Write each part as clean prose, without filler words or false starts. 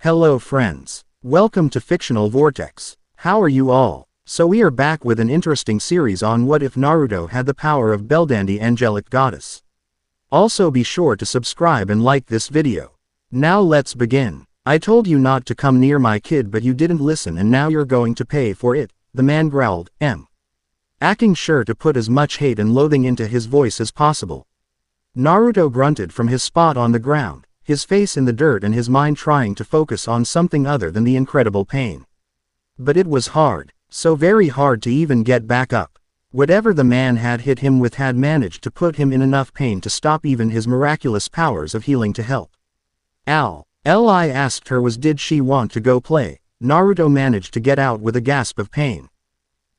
Hello friends. Welcome to Fictional Vortex. How are you all? So we are back with an interesting series on what if Naruto had the power of Belldandy angelic goddess. Also be sure to subscribe and like this video. Now let's begin. I told you not to come near my kid but you didn't listen and now you're going to pay for it, the man growled, acting sure to put as much hate and loathing into his voice as possible. Naruto grunted from his spot on the ground, his face in the dirt and his mind trying to focus on something other than the incredible pain. But it was hard, so very hard to even get back up. Whatever the man had hit him with had managed to put him in enough pain to stop even his miraculous powers of healing to help. I asked her did she want to go play. Naruto managed to get out with a gasp of pain.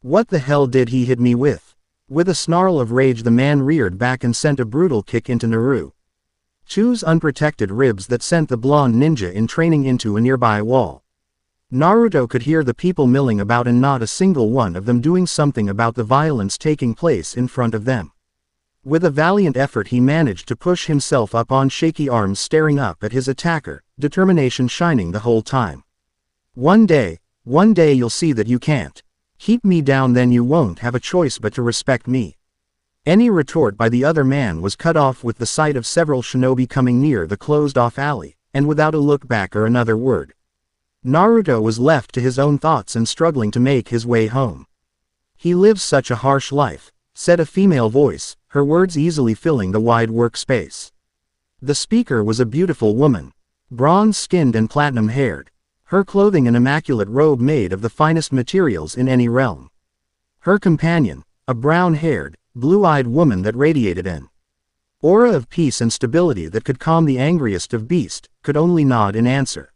What the hell did he hit me with? With a snarl of rage the man reared back and sent a brutal kick into Naruto's unprotected ribs that sent the blonde ninja in training into a nearby wall. Naruto could hear the people milling about and not a single one of them doing something about the violence taking place in front of them. With a valiant effort he managed to push himself up on shaky arms staring up at his attacker, determination shining the whole time. One day you'll see that you can't keep me down, then you won't have a choice but to respect me. Any retort by the other man was cut off with the sight of several shinobi coming near the closed-off alley, and without a look back or another word. Naruto was left to his own thoughts and struggling to make his way home. He lives such a harsh life, said a female voice, her words easily filling the wide workspace. The speaker was a beautiful woman, bronze-skinned and platinum-haired, her clothing an immaculate robe made of the finest materials in any realm. Her companion, a brown-haired, blue-eyed woman that radiated an aura of peace and stability that could calm the angriest of beasts, could only nod in answer.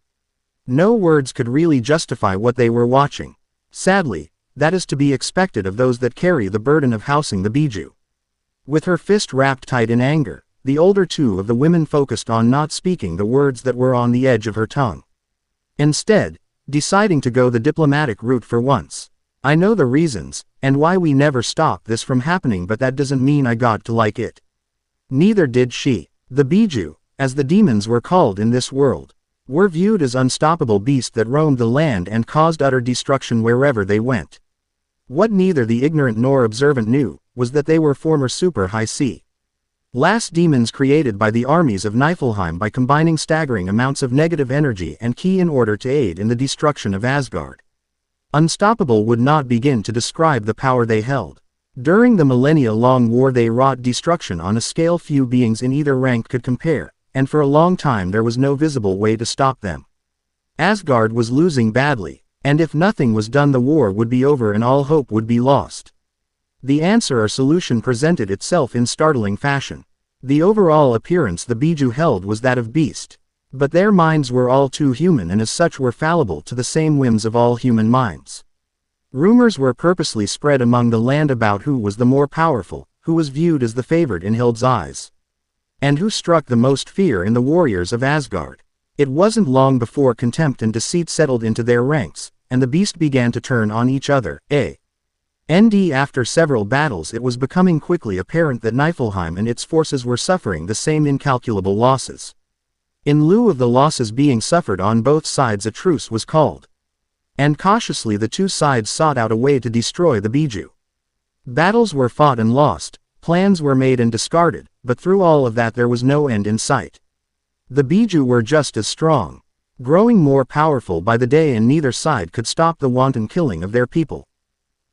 No words could really justify what they were watching. Sadly, that is to be expected of those that carry the burden of housing the Biju. With her fist wrapped tight in anger, the older two of the women focused on not speaking the words that were on the edge of her tongue. Instead, deciding to go the diplomatic route for once. I know the reasons, and why we never stopped this from happening, but that doesn't mean I got to like it. Neither did she. The Biju, as the demons were called in this world, were viewed as unstoppable beasts that roamed the land and caused utter destruction wherever they went. What neither the ignorant nor observant knew, was that they were former super high C last demons created by the armies of Niflheim by combining staggering amounts of negative energy and ki in order to aid in the destruction of Asgard. Unstoppable would not begin to describe the power they held. During the millennia-long war they wrought destruction on a scale few beings in either rank could compare, and for a long time there was no visible way to stop them. Asgard was losing badly, and if nothing was done the war would be over and all hope would be lost. The answer or solution presented itself in startling fashion. The overall appearance the Biju held was that of beast. But their minds were all too human and as such were fallible to the same whims of all human minds. Rumors were purposely spread among the land about who was the more powerful, who was viewed as the favored in Hild's eyes, and who struck the most fear in the warriors of Asgard. It wasn't long before contempt and deceit settled into their ranks, and the beast began to turn on each other. After several battles it was becoming quickly apparent that Niflheim and its forces were suffering the same incalculable losses. In lieu of the losses being suffered on both sides a truce was called. And cautiously the two sides sought out a way to destroy the Biju. Battles were fought and lost, plans were made and discarded, but through all of that there was no end in sight. The Biju were just as strong, growing more powerful by the day, and neither side could stop the wanton killing of their people.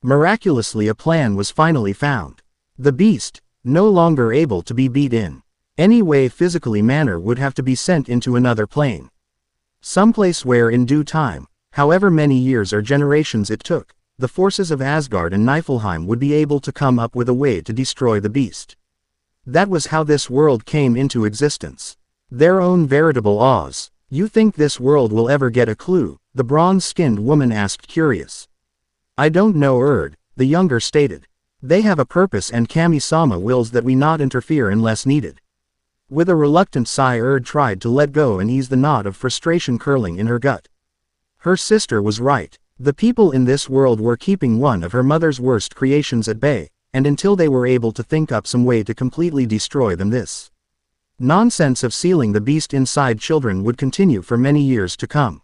Miraculously a plan was finally found. The beast, no longer able to be beat in any way physically manner, would have to be sent into another plane. Someplace where in due time, however many years or generations it took, the forces of Asgard and Niflheim would be able to come up with a way to destroy the beast. That was how this world came into existence. Their own veritable Oz. You think this world will ever get a clue? The bronze-skinned woman asked, curious. I don't know, the younger stated. They have a purpose and Kami-sama wills that we not interfere unless needed. With a reluctant sigh tried to let go and ease the knot of frustration curling in her gut. Her sister was right. The people in this world were keeping one of her mother's worst creations at bay, and until they were able to think up some way to completely destroy them, this nonsense of sealing the beast inside children would continue for many years to come.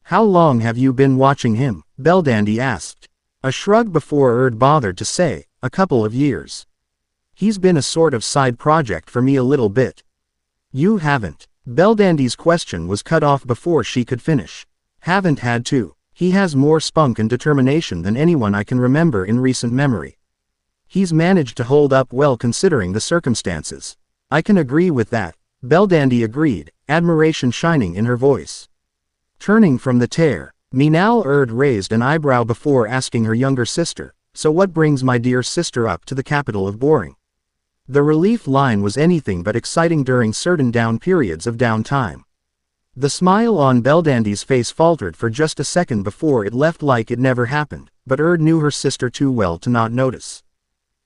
How long have you been watching him? Belldandy asked. A shrug before Erd bothered to say, a couple of years. He's been a sort of side project for me a little bit. You haven't. Belldandy's question was cut off before she could finish. Haven't had to. He has more spunk and determination than anyone I can remember in recent memory. He's managed to hold up well considering the circumstances. I can agree with that. Belldandy agreed, admiration shining in her voice. Turning from the tear, Meow Erd raised an eyebrow before asking her younger sister, so what brings my dear sister up to the capital of boring? The relief line was anything but exciting during certain down periods of downtime. The smile on Belldandy's face faltered for just a second before it left like it never happened, but Erd knew her sister too well to not notice.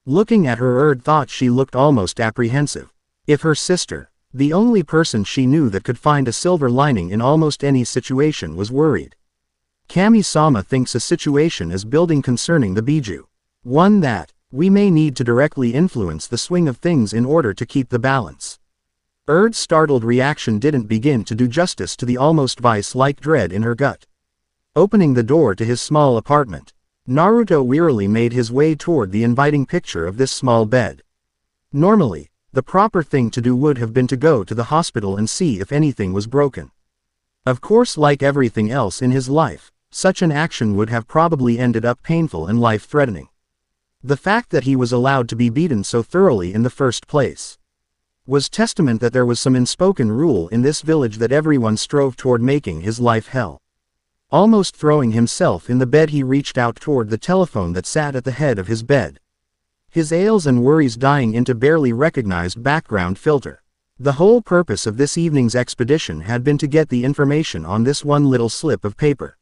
Looking at her, Erd thought she looked almost apprehensive. If her sister, the only person she knew that could find a silver lining in almost any situation, was worried. Kami-sama thinks a situation is building concerning the Biju. One that, we may need to directly influence the swing of things in order to keep the balance. Erd's startled reaction didn't begin to do justice to the almost vice-like dread in her gut. Opening the door to his small apartment, Naruto wearily made his way toward the inviting picture of this small bed. Normally, the proper thing to do would have been to go to the hospital and see if anything was broken. Of course, like everything else in his life, such an action would have probably ended up painful and life-threatening. The fact that he was allowed to be beaten so thoroughly in the first place was testament that there was some unspoken rule in this village that everyone strove toward making his life hell. Almost throwing himself in the bed, he reached out toward the telephone that sat at the head of his bed. His ails and worries dying into barely recognized background filter. The whole purpose of this evening's expedition had been to get the information on this one little slip of paper.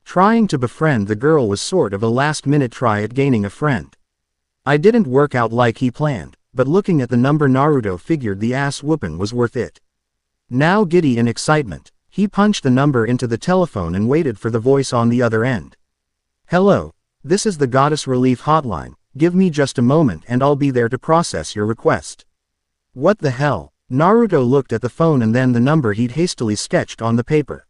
Trying to befriend the girl was sort of a last-minute try at gaining a friend. I didn't work out like he planned, but looking at the number, Naruto figured the ass-whoopin' was worth it. Now giddy in excitement, he punched the number into the telephone and waited for the voice on the other end. Hello, this is the Goddess Relief Hotline. Give me just a moment and I'll be there to process your request. What the hell? Naruto looked at the phone and then the number he'd hastily sketched on the paper.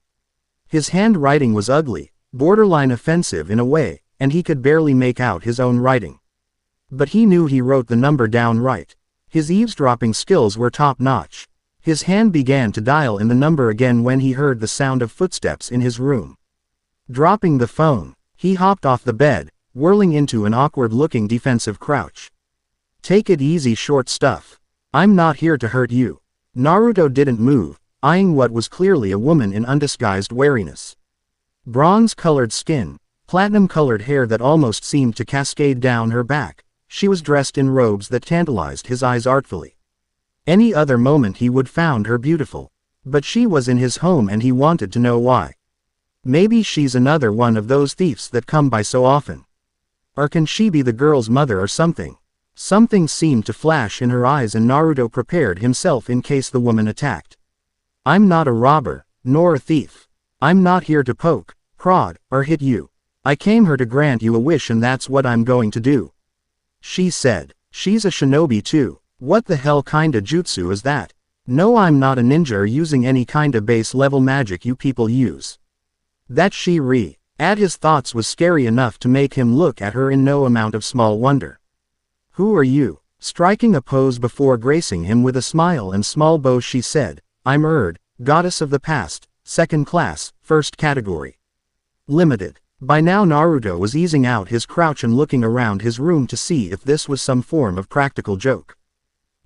His handwriting was ugly, borderline offensive in a way, and he could barely make out his own writing. But he knew he wrote the number down right. His eavesdropping skills were top-notch. His hand began to dial in the number again when he heard the sound of footsteps in his room. Dropping the phone, he hopped off the bed, whirling into an awkward-looking defensive crouch. Take it easy, short stuff. I'm not here to hurt you. Naruto didn't move, eyeing what was clearly a woman in undisguised wariness. Bronze-colored skin, platinum-colored hair that almost seemed to cascade down her back. She was dressed in robes that tantalized his eyes artfully. Any other moment he would found her beautiful. But she was in his home and he wanted to know why. Maybe she's another one of those thieves that come by so often. Or can she be the girl's mother or something? Something seemed to flash in her eyes and Naruto prepared himself in case the woman attacked. I'm not a robber, nor a thief. I'm not here to poke, prod, or hit you. I came here to grant you a wish and that's what I'm going to do. She said. She's a shinobi too. What the hell kinda jutsu is that? No, I'm not a ninja or using any kinda base level magic you people use. That she at his thoughts was scary enough to make him look at her in no amount of small wonder. Who are you? Striking a pose before gracing him with a smile and small bow, she said, I'm Erd, goddess of the past, second class, first category. Limited. By now Naruto was easing out his crouch and looking around his room to see if this was some form of practical joke.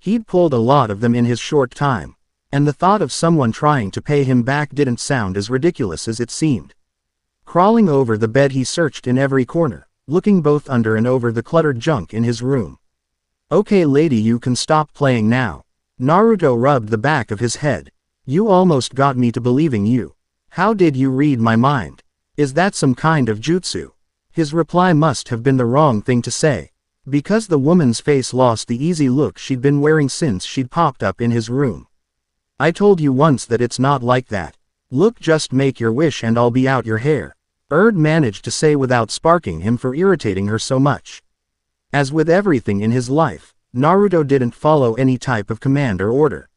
He'd pulled a lot of them in his short time, and the thought of someone trying to pay him back didn't sound as ridiculous as it seemed. Crawling over the bed, he searched in every corner, looking both under and over the cluttered junk in his room. Okay lady, you can stop playing now. Naruto rubbed the back of his head. You almost got me to believing you. How did you read my mind? Is that some kind of jutsu? His reply must have been the wrong thing to say, because the woman's face lost the easy look she'd been wearing since she'd popped up in his room. I told you once that it's not like that. Look, just make your wish and I'll be out your hair. Erd managed to say without sparking him for irritating her so much. As with everything in his life, Naruto didn't follow any type of command or order.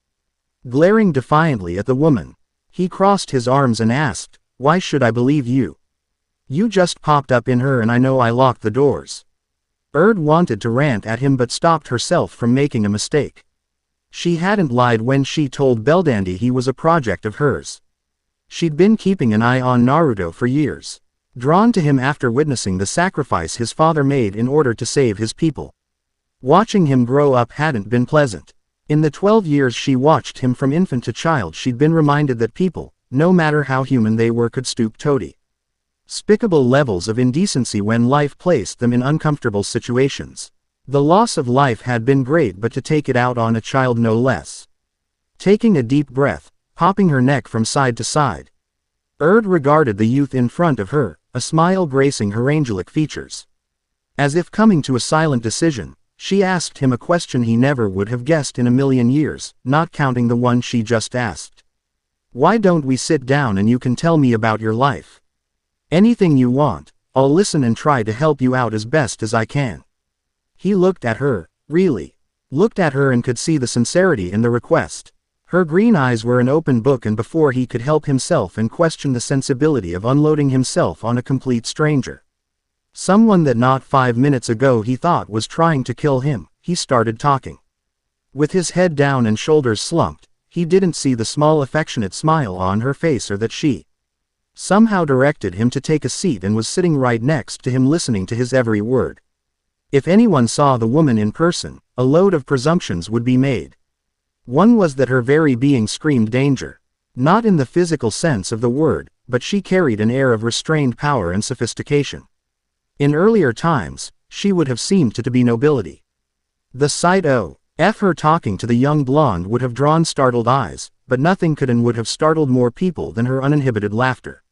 Glaring defiantly at the woman, he crossed his arms and asked, Why should I believe you? You just popped up in her and I know I locked the doors. Erd wanted to rant at him but stopped herself from making a mistake. She hadn't lied when she told Belldandy he was a project of hers. She'd been keeping an eye on Naruto for years, drawn to him after witnessing the sacrifice his father made in order to save his people. Watching him grow up hadn't been pleasant. In the 12 years she watched him from infant to child, she'd been reminded that people, no matter how human they were, could stoop to despicable levels of indecency when life placed them in uncomfortable situations. The loss of life had been great, but to take it out on a child no less. Taking a deep breath, popping her neck from side to side, Erd regarded the youth in front of her, a smile gracing her angelic features. As if coming to a silent decision, she asked him a question he never would have guessed in a million years, not counting the one she just asked. Why don't we sit down and you can tell me about your life? Anything you want, I'll listen and try to help you out as best as I can. He looked at her, really. Looked at her and could see the sincerity in the request. Her green eyes were an open book, and before he could help himself and question the sensibility of unloading himself on a complete stranger, someone that not 5 minutes ago he thought was trying to kill him, he started talking. With his head down and shoulders slumped, he didn't see the small affectionate smile on her face, or that she somehow directed him to take a seat and was sitting right next to him listening to his every word. If anyone saw the woman in person, a load of presumptions would be made. One was that her very being screamed danger. Not in the physical sense of the word, but she carried an air of restrained power and sophistication. In earlier times, she would have seemed to be nobility. The sight of her talking to the young blonde would have drawn startled eyes, but nothing could and would have startled more people than her uninhibited laughter.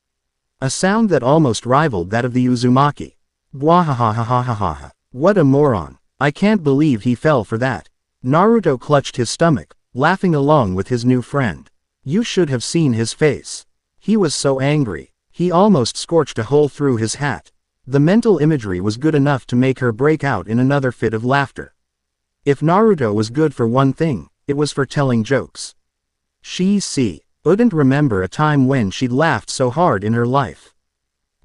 A sound that almost rivaled that of the Uzumaki. Bwahahahahaha. What a moron. I can't believe he fell for that. Naruto clutched his stomach, laughing along with his new friend. You should have seen his face. He was so angry. He almost scorched a hole through his hat. The mental imagery was good enough to make her break out in another fit of laughter. If Naruto was good for one thing, it was for telling jokes. She couldn't remember a time when she'd laughed so hard in her life.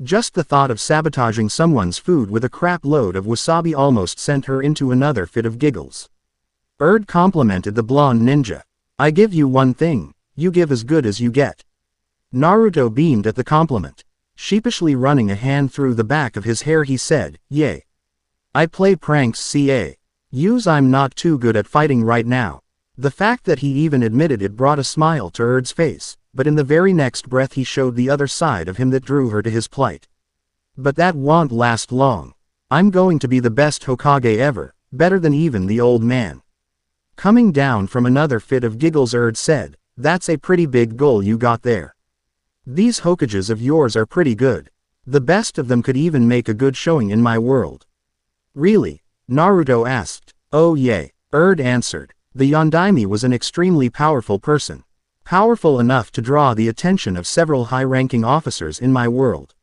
Just the thought of sabotaging someone's food with a crap load of wasabi almost sent her into another fit of giggles. Erd complimented the blonde ninja. I give you one thing, you give as good as you get. Naruto beamed at the compliment. Sheepishly running a hand through the back of his hair he said, Yay. I play pranks I'm not too good at fighting right now. The fact that he even admitted it brought a smile to Erd's face, but in the very next breath he showed the other side of him that drew her to his plight. But that won't last long. I'm going to be the best Hokage ever, better than even the old man. Coming down from another fit of giggles, Erd said, that's a pretty big goal you got there. These Hokages of yours are pretty good. The best of them could even make a good showing in my world. Really? Naruto asked. Oh yay, Erd answered. The Yondaime was an extremely powerful person. Powerful enough to draw the attention of several high-ranking officers in my world.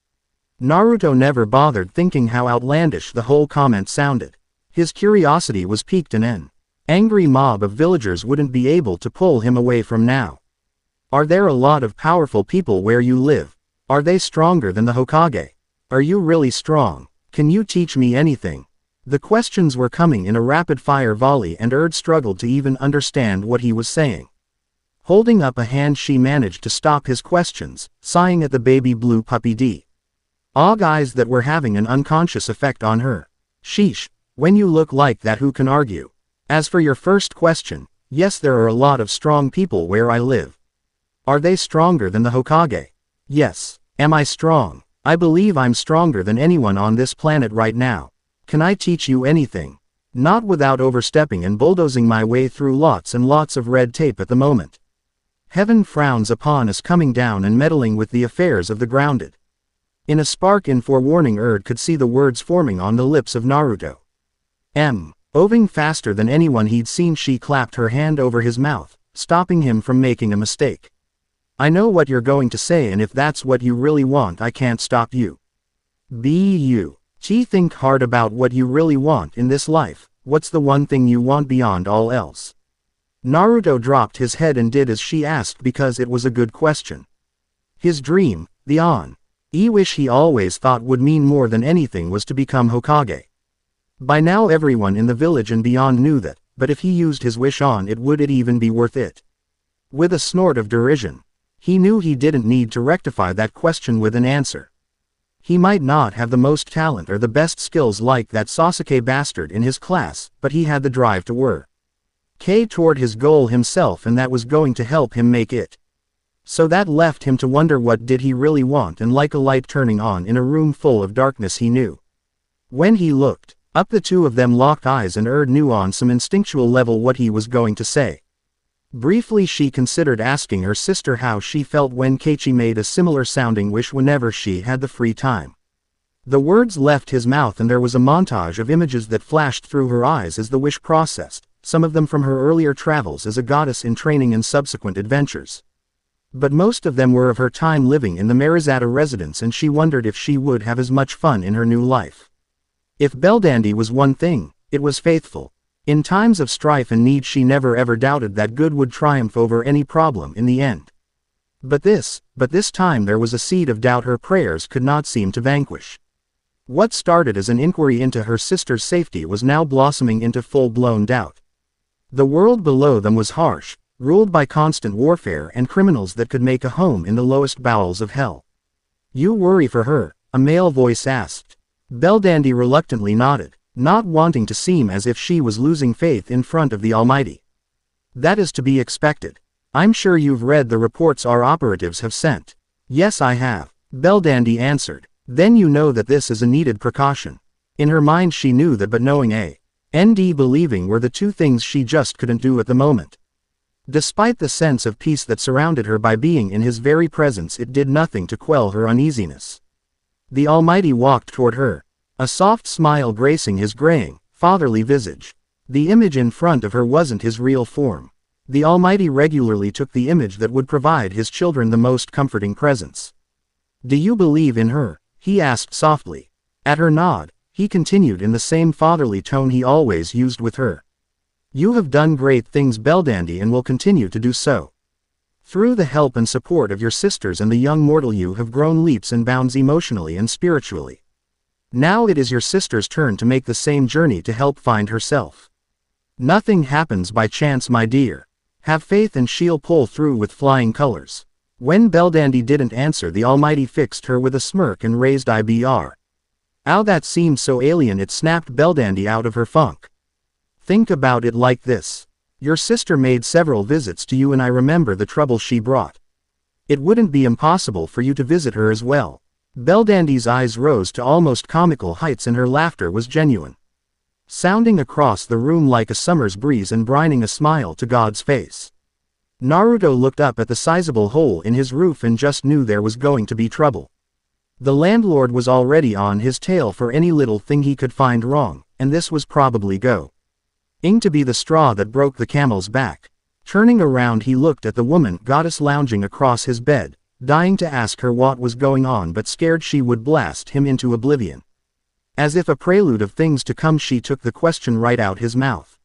Naruto never bothered thinking how outlandish the whole comment sounded. His curiosity was piqued, and an angry mob of villagers wouldn't be able to pull him away from now. Are there a lot of powerful people where you live? Are they stronger than the Hokage? Are you really strong? Can you teach me anything? The questions were coming in a rapid-fire volley, and Erd struggled to even understand what he was saying. Holding up a hand she managed to stop his questions, sighing at the baby blue puppy eyes that were having an unconscious effect on her. Sheesh, when you look like that who can argue? As for your first question, yes, there are a lot of strong people where I live. Are they stronger than the Hokage? Yes. Am I strong? I believe I'm stronger than anyone on this planet right now. Can I teach you anything? Not without overstepping and bulldozing my way through lots and lots of red tape at the moment. Heaven frowns upon us coming down and meddling with the affairs of the grounded. In a spark in forewarning, Erd could see the words forming on the lips of Naruto. Moving faster than anyone he'd seen, she clapped her hand over his mouth, stopping him from making a mistake. I know what you're going to say, and if that's what you really want, I can't stop you. Think hard about what you really want in this life. What's the one thing you want beyond all else? Naruto dropped his head and did as she asked because it was a good question. His dream, The wish he always thought would mean more than anything was to become Hokage. By now everyone in the village and beyond knew that, but if he used his wish on it, would it even be worth it? With a snort of derision, he knew he didn't need to rectify that question with an answer. He might not have the most talent or the best skills like that Sasuke bastard in his class, but he had the drive to work toward his goal himself, and that was going to help him make it. So that left him to wonder, what did he really want? And like a light turning on in a room full of darkness, he knew. When he looked up, the two of them locked eyes, and knew on some instinctual level what he was going to say. Briefly she considered asking her sister how she felt when Keiichi made a similar sounding wish whenever she had the free time. The words left his mouth and there was a montage of images that flashed through her eyes as the wish processed, some of them from her earlier travels as a goddess in training and subsequent adventures. But most of them were of her time living in the Marizata residence, and she wondered if she would have as much fun in her new life. If Belldandy was one thing, it was faithful. In times of strife and need she never ever doubted that good would triumph over any problem in the end. But this time there was a seed of doubt her prayers could not seem to vanquish. What started as an inquiry into her sister's safety was now blossoming into full-blown doubt. The world below them was harsh, ruled by constant warfare and criminals that could make a home in the lowest bowels of hell. "You worry for her?" a male voice asked. Belldandy reluctantly nodded, not wanting to seem as if she was losing faith in front of the Almighty. "That is to be expected. I'm sure you've read the reports our operatives have sent." "Yes, I have," Belldandy answered. "Then you know that this is a needed precaution." In her mind she knew that, but knowing and believing were the two things she just couldn't do at the moment. Despite the sense of peace that surrounded her by being in his very presence, it did nothing to quell her uneasiness. The Almighty walked toward her, a soft smile gracing his graying, fatherly visage. The image in front of her wasn't his real form. The Almighty regularly took the image that would provide his children the most comforting presence. "Do you believe in her?" he asked softly. At her nod, he continued in the same fatherly tone he always used with her. "You have done great things, Belldandy, and will continue to do so. Through the help and support of your sisters and the young mortal, you have grown leaps and bounds emotionally and spiritually. Now it is your sister's turn to make the same journey to help find herself. Nothing happens by chance, my dear. Have faith and she'll pull through with flying colors." When Belldandy didn't answer, the Almighty fixed her with a smirk and raised eyebrows. "Ow, that seemed so alien," it snapped Belldandy out of her funk. "Think about it like this. Your sister made several visits to you, and I remember the trouble she brought. It wouldn't be impossible for you to visit her as well." Belldandy's eyes rose to almost comical heights and her laughter was genuine, sounding across the room like a summer's breeze and brining a smile to God's face. Naruto looked up at the sizable hole in his roof and just knew there was going to be trouble. The landlord was already on his tail for any little thing he could find wrong, and this was probably going to be the straw that broke the camel's back. Turning around, he looked at the woman goddess lounging across his bed, dying to ask her what was going on but scared she would blast him into oblivion. As if a prelude of things to come, she took the question right out his mouth.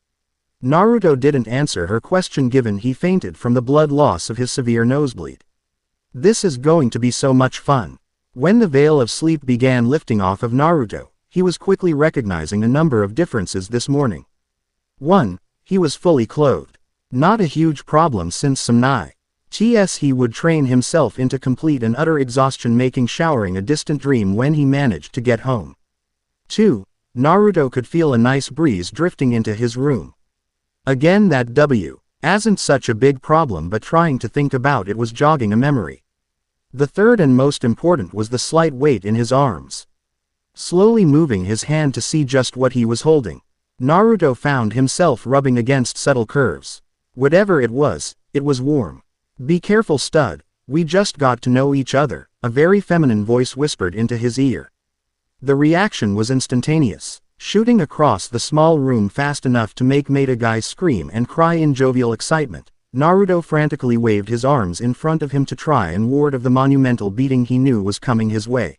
Naruto didn't answer her question, given he fainted from the blood loss of his severe nosebleed. This is going to be so much fun. When the veil of sleep began lifting off of Naruto, he was quickly recognizing a number of differences this morning. 1. He was fully clothed. Not a huge problem, since some nights he would train himself into complete and utter exhaustion, making showering a distant dream when he managed to get home. 2. Naruto could feel a nice breeze drifting into his room. Again, that wasn't such a big problem, but trying to think about it was jogging a memory. The third and most important was the slight weight in his arms. Slowly moving his hand to see just what he was holding, Naruto found himself rubbing against subtle curves. Whatever it was warm. "Be careful, stud, we just got to know each other," a very feminine voice whispered into his ear. The reaction was instantaneous, shooting across the small room fast enough to make Metagai scream and cry in jovial excitement. Naruto frantically waved his arms in front of him to try and ward off the monumental beating he knew was coming his way.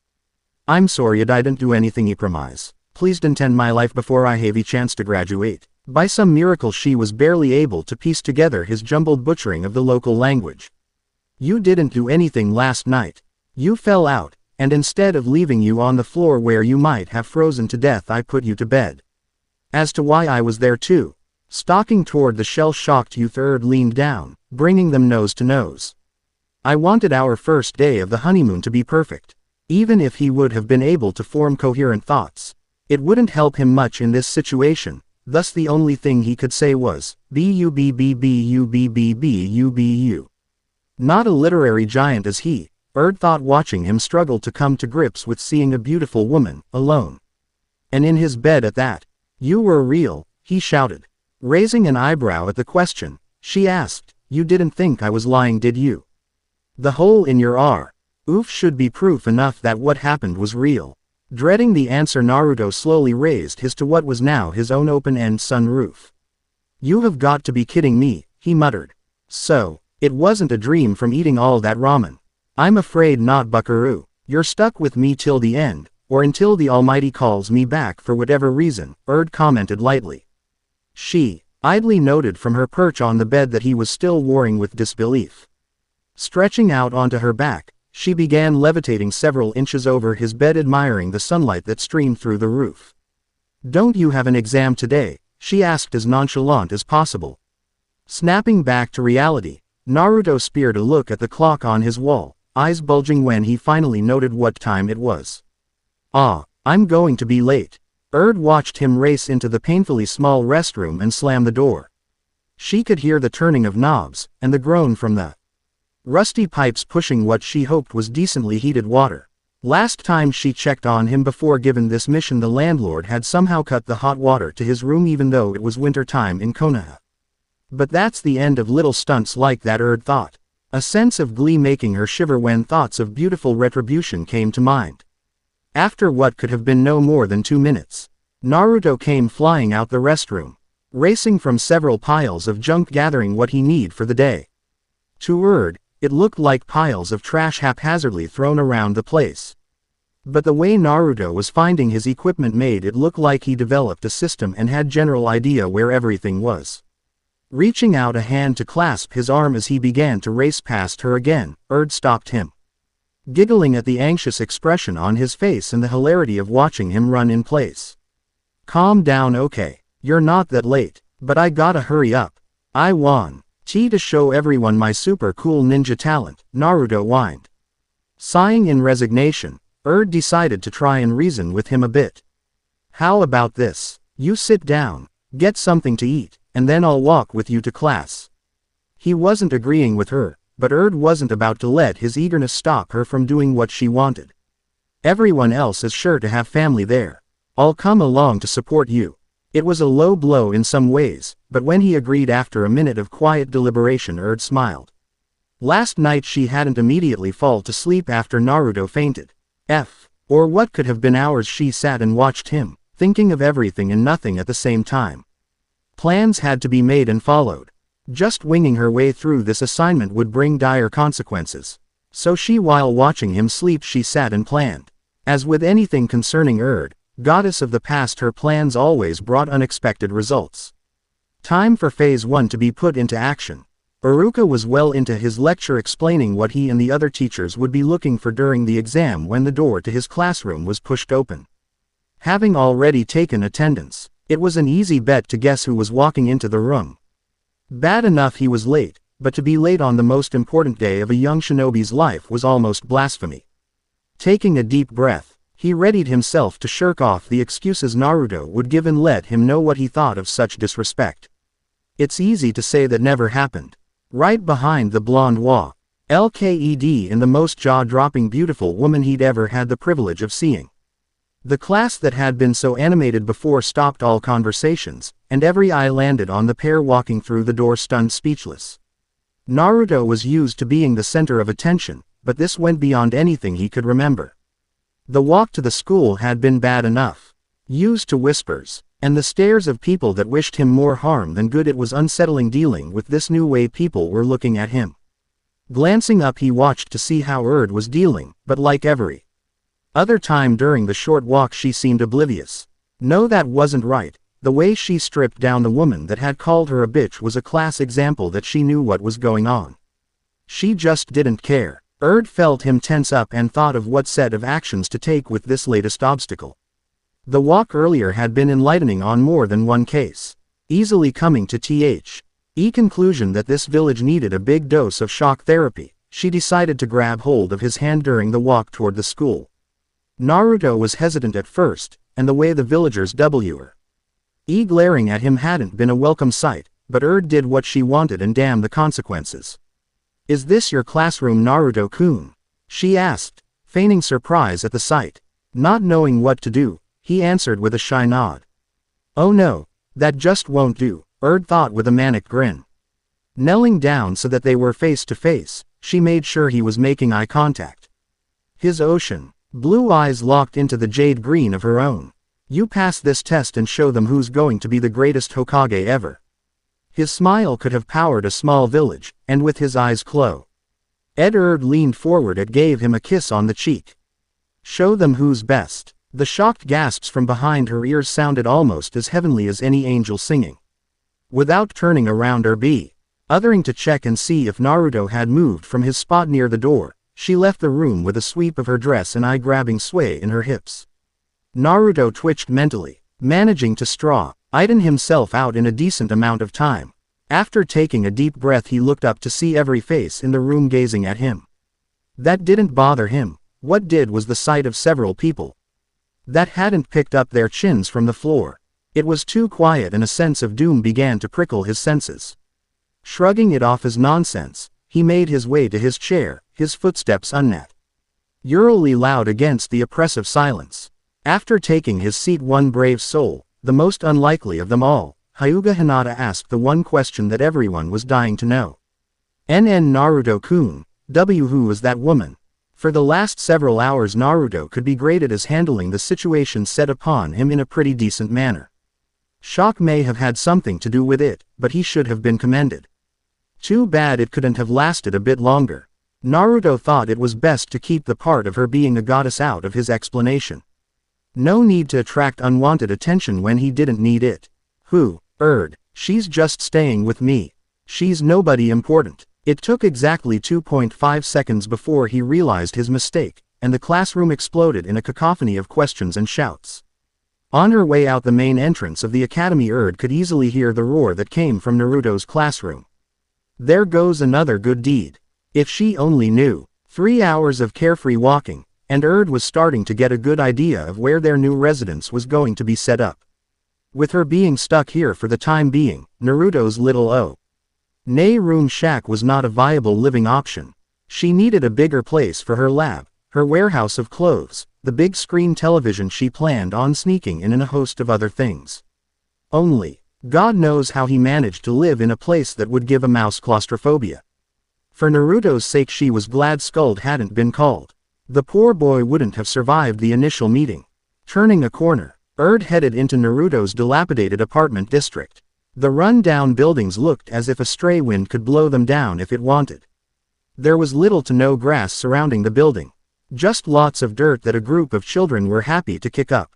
"I'm sorry, I didn't do anything, I promise. Please don't end my life before I have a chance to graduate." By some miracle she was barely able to piece together his jumbled butchering of the local language. "You didn't do anything last night. You fell out, and instead of leaving you on the floor where you might have frozen to death, I put you to bed. As to why I was there too. Stalking toward the shell-shocked youth, Erd leaned down, bringing them nose to nose. I wanted our first day of the honeymoon to be perfect. Even if he would have been able to form coherent thoughts, it wouldn't help him much in this situation, thus the only thing he could say was, "B-U-B-B-B-U-B-B-B-U-B-U." Not a literary giant as he, Erd thought, watching him struggle to come to grips with seeing a beautiful woman, alone. And in his bed at that. "You were real," he shouted. Raising an eyebrow at the question, she asked, "You didn't think I was lying, did you? The hole in your oof should be proof enough that what happened was real." Dreading the answer, Naruto slowly raised his to what was now his own open-end sunroof. "You have got to be kidding me," he muttered. "So, it wasn't a dream from eating all that ramen?" "I'm afraid not, buckaroo. You're stuck with me till the end, or until the Almighty calls me back for whatever reason," Erd commented lightly. She idly noted from her perch on the bed that he was still warring with disbelief. Stretching out onto her back, she began levitating several inches over his bed, admiring the sunlight that streamed through the roof. "Don't you have an exam today?" she asked, as nonchalant as possible. Snapping back to reality, Naruto speared a look at the clock on his wall, eyes bulging when he finally noted what time it was. I'm going to be late." Erd watched him race into the painfully small restroom and slam the door. She could hear the turning of knobs, and the groan from the rusty pipes pushing what she hoped was decently heated water. Last time she checked on him before given this mission, the landlord had somehow cut the hot water to his room even though it was winter time in Konoha. But that's the end of little stunts like that, Erd thought. A sense of glee making her shiver when thoughts of beautiful retribution came to mind. After what could have been no more than 2 minutes, Naruto came flying out the restroom, racing from several piles of junk, gathering what he needed for the day. To Erd, it looked like piles of trash haphazardly thrown around the place. But the way Naruto was finding his equipment made it look like he developed a system and had general idea where everything was. Reaching out a hand to clasp his arm as he began to race past her again, Erd stopped him. Giggling at the anxious expression on his face and the hilarity of watching him run in place. "Calm down, okay? You're not that late, but I gotta hurry up. I want to show everyone my super cool ninja talent," Naruto whined. Sighing in resignation, Erd decided to try and reason with him a bit. "How about this? You sit down, get something to eat, and then I'll walk with you to class." He wasn't agreeing with her, but Erd wasn't about to let his eagerness stop her from doing what she wanted. "Everyone else is sure to have family there. I'll come along to support you." It was a low blow in some ways, but when he agreed after a minute of quiet deliberation, Erd smiled. Last night she hadn't immediately fall to sleep after Naruto fainted. Or what could have been hours she sat and watched him, thinking of everything and nothing at the same time. Plans had to be made and followed. Just winging her way through this assignment would bring dire consequences. So while watching him sleep, she sat and planned. As with anything concerning Erd, goddess of the past, her plans always brought unexpected results. Time for Phase 1 to be put into action. Iruka was well into his lecture, explaining what he and the other teachers would be looking for during the exam when the door to his classroom was pushed open. Having already taken attendance, it was an easy bet to guess who was walking into the room. Bad enough he was late, but to be late on the most important day of a young shinobi's life was almost blasphemy. Taking a deep breath, he readied himself to shirk off the excuses Naruto would give and let him know what he thought of such disrespect. It's easy to say that never happened. Right behind the blonde LKED in the most jaw-dropping beautiful woman he'd ever had the privilege of seeing. The class that had been so animated before stopped all conversations, and every eye landed on the pair walking through the door, stunned, speechless. Naruto was used to being the center of attention, but this went beyond anything he could remember. The walk to the school had been bad enough. Used to whispers, and the stares of people that wished him more harm than good, it was unsettling dealing with this new way people were looking at him. Glancing up, he watched to see how Erd was dealing, but like every other time during the short walk, she seemed oblivious. No, that wasn't right. The way she stripped down the woman that had called her a bitch was a class example that she knew what was going on. She just didn't care. Erd felt him tense up and thought of what set of actions to take with this latest obstacle. The walk earlier had been enlightening on more than one case, easily coming to the conclusion that this village needed a big dose of shock therapy. She decided to grab hold of his hand during the walk toward the school. Naruto was hesitant at first, and the way the villagers were glaring at him hadn't been a welcome sight, but Erd did what she wanted and damn the consequences. "Is this your classroom, Naruto-kun?" she asked, feigning surprise at the sight. Not knowing what to do, he answered with a shy nod. "Oh no, that just won't do," Erd thought with a manic grin. Kneeling down so that they were face to face, she made sure he was making eye contact. His ocean blue eyes locked into the jade green of her own. "You pass this test and show them who's going to be the greatest Hokage ever." His smile could have powered a small village, and with his eyes closed, Erd leaned forward and gave him a kiss on the cheek. "Show them who's best." The shocked gasps from behind her ears sounded almost as heavenly as any angel singing. Without turning around or othering to check and see if Naruto had moved from his spot near the door, she left the room with a sweep of her dress and eye-grabbing sway in her hips. Naruto twitched mentally, managing to straighten himself out in a decent amount of time. After taking a deep breath, he looked up to see every face in the room gazing at him. That didn't bother him. What did was the sight of several people that hadn't picked up their chins from the floor. It was too quiet and a sense of doom began to prickle his senses. Shrugging it off as nonsense, he made his way to his chair, his footsteps eerily loud against the oppressive silence. After taking his seat, one brave soul, the most unlikely of them all, Hyuga Hinata asked the one question that everyone was dying to know. Naruto-kun, who was that woman? For the last several hours Naruto could be graded as handling the situation set upon him in a pretty decent manner. Shock may have had something to do with it, but he should have been commended. Too bad it couldn't have lasted a bit longer. Naruto thought it was best to keep the part of her being a goddess out of his explanation. No need to attract unwanted attention when he didn't need it. "Who? Erd. She's just staying with me. She's nobody important." It took exactly 2.5 seconds before he realized his mistake, and the classroom exploded in a cacophony of questions and shouts. On her way out the main entrance of the academy, Erd could easily hear the roar that came from Naruto's classroom. There goes another good deed. If she only knew. 3 hours of carefree walking, and Erd was starting to get a good idea of where their new residence was going to be set up. With her being stuck here for the time being, Naruto's little room shack was not a viable living option. She needed a bigger place for her lab, her warehouse of clothes, the big screen television she planned on sneaking in, and a host of other things. Only God knows how he managed to live in a place that would give a mouse claustrophobia. For Naruto's sake she was glad Skuld hadn't been called. The poor boy wouldn't have survived the initial meeting. Turning a corner, Erd headed into Naruto's dilapidated apartment district. The run-down buildings looked as if a stray wind could blow them down if it wanted. There was little to no grass surrounding the building. Just lots of dirt that a group of children were happy to kick up.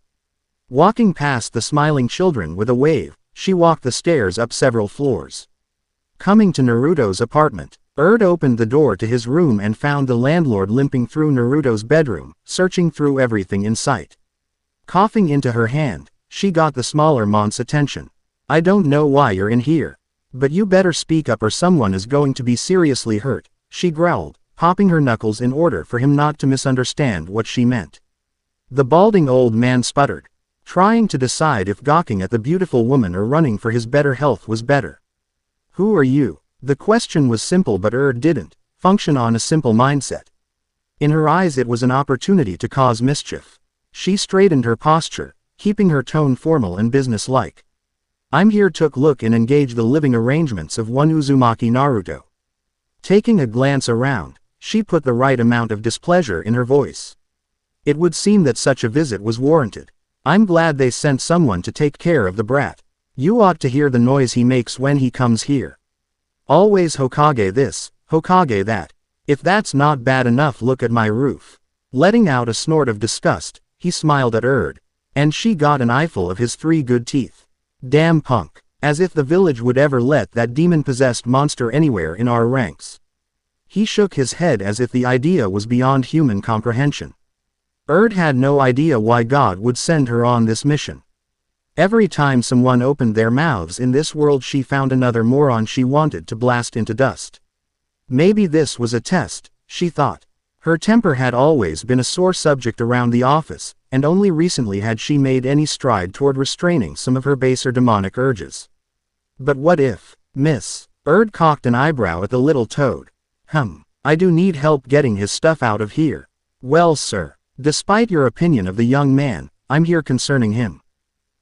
Walking past the smiling children with a wave, she walked the stairs up several floors. Coming to Naruto's apartment, Erd opened the door to his room and found the landlord limping through Naruto's bedroom, searching through everything in sight. Coughing into her hand, she got the smaller mont's attention. "I don't know why you're in here, but you better speak up or someone is going to be seriously hurt," she growled, popping her knuckles in order for him not to misunderstand what she meant. The balding old man sputtered, trying to decide if gawking at the beautiful woman or running for his better health was better. "Who are you?" The question was simple, but Erd didn't function on a simple mindset. In her eyes it was an opportunity to cause mischief. She straightened her posture, keeping her tone formal and businesslike. "I'm here to look and engage the living arrangements of one Uzumaki Naruto." Taking a glance around, she put the right amount of displeasure in her voice. It would seem that such a visit was warranted. "I'm glad they sent someone to take care of the brat. You ought to hear the noise he makes when he comes here. Always Hokage this, Hokage that. If that's not bad enough, look at my roof." Letting out a snort of disgust, he smiled at Erd, and she got an eyeful of his 3 good teeth. "Damn punk. As if the village would ever let that demon-possessed monster anywhere in our ranks." He shook his head as if the idea was beyond human comprehension. Had no idea why God would send her on this mission. Every time someone opened their mouths in this world, she found another moron she wanted to blast into dust. Maybe this was a test, she thought. Her temper had always been a sore subject around the office, and only recently had she made any stride toward restraining some of her baser demonic urges. But what if, Miss? Cocked an eyebrow at the little toad. I do need help getting his stuff out of here. Well, sir, despite your opinion of the young man, I'm here concerning him.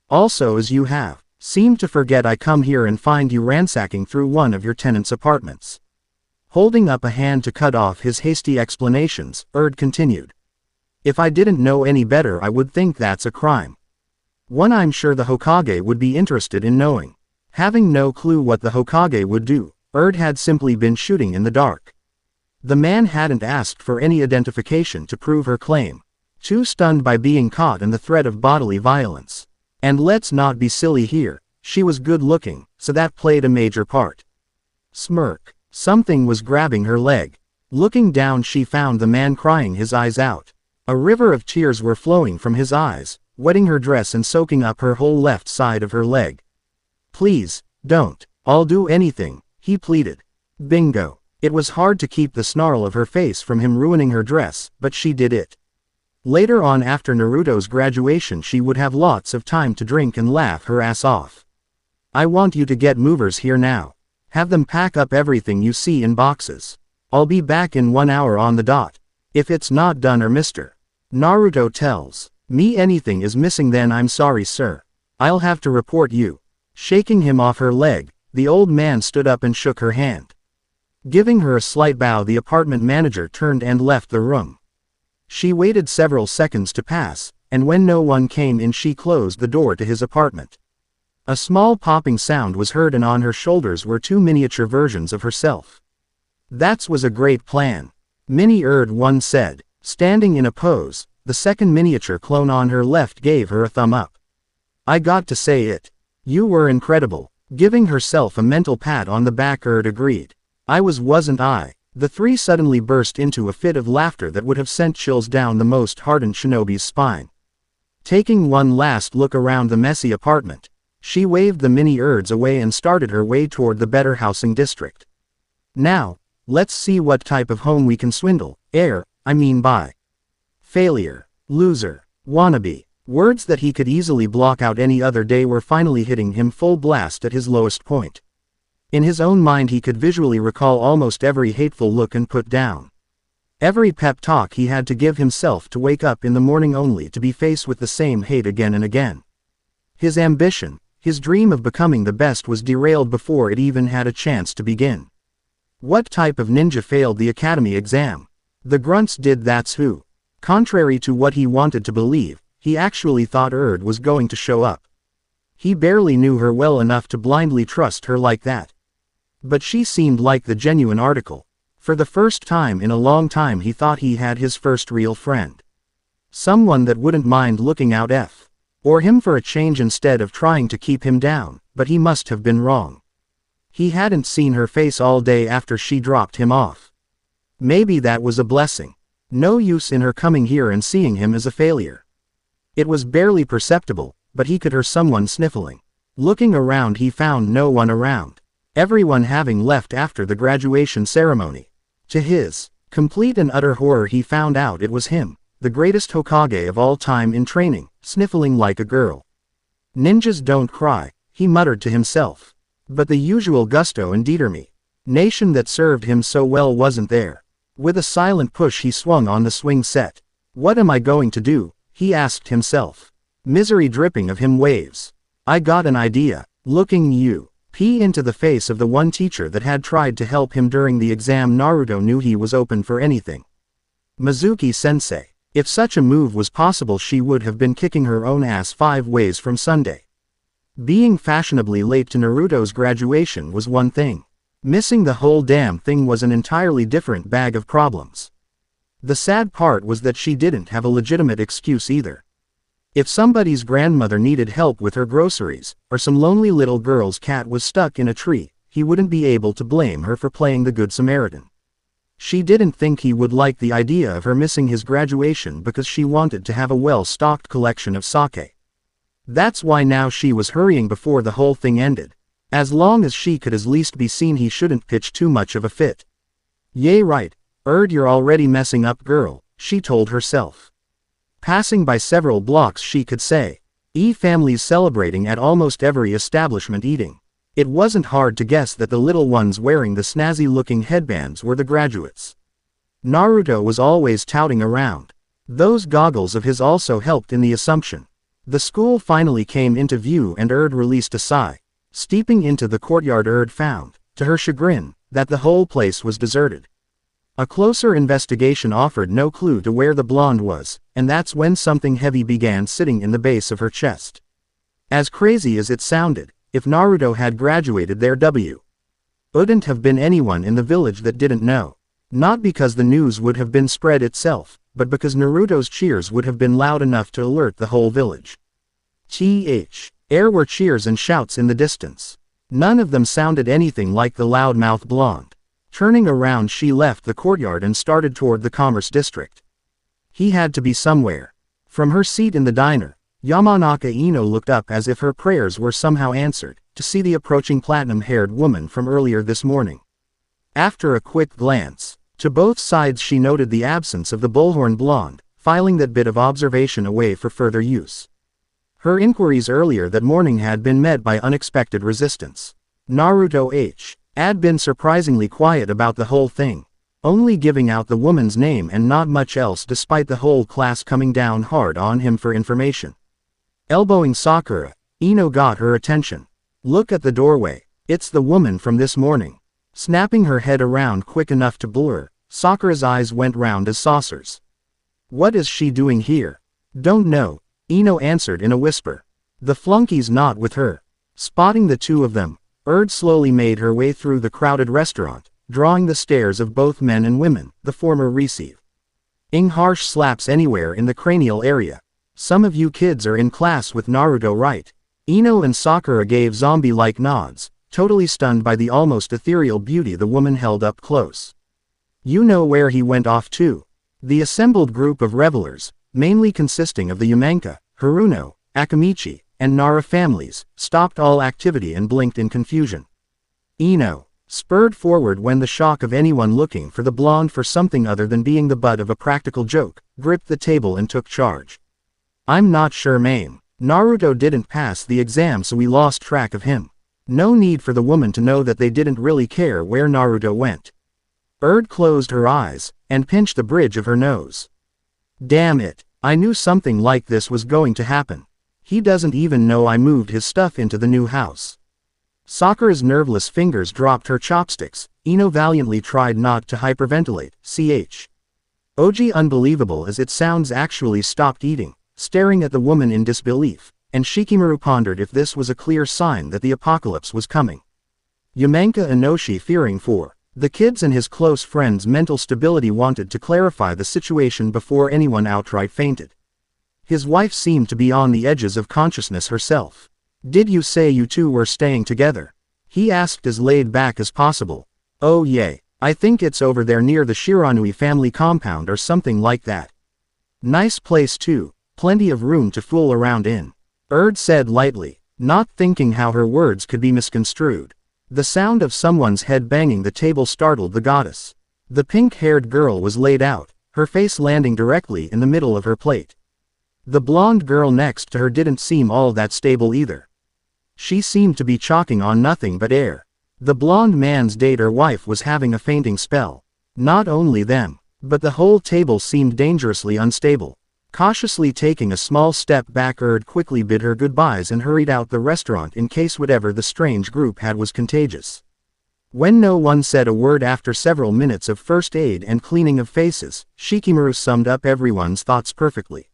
Also, as you have seemed to forget, I come here and find you ransacking through one of your tenants' apartments. Holding up a hand to cut off his hasty explanations, continued. If I didn't know any better, I would think that's a crime. One I'm sure the Hokage would be interested in knowing. Having no clue what the Hokage would do, had simply been shooting in the dark. The man hadn't asked for any identification to prove her claim. Too stunned by being caught in the threat of bodily violence. And let's not be silly here, she was good looking, so that played a major part. Smirk. Something was grabbing her leg. Looking down, she found the man crying his eyes out. A river of tears were flowing from his eyes, wetting her dress and soaking up her whole left side of her leg. Please, don't. I'll do anything, he pleaded. Bingo. It was hard to keep the snarl of her face from him ruining her dress, but she did it. Later on, after Naruto's graduation, she would have lots of time to drink and laugh her ass off. I want you to get movers here now. Have them pack up everything you see in boxes. I'll be back in 1 hour on the dot. If it's not done or Mr. Naruto tells me anything is missing, then I'm sorry, sir. I'll have to report you. Shaking him off her leg, the old man stood up and shook her hand. Giving her a slight bow, the apartment manager turned and left the room. She waited several seconds to pass, and when no one came in, she closed the door to his apartment. A small popping sound was heard, and on her shoulders were 2 miniature versions of herself. That was a great plan. Mini once said, standing in a pose. The second miniature clone on her left gave her a thumb up. I got to say it. You were incredible. Giving herself a mental pat on the back, agreed. Wasn't I? The three suddenly burst into a fit of laughter that would have sent chills down the most hardened shinobi's spine. Taking one last look around the messy apartment, she waved the mini away and started her way toward the better housing district. Now, let's see what type of home we can swindle, buy. Failure, loser, wannabe. Words that he could easily block out any other day were finally hitting him full blast at his lowest point. In his own mind, he could visually recall almost every hateful look and put down. Every pep talk he had to give himself to wake up in the morning only to be faced with the same hate again and again. His ambition, his dream of becoming the best, was derailed before it even had a chance to begin. What type of ninja failed the academy exam? The grunts did, that's who. Contrary to what he wanted to believe, he actually thought was going to show up. He barely knew her well enough to blindly trust her like that. But she seemed like the genuine article. For the first time in a long time, he thought he had his first real friend. Someone that wouldn't mind looking out or him for a change instead of trying to keep him down, but he must have been wrong. He hadn't seen her face all day after she dropped him off. Maybe that was a blessing. No use in her coming here and seeing him as a failure. It was barely perceptible, but he could hear someone sniffling. Looking around, he found no one around. Everyone having left after the graduation ceremony. To his complete and utter horror, he found out it was him, the greatest Hokage of all time in training, sniffling like a girl. Ninjas don't cry, he muttered to himself. But the usual gusto and determination that served him so well wasn't there. With a silent push, he swung on the swing set. What am I going to do? He asked himself. Misery dripping of him waves. I got an idea. Looking into the face of the one teacher that had tried to help him during the exam, Naruto knew he was open for anything. Mizuki-sensei. If such a move was possible, she would have been kicking her own ass 5 ways from Sunday. Being fashionably late to Naruto's graduation was one thing. Missing the whole damn thing was an entirely different bag of problems. The sad part was that she didn't have a legitimate excuse either. If somebody's grandmother needed help with her groceries, or some lonely little girl's cat was stuck in a tree, he wouldn't be able to blame her for playing the Good Samaritan. She didn't think he would like the idea of her missing his graduation because she wanted to have a well-stocked collection of sake. That's why now she was hurrying before the whole thing ended. As long as she could at least be seen, he shouldn't pitch too much of a fit. Yay, right. You're already messing up, girl, she told herself. Passing by several blocks, she could say, families celebrating at almost every establishment eating. It wasn't hard to guess that the little ones wearing the snazzy-looking headbands were the graduates. Naruto was always touting around. Those goggles of his also helped in the assumption. The school finally came into view and released a sigh. Steeping into the courtyard, found, to her chagrin, that the whole place was deserted. A closer investigation offered no clue to where the blonde was, and that's when something heavy began sitting in the base of her chest. As crazy as it sounded, if Naruto had graduated there wouldn't have been anyone in the village that didn't know. Not because the news would have been spread itself, but because Naruto's cheers would have been loud enough to alert the whole village. There were cheers and shouts in the distance. None of them sounded anything like the loudmouth blonde. Turning around, she left the courtyard and started toward the commerce district. He had to be somewhere. From her seat in the diner, Yamanaka Ino looked up as if her prayers were somehow answered, to see the approaching platinum-haired woman from earlier this morning. After a quick glance to both sides, she noted the absence of the bullhorn blonde, filing that bit of observation away for further use. Her inquiries earlier that morning had been met by unexpected resistance. Naruto had been surprisingly quiet about the whole thing, only giving out the woman's name and not much else, despite the whole class coming down hard on him for information. Elbowing Sakura, Ino got her attention. Look at the doorway. It's the woman from this morning. Snapping her head around quick enough to blur, Sakura's eyes went round as saucers. What is she doing here? Don't know, Ino answered in a whisper. The flunkey's not with her. Spotting the two of them, slowly made her way through the crowded restaurant, drawing the stares of both men and women, the former receive. Harsh slaps anywhere in the cranial area. Some of you kids are in class with Naruto, right? Ino and Sakura gave zombie-like nods, totally stunned by the almost ethereal beauty the woman held up close. You know where he went off to? The assembled group of revelers, mainly consisting of the Yamanka, Haruno, Akamichi, and Nara families, stopped all activity and blinked in confusion. Ino spurred forward when the shock of anyone looking for the blonde for something other than being the butt of a practical joke, gripped the table and took charge. I'm not sure, ma'am. Naruto didn't pass the exam, so we lost track of him. No need for the woman to know that they didn't really care where Naruto went. Closed her eyes, and pinched the bridge of her nose. Damn it, I knew something like this was going to happen. He doesn't even know I moved his stuff into the new house. Sakura's nerveless fingers dropped her chopsticks. Ino valiantly tried not to hyperventilate. Unbelievable as it sounds, actually stopped eating, staring at the woman in disbelief, and Shikamaru pondered if this was a clear sign that the apocalypse was coming. Yamanka Inoshi, fearing for the kids and his close friends' mental stability, wanted to clarify the situation before anyone outright fainted. His wife seemed to be on the edges of consciousness herself. Did you say you two were staying together? He asked as laid back as possible. Oh yeah, I think it's over there near the Shiranui family compound or something like that. Nice place too, plenty of room to fool around in. Said lightly, not thinking how her words could be misconstrued. The sound of someone's head banging the table startled the goddess. The pink-haired girl was laid out, her face landing directly in the middle of her plate. The blonde girl next to her didn't seem all that stable either. She seemed to be chalking on nothing but air. The blonde man's date or wife was having a fainting spell. Not only them, but the whole table seemed dangerously unstable. Cautiously taking a small step back, quickly bid her goodbyes and hurried out the restaurant in case whatever the strange group had was contagious. When no one said a word after several minutes of first aid and cleaning of faces, Shikamaru summed up everyone's thoughts perfectly.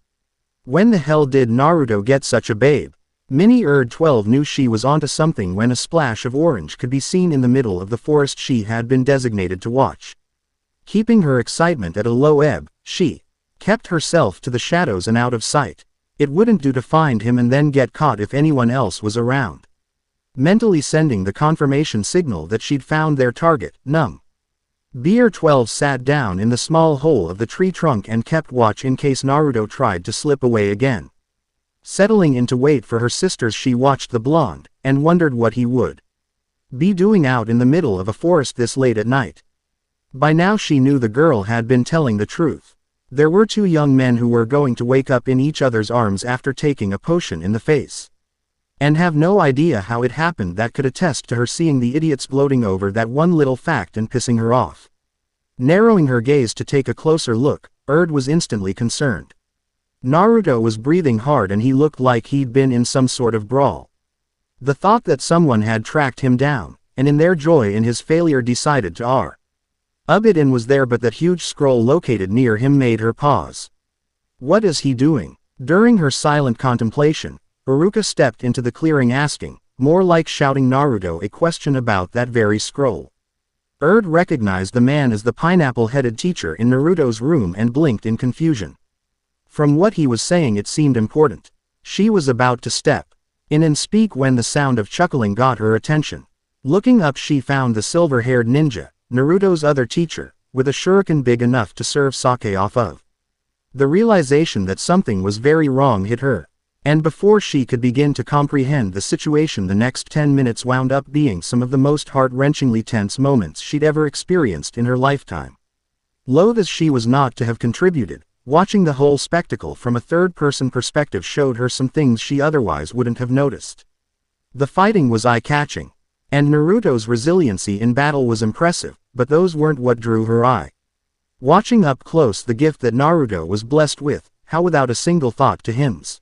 When the hell did Naruto get such a babe? Mini 12 knew she was onto something when a splash of orange could be seen in the middle of the forest she had been designated to watch. Keeping her excitement at a low ebb, she kept herself to the shadows and out of sight. It wouldn't do to find him and then get caught if anyone else was around. Mentally sending the confirmation signal that she'd found their target, numb. Beer 12 sat down in the small hole of the tree trunk and kept watch in case Naruto tried to slip away again. Settling into wait for her sisters, she watched the blonde, and wondered what he would be doing out in the middle of a forest this late at night. By now she knew the girl had been telling the truth. There were two young men who were going to wake up in each other's arms after taking a potion in the face. And have no idea how it happened that could attest to her seeing the idiots gloating over that one little fact and pissing her off. Narrowing her gaze to take a closer look, was instantly concerned. Naruto was breathing hard and he looked like he'd been in some sort of brawl. The thought that someone had tracked him down, and in their joy in his failure decided to rub it in was there, but that huge scroll located near him made her pause. What is he doing? During her silent contemplation, Iruka stepped into the clearing asking, more like shouting Naruto a question about that very scroll. Recognized the man as the pineapple-headed teacher in Naruto's room and blinked in confusion. From what he was saying it seemed important. She was about to step in and speak when the sound of chuckling got her attention. Looking up she found the silver-haired ninja, Naruto's other teacher, with a shuriken big enough to serve sake off of. The realization that something was very wrong hit her. And before she could begin to comprehend the situation, the next 10 minutes wound up being some of the most heart-wrenchingly tense moments she'd ever experienced in her lifetime. Loath as she was not to have contributed, watching the whole spectacle from a third-person perspective showed her some things she otherwise wouldn't have noticed. The fighting was eye-catching, and Naruto's resiliency in battle was impressive, but those weren't what drew her eye. Watching up close the gift that Naruto was blessed with, how without a single thought to hymns.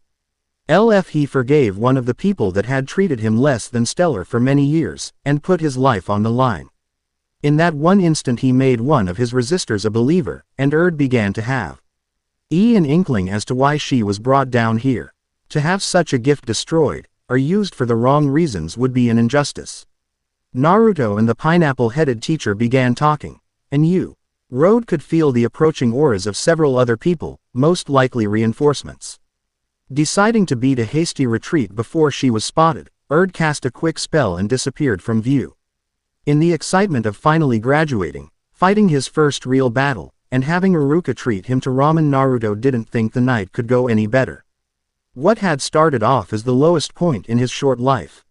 He forgave one of the people that had treated him less than stellar for many years, and put his life on the line. In that one instant he made one of his resistors a believer, and began to have an inkling as to why she was brought down here. To have such a gift destroyed, or used for the wrong reasons would be an injustice. Naruto and the pineapple-headed teacher began talking, and could feel the approaching auras of several other people, most likely reinforcements. Deciding to beat a hasty retreat before she was spotted, cast a quick spell and disappeared from view. In the excitement of finally graduating, fighting his first real battle, and having Iruka treat him to ramen, Naruto didn't think the night could go any better. What had started off as the lowest point in his short life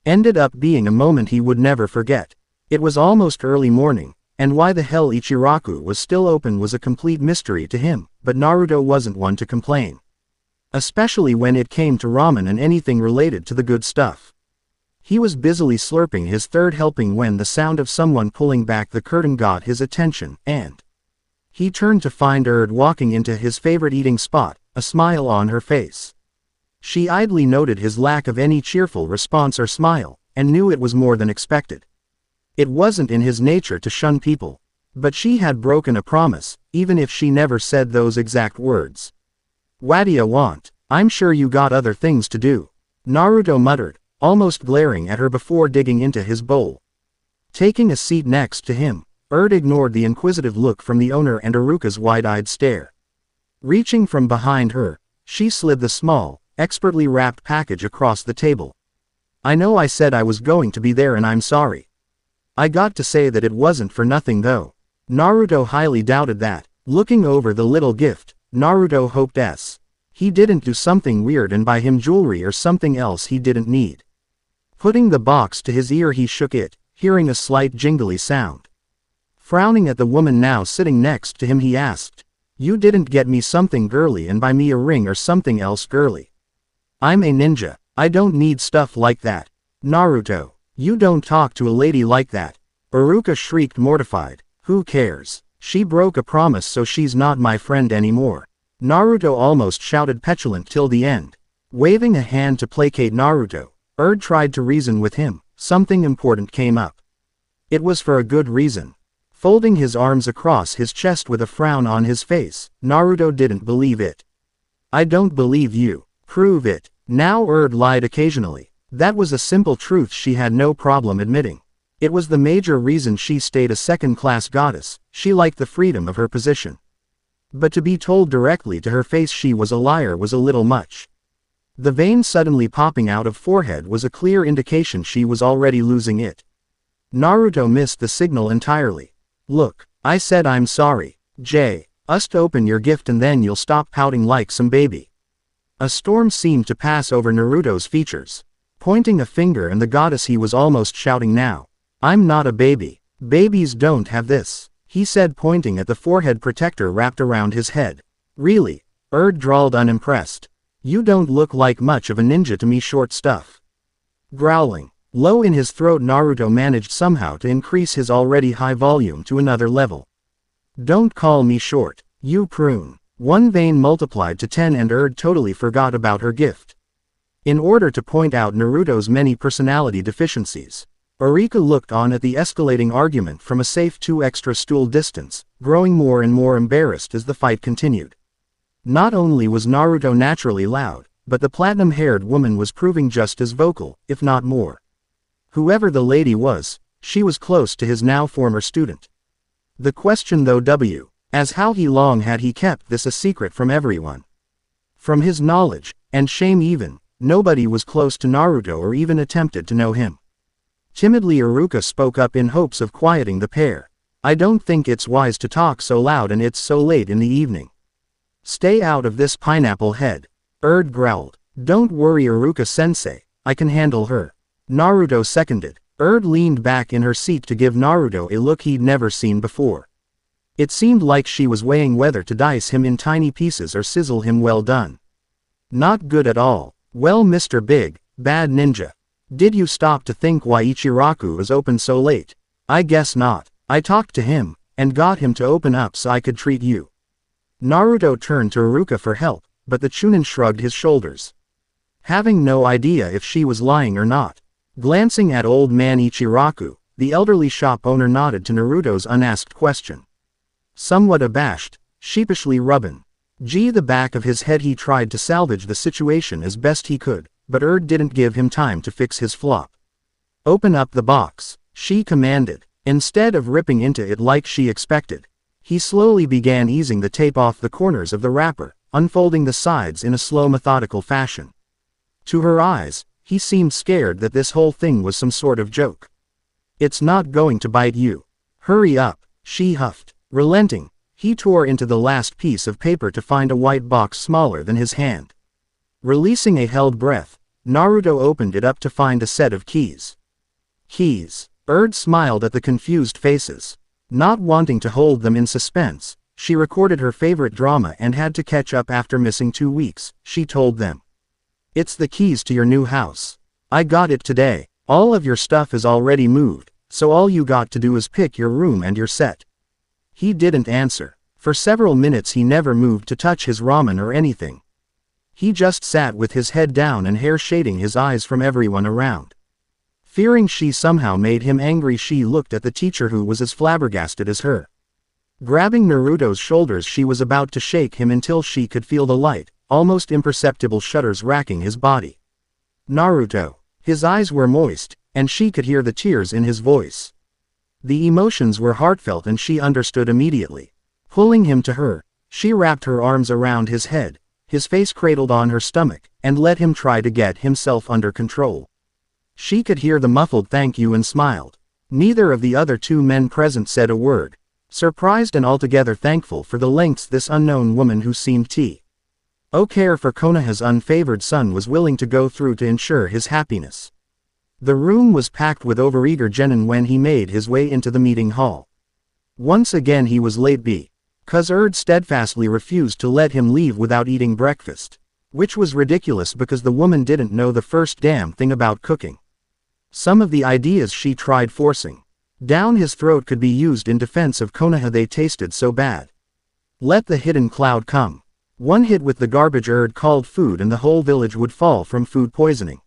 ended up being a moment he would never forget. It was almost early morning, and why the hell Ichiraku was still open was a complete mystery to him, but Naruto wasn't one to complain. Especially when it came to ramen and anything related to the good stuff. He was busily slurping his third helping when the sound of someone pulling back the curtain got his attention, and he turned to find walking into his favorite eating spot, a smile on her face. She idly noted his lack of any cheerful response or smile, and knew it was more than expected. It wasn't in his nature to shun people. But she had broken a promise, even if she never said those exact words. "What do you want? I'm sure you got other things to do," Naruto muttered, almost glaring at her before digging into his bowl. Taking a seat next to him, ignored the inquisitive look from the owner and Iruka's wide-eyed stare. Reaching from behind her, she slid the small, expertly wrapped package across the table. "I know I said I was going to be there and I'm sorry. I got to say that it wasn't for nothing though." Naruto highly doubted that. Looking over the little gift, Naruto hoped he didn't do something weird and buy him jewelry or something else he didn't need. Putting the box to his ear he shook it, hearing a slight jingly sound. Frowning at the woman now sitting next to him he asked, "You didn't get me something girly and buy me a ring or something else girly? I'm a ninja, I don't need stuff like that." "Naruto, you don't talk to a lady like that," Iruka shrieked mortified. "Who cares? She broke a promise so she's not my friend anymore," Naruto almost shouted petulant till the end. Waving a hand to placate Naruto, tried to reason with him. Something important came up. It was for a good reason. Folding his arms across his chest with a frown on his face, Naruto didn't believe it. "I don't believe you. Prove it." Now lied occasionally. That was a simple truth she had no problem admitting. It was the major reason she stayed a second-class goddess. She liked the freedom of her position. But to be told directly to her face she was a liar was a little much. The vein suddenly popping out of forehead was a clear indication she was already losing it. Naruto missed the signal entirely. Look, I said I'm sorry, Just open your gift and then you'll stop pouting like some baby. A storm seemed to pass over Naruto's features. Pointing a finger and the goddess, he was almost shouting now. I'm not a baby. Babies don't have this, he said, pointing at the forehead protector wrapped around his head. Really? Drawled unimpressed. You don't look like much of a ninja to me, short stuff. Growling low in his throat, Naruto managed somehow to increase his already high volume to another level. Don't call me short, you prune. One vein multiplied to 10 and totally forgot about her gift. In order to point out Naruto's many personality deficiencies, Eureka looked on at the escalating argument from a safe 2 extra stool distance, growing more and more embarrassed as the fight continued. Not only was Naruto naturally loud, but the platinum-haired woman was proving just as vocal, if not more. Whoever the lady was, she was close to his now former student. The question though as how long had he kept this a secret from everyone? From his knowledge, and shame even, nobody was close to Naruto or even attempted to know him. Timidly Iruka spoke up in hopes of quieting the pair. I don't think it's wise to talk so loud and it's so late in the evening. Stay out of this, pineapple head. Growled. Don't worry Iruka-sensei, I can handle her. Naruto seconded. Leaned back in her seat to give Naruto a look he'd never seen before. It seemed like she was weighing whether to dice him in tiny pieces or sizzle him well done. Not good at all. Well, Mr. Big Bad Ninja. Did you stop to think why Ichiraku is open so late? I guess not. I talked to him, and got him to open up so I could treat you. Naruto turned to Iruka for help, but the Chunin shrugged his shoulders. Having no idea if she was lying or not. Glancing at old man Ichiraku, the elderly shop owner nodded to Naruto's unasked question. Somewhat abashed, sheepishly rubbing the back of his head, he tried to salvage the situation as best he could, but didn't give him time to fix his flop. Open up the box, she commanded. Instead of ripping into it like she expected, he slowly began easing the tape off the corners of the wrapper, unfolding the sides in a slow, methodical fashion. To her eyes, he seemed scared that this whole thing was some sort of joke. It's not going to bite you. Hurry up, she huffed. Relenting, he tore into the last piece of paper to find a white box smaller than his hand. Releasing a held breath, Naruto opened it up to find a set of keys. Keys. Smiled at the confused faces. Not wanting to hold them in suspense, she recorded her favorite drama and had to catch up after missing 2 weeks, she told them. It's the keys to your new house. I got it today. All of your stuff is already moved, so all you got to do is pick your room and your set. He didn't answer. For several minutes he never moved to touch his ramen or anything. He just sat with his head down and hair shading his eyes from everyone around. Fearing she somehow made him angry, she looked at the teacher who was as flabbergasted as her. Grabbing Naruto's shoulders, she was about to shake him until she could feel the light, almost imperceptible shudders racking his body. Naruto. His eyes were moist, and she could hear the tears in his voice. The emotions were heartfelt and she understood immediately. Pulling him to her, she wrapped her arms around his head, his face cradled on her stomach, and let him try to get himself under control. She could hear the muffled thank you and smiled. Neither of the other 2 men present said a word, surprised and altogether thankful for the lengths this unknown woman who seemed care for Konoha's unfavored son was willing to go through to ensure his happiness. The room was packed with overeager genin when he made his way into the meeting hall. Once again he was late because steadfastly refused to let him leave without eating breakfast, which was ridiculous because the woman didn't know the first damn thing about cooking. Some of the ideas she tried forcing down his throat could be used in defense of Konoha, they tasted so bad. Let the hidden cloud come. One hit with the garbage called food and the whole village would fall from food poisoning.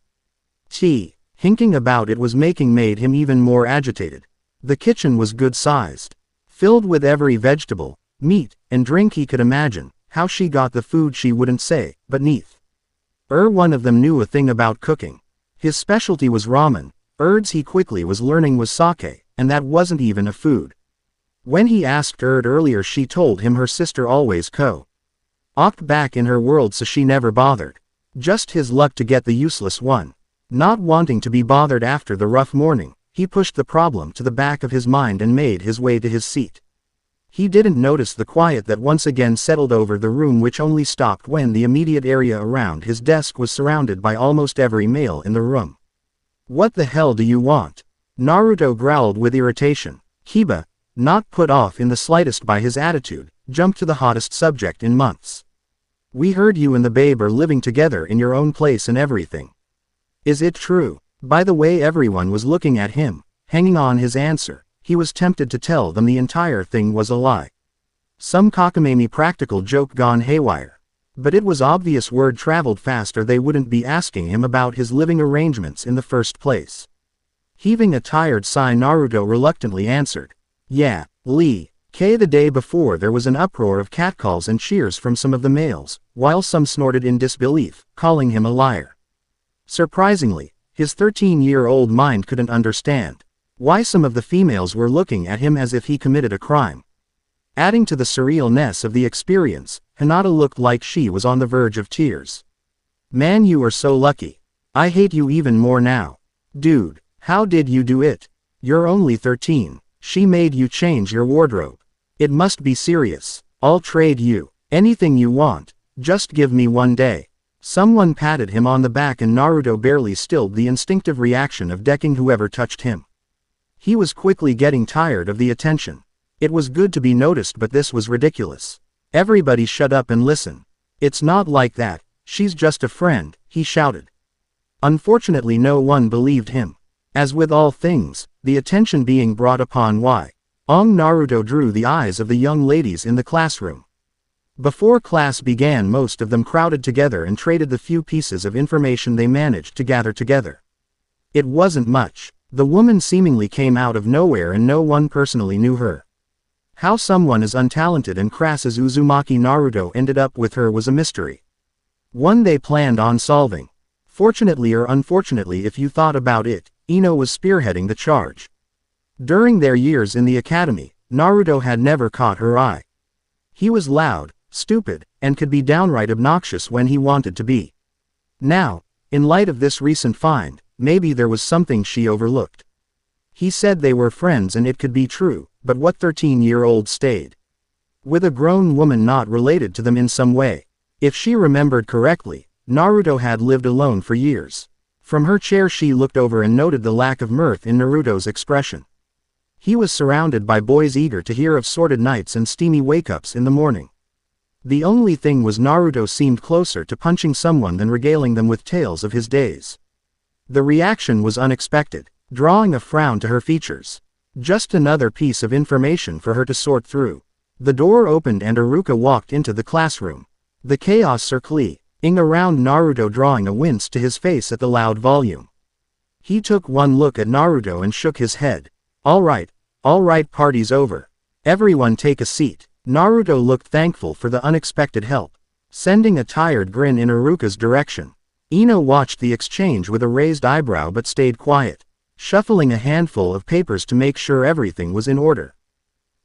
Hinking about it was made him even more agitated. The kitchen was good-sized, filled with every vegetable, meat, and drink he could imagine. How she got the food she wouldn't say, but neath. One of them knew a thing about cooking. His specialty was ramen. He quickly was learning was sake, and that wasn't even a food. When he asked earlier, she told him her sister always opted back in her world, so she never bothered. Just his luck to get the useless one. Not wanting to be bothered after the rough morning, He pushed the problem to the back of his mind and made his way to his seat. He didn't notice the quiet that once again settled over the room, which only stopped when the immediate area around his desk was surrounded by almost every male in the room. "What the hell do you want?" Naruto growled with irritation. Kiba, not put off in the slightest by his attitude, jumped to the hottest subject in months. "We heard you and the babe are living together in your own place and everything. Is it true?" By the way everyone was looking at him, hanging on his answer, he was tempted to tell them the entire thing was a lie. Some cockamamie practical joke gone haywire. But it was obvious word traveled fast or they wouldn't be asking him about his living arrangements in the first place. Heaving a tired sigh, Naruto reluctantly answered, "Yeah, Lee." The day before there was an uproar of catcalls and cheers from some of the males, while some snorted in disbelief, calling him a liar. Surprisingly, his 13-year-old mind couldn't understand why some of the females were looking at him as if he committed a crime. Adding to the surrealness of the experience, Hinata looked like she was on the verge of tears. "Man, you are so lucky. I hate you even more now. Dude, how did you do it? You're only 13. She made you change your wardrobe. It must be serious. I'll trade you anything you want. Just give me one day." Someone patted him on the back and Naruto barely stilled the instinctive reaction of decking whoever touched him. He was quickly getting tired of the attention. It was good to be noticed, but this was ridiculous. "Everybody shut up and listen. It's not like that, she's just a friend," he shouted. Unfortunately no one believed him. As with all things, the attention being brought upon Naruto drew the eyes of the young ladies in the classroom. Before class began, most of them crowded together and traded the few pieces of information they managed to gather together. It wasn't much. The woman seemingly came out of nowhere and no one personally knew her. How someone as untalented and crass as Uzumaki Naruto ended up with her was a mystery. One they planned on solving. Fortunately or unfortunately, if you thought about it, Ino was spearheading the charge. During their years in the academy, Naruto had never caught her eye. He was loud, stupid, and could be downright obnoxious when he wanted to be. Now, in light of this recent find, maybe there was something she overlooked. He said they were friends and it could be true, but what 13-year-old stayed with a grown woman not related to them in some way? If she remembered correctly, Naruto had lived alone for years. From her chair she looked over and noted the lack of mirth in Naruto's expression. He was surrounded by boys eager to hear of sordid nights and steamy wake-ups in the morning. The only thing was Naruto seemed closer to punching someone than regaling them with tales of his days. The reaction was unexpected, drawing a frown to her features. Just another piece of information for her to sort through. The door opened and Iruka walked into the classroom. The chaos circling around Naruto drawing a wince to his face at the loud volume. He took one look at Naruto and shook his head. All right, party's over. Everyone take a seat." Naruto looked thankful for the unexpected help, sending a tired grin in Iruka's direction. Ino watched the exchange with a raised eyebrow but stayed quiet, shuffling a handful of papers to make sure everything was in order.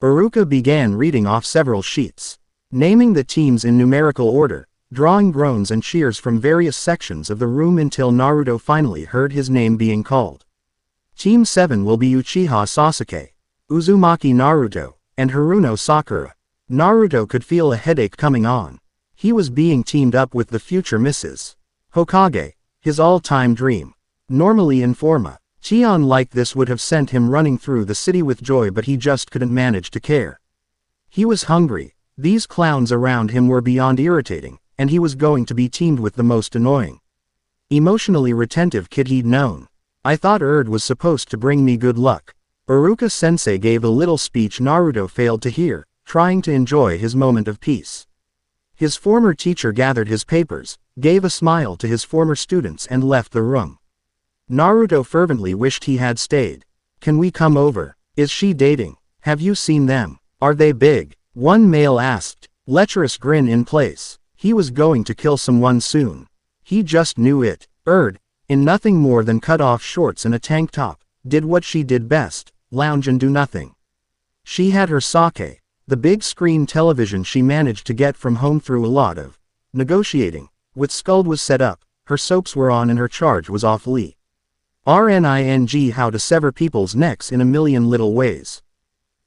Iruka began reading off several sheets, naming the teams in numerical order, drawing groans and cheers from various sections of the room until Naruto finally heard his name being called. Team 7 will be Uchiha Sasuke, Uzumaki Naruto, and Haruno Sakura. Naruto could feel a headache coming on. He was being teamed up with the future Mrs. Hokage, his all-time dream. Normally in forma, Chion like this would have sent him running through the city with joy, but he just couldn't manage to care. He was hungry, these clowns around him were beyond irritating, and he was going to be teamed with the most annoying, emotionally retentive kid he'd known. "I thought Erd was supposed to bring me good luck." Iruka-sensei gave a little speech Naruto failed to hear, trying to enjoy his moment of peace. His former teacher gathered his papers, gave a smile to his former students and left the room. Naruto fervently wished he had stayed. "Can we come over? Is she dating? Have you seen them? Are they big?" one male asked, lecherous grin in place. He was going to kill someone soon. He just knew it. Erd, in nothing more than cut-off shorts and a tank top, did what she did best, lounge and do nothing. She had her sake, the big screen television she managed to get from home through a lot of negotiating. With Skuld was set up, her soaps were on and her charge was off Lee. RNING how to sever people's necks in a million little ways.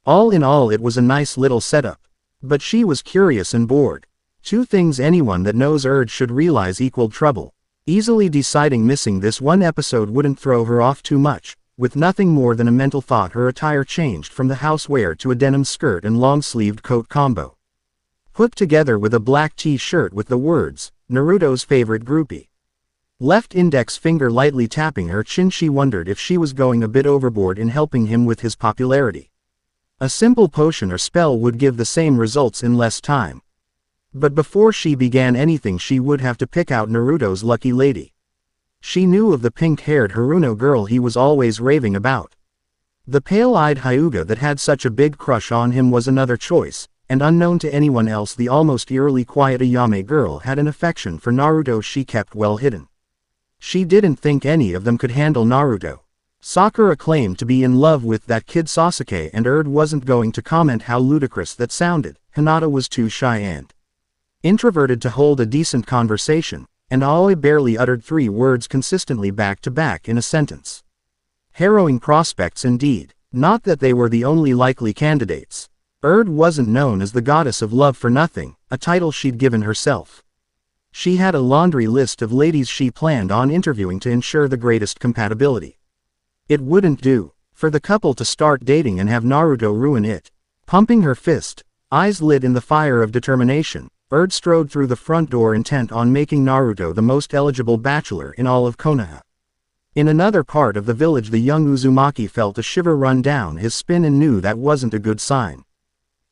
All in all, it was a nice little setup. But she was curious and bored. Two things anyone that knows Urd should realize equaled trouble. Easily deciding missing this one episode wouldn't throw her off too much. With nothing more than a mental thought, her attire changed from the housewear to a denim skirt and long-sleeved coat combo. Put together with a black t-shirt with the words, Naruto's favorite groupie. Left index finger lightly tapping her chin, she wondered if she was going a bit overboard in helping him with his popularity. A simple potion or spell would give the same results in less time. But before she began anything, she would have to pick out Naruto's lucky lady. She knew of the pink-haired Haruno girl he was always raving about. The pale-eyed Hyuga that had such a big crush on him was another choice, and unknown to anyone else, the almost eerily quiet Ayame girl had an affection for Naruto she kept well hidden. She didn't think any of them could handle Naruto. Sakura claimed to be in love with that kid Sasuke, and Urd wasn't going to comment how ludicrous that sounded. Hinata was too shy and introverted to hold a decent conversation, and Aoi barely uttered 3 words consistently back to back in a sentence. Harrowing prospects indeed. Not that they were the only likely candidates. Urd wasn't known as the goddess of love for nothing, a title she'd given herself. She had a laundry list of ladies she planned on interviewing to ensure the greatest compatibility. It wouldn't do for the couple to start dating and have Naruto ruin it. Pumping her fist, eyes lit in the fire of determination, Urd strode through the front door, intent on making Naruto the most eligible bachelor in all of Konoha. In another part of the village, the young Uzumaki felt a shiver run down his spine and knew that wasn't a good sign.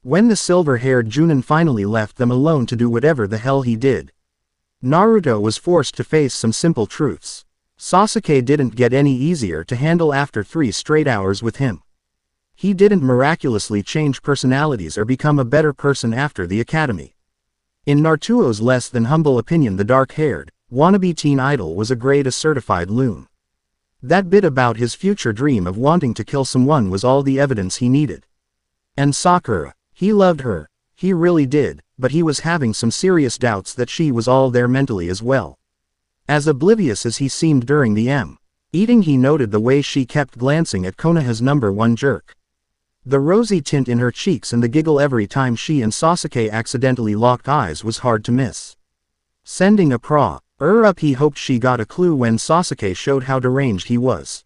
When the silver-haired Junin finally left them alone to do whatever the hell he did, Naruto was forced to face some simple truths. Sasuke didn't get any easier to handle after 3 straight hours with him. He didn't miraculously change personalities or become a better person after the academy. In Naruto's less than humble opinion, the dark-haired, wannabe teen idol was a grade A certified loon. That bit about his future dream of wanting to kill someone was all the evidence he needed. And Sakura, he loved her, he really did, but he was having some serious doubts that she was all there mentally as well. As oblivious as he seemed during the eating, he noted the way she kept glancing at Konoha's #1 jerk. The rosy tint in her cheeks and the giggle every time she and Sasuke accidentally locked eyes was hard to miss. Sending a up, he hoped she got a clue when Sasuke showed how deranged he was.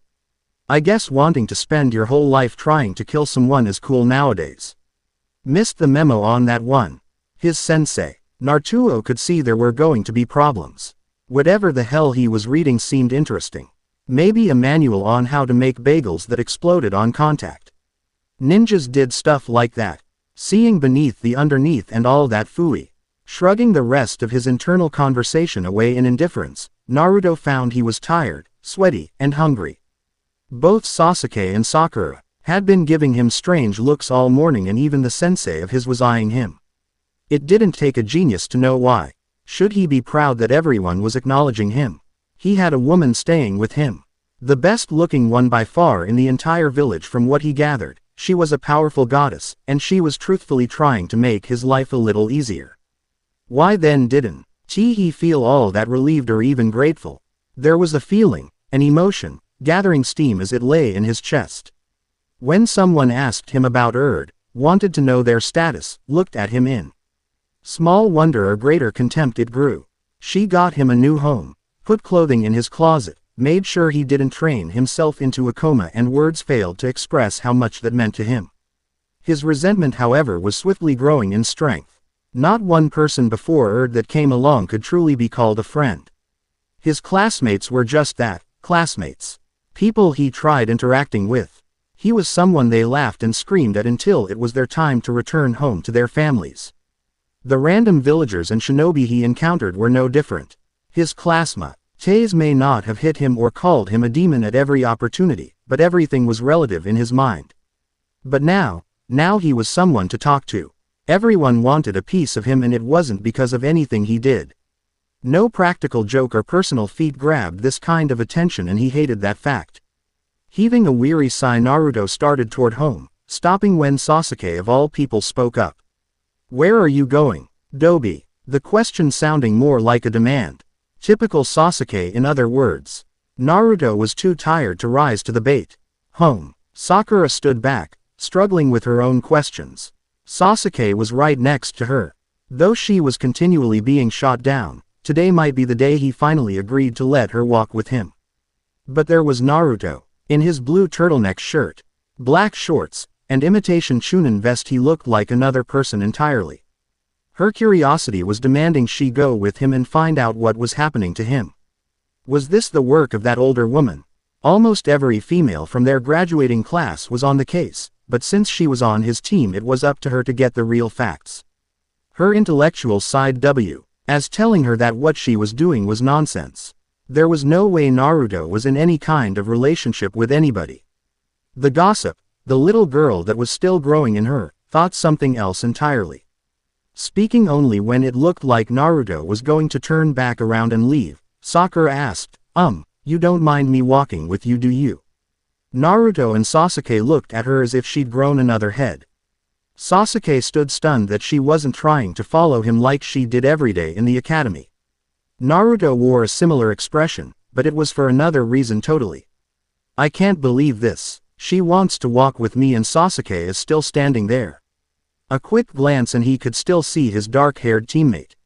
I guess wanting to spend your whole life trying to kill someone is cool nowadays. Missed the memo on that one. His sensei, Naruto, could see there were going to be problems. Whatever the hell he was reading seemed interesting. Maybe a manual on how to make bagels that exploded on contact. Ninjas did stuff like that. Seeing beneath the underneath and all that phooey. Shrugging the rest of his internal conversation away in indifference, Naruto found he was tired, sweaty, and hungry. Both Sasuke and Sakura had been giving him strange looks all morning, and even the sensei of his was eyeing him. It didn't take a genius to know why. Should he be proud that everyone was acknowledging him? He had a woman staying with him. The best-looking one by far in the entire village from what he gathered. She was a powerful goddess, and she was truthfully trying to make his life a little easier. Why then didn't he feel all that relieved or even grateful? There was a feeling, an emotion, gathering steam as it lay in his chest. When someone asked him about Urd, wanted to know their status, looked at him in small wonder or greater contempt, it grew. She got him a new home, put clothing in his closet, made sure he didn't train himself into a coma, and words failed to express how much that meant to him. His resentment, however, was swiftly growing in strength. Not one person before Urd that came along could truly be called a friend. His classmates were just that, classmates. People he tried interacting with. He was someone they laughed and screamed at until it was their time to return home to their families. The random villagers and shinobi he encountered were no different. His classmates may not have hit him or called him a demon at every opportunity, but everything was relative in his mind. But now he was someone to talk to. Everyone wanted a piece of him, and it wasn't because of anything he did. No practical joke or personal feat grabbed this kind of attention, and he hated that fact. Heaving a weary sigh, Naruto started toward home, stopping when Sasuke of all people spoke up. "Where are you going, Dobi?" The question sounding more like a demand. Typical Sasuke, in other words. Naruto was too tired to rise to the bait. Home. Sakura stood back, struggling with her own questions. Sasuke was right next to her. Though she was continually being shot down, today might be the day he finally agreed to let her walk with him. But there was Naruto. In his blue turtleneck shirt, black shorts, and imitation Chunin vest, he looked like another person entirely. Her curiosity was demanding she go with him and find out what was happening to him. Was this the work of that older woman? Almost every female from their graduating class was on the case, but since she was on his team, it was up to her to get the real facts. Her intellectual side as telling her that what she was doing was nonsense. There was no way Naruto was in any kind of relationship with anybody. The gossip, the little girl that was still growing in her, thought something else entirely. Speaking only when it looked like Naruto was going to turn back around and leave, Sakura asked, you don't mind me walking with you, do you? Naruto and Sasuke looked at her as if she'd grown another head. Sasuke stood stunned that she wasn't trying to follow him like she did every day in the academy. Naruto wore a similar expression, but it was for another reason totally. I can't believe this. She wants to walk with me, and Sasuke is still standing there. A quick glance and he could still see his dark-haired teammate.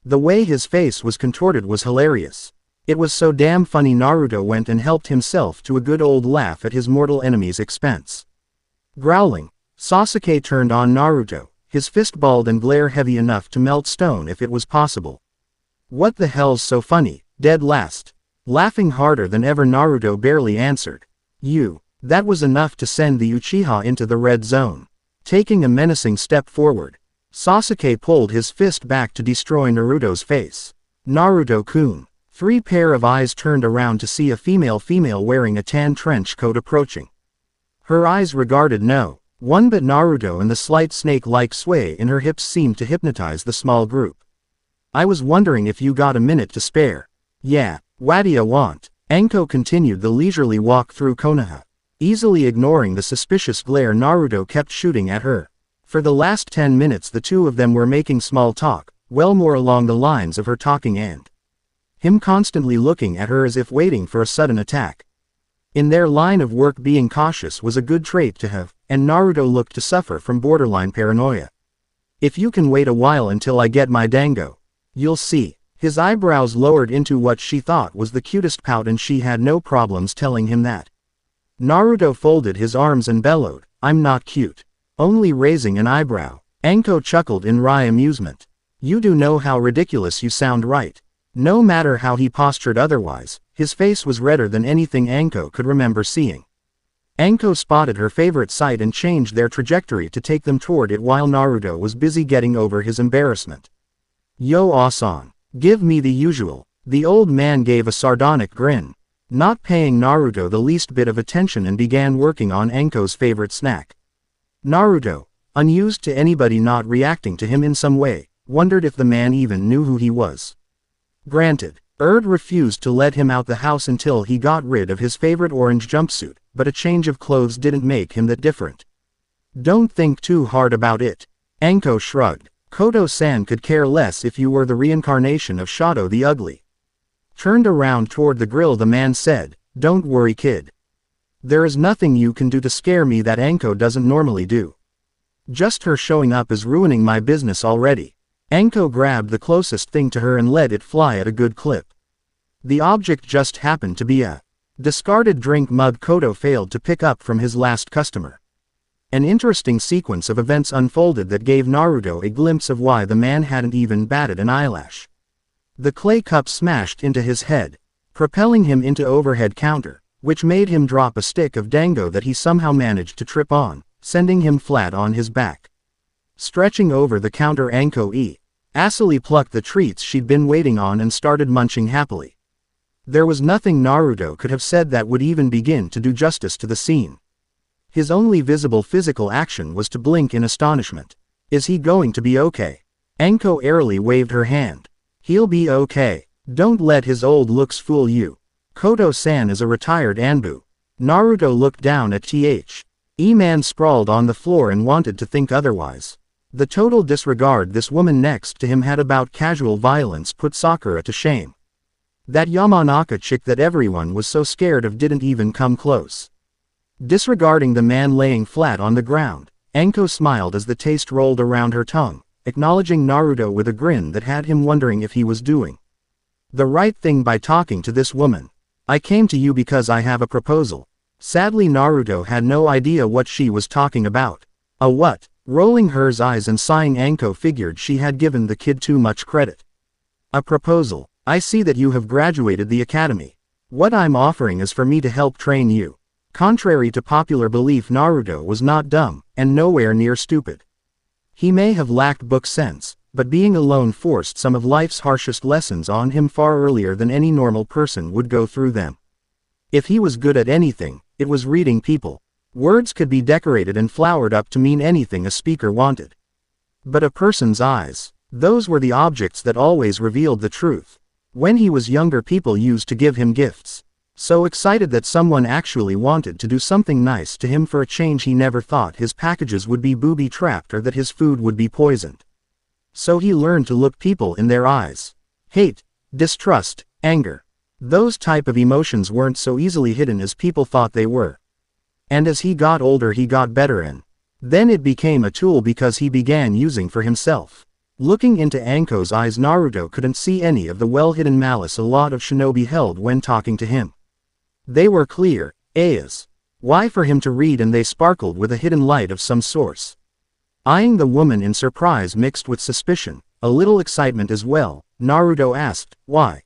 The way his face was contorted was hilarious. It was so damn funny. Naruto went and helped himself to a good old laugh at his mortal enemy's expense. Growling, Sasuke turned on Naruto, his fist balled and glare heavy enough to melt stone if it was possible. What the hell's so funny, dead last? Laughing harder than ever, Naruto barely answered. That was enough to send the Uchiha into the red zone. Taking a menacing step forward, Sasuke pulled his fist back to destroy Naruto's face. Naruto-kun. 3 pair of eyes turned around to see a female wearing a tan trench coat approaching. Her eyes regarded no one but Naruto, and the slight snake-like sway in her hips seemed to hypnotize the small group. I was wondering if you got a minute to spare. Yeah, what'da want? Anko continued the leisurely walk through Konoha. Easily ignoring the suspicious glare Naruto kept shooting at her. For the last 10 minutes the two of them were making small talk, well more along the lines of her talking and him constantly looking at her as if waiting for a sudden attack. In their line of work, being cautious was a good trait to have, and Naruto looked to suffer from borderline paranoia. If you can wait a while until I get my dango, you'll see. His eyebrows lowered into what she thought was the cutest pout, and she had no problems telling him that. Naruto folded his arms and bellowed, I'm not cute. Only raising an eyebrow. Anko chuckled in wry amusement. You do know how ridiculous you sound, right? No matter how he postured otherwise, his face was redder than anything Anko could remember seeing. Anko spotted her favorite sight and changed their trajectory to take them toward it while Naruto was busy getting over his embarrassment. Yo, Asan. Give me the usual. The old man gave a sardonic grin, not paying Naruto the least bit of attention, and began working on Anko's favorite snack. Naruto, unused to anybody not reacting to him in some way, wondered if the man even knew who he was. Granted, Erd refused to let him out the house until he got rid of his favorite orange jumpsuit, but a change of clothes didn't make him that different. Don't think too hard about it. Anko shrugged. Koto-san could care less if you were the reincarnation of Shadow the Ugly. Turned around toward the grill, the man said, Don't worry, kid. There is nothing you can do to scare me that Anko doesn't normally do. Just her showing up is ruining my business already. Anko grabbed the closest thing to her and let it fly at a good clip. The object just happened to be a discarded drink mug Koto failed to pick up from his last customer. An interesting sequence of events unfolded that gave Naruto a glimpse of why the man hadn't even batted an eyelash. The clay cup smashed into his head, propelling him into overhead counter, which made him drop a stick of dango that he somehow managed to trip on, sending him flat on his back. Stretching over the counter, Anko acidly plucked the treats she'd been waiting on and started munching happily. There was nothing Naruto could have said that would even begin to do justice to the scene. His only visible physical action was to blink in astonishment. Is he going to be okay? Anko airily waved her hand. He'll be okay. Don't let his old looks fool you. Koto-san is a retired Anbu. Naruto looked down at E-man sprawled on the floor and wanted to think otherwise. The total disregard this woman next to him had about casual violence put Sakura to shame. That Yamanaka chick that everyone was so scared of didn't even come close. Disregarding the man laying flat on the ground, Anko smiled as the taste rolled around her tongue, acknowledging Naruto with a grin that had him wondering if he was doing the right thing by talking to this woman. I came to you because I have a proposal. Sadly, Naruto had no idea what she was talking about. A what? Rolling her eyes and sighing, Anko figured she had given the kid too much credit. A proposal. I see that you have graduated the academy. What I'm offering is for me to help train you. Contrary to popular belief, Naruto was not dumb, and nowhere near stupid. He may have lacked book sense, but being alone forced some of life's harshest lessons on him far earlier than any normal person would go through them. If he was good at anything, it was reading people. Words could be decorated and flowered up to mean anything a speaker wanted. But a person's eyes, those were the objects that always revealed the truth. When he was younger, people used to give him gifts. So excited that someone actually wanted to do something nice to him for a change, he never thought his packages would be booby-trapped or that his food would be poisoned. So he learned to look people in their eyes. Hate, distrust, anger. Those type of emotions weren't so easily hidden as people thought they were. And as he got older, he got better, and then it became a tool because he began using for himself. Looking into Anko's eyes, Naruto couldn't see any of the well-hidden malice a lot of shinobi held when talking to him. They were clear, as why for him to read, and they sparkled with a hidden light of some source. Eyeing the woman in surprise mixed with suspicion, a little excitement as well, Naruto asked, why?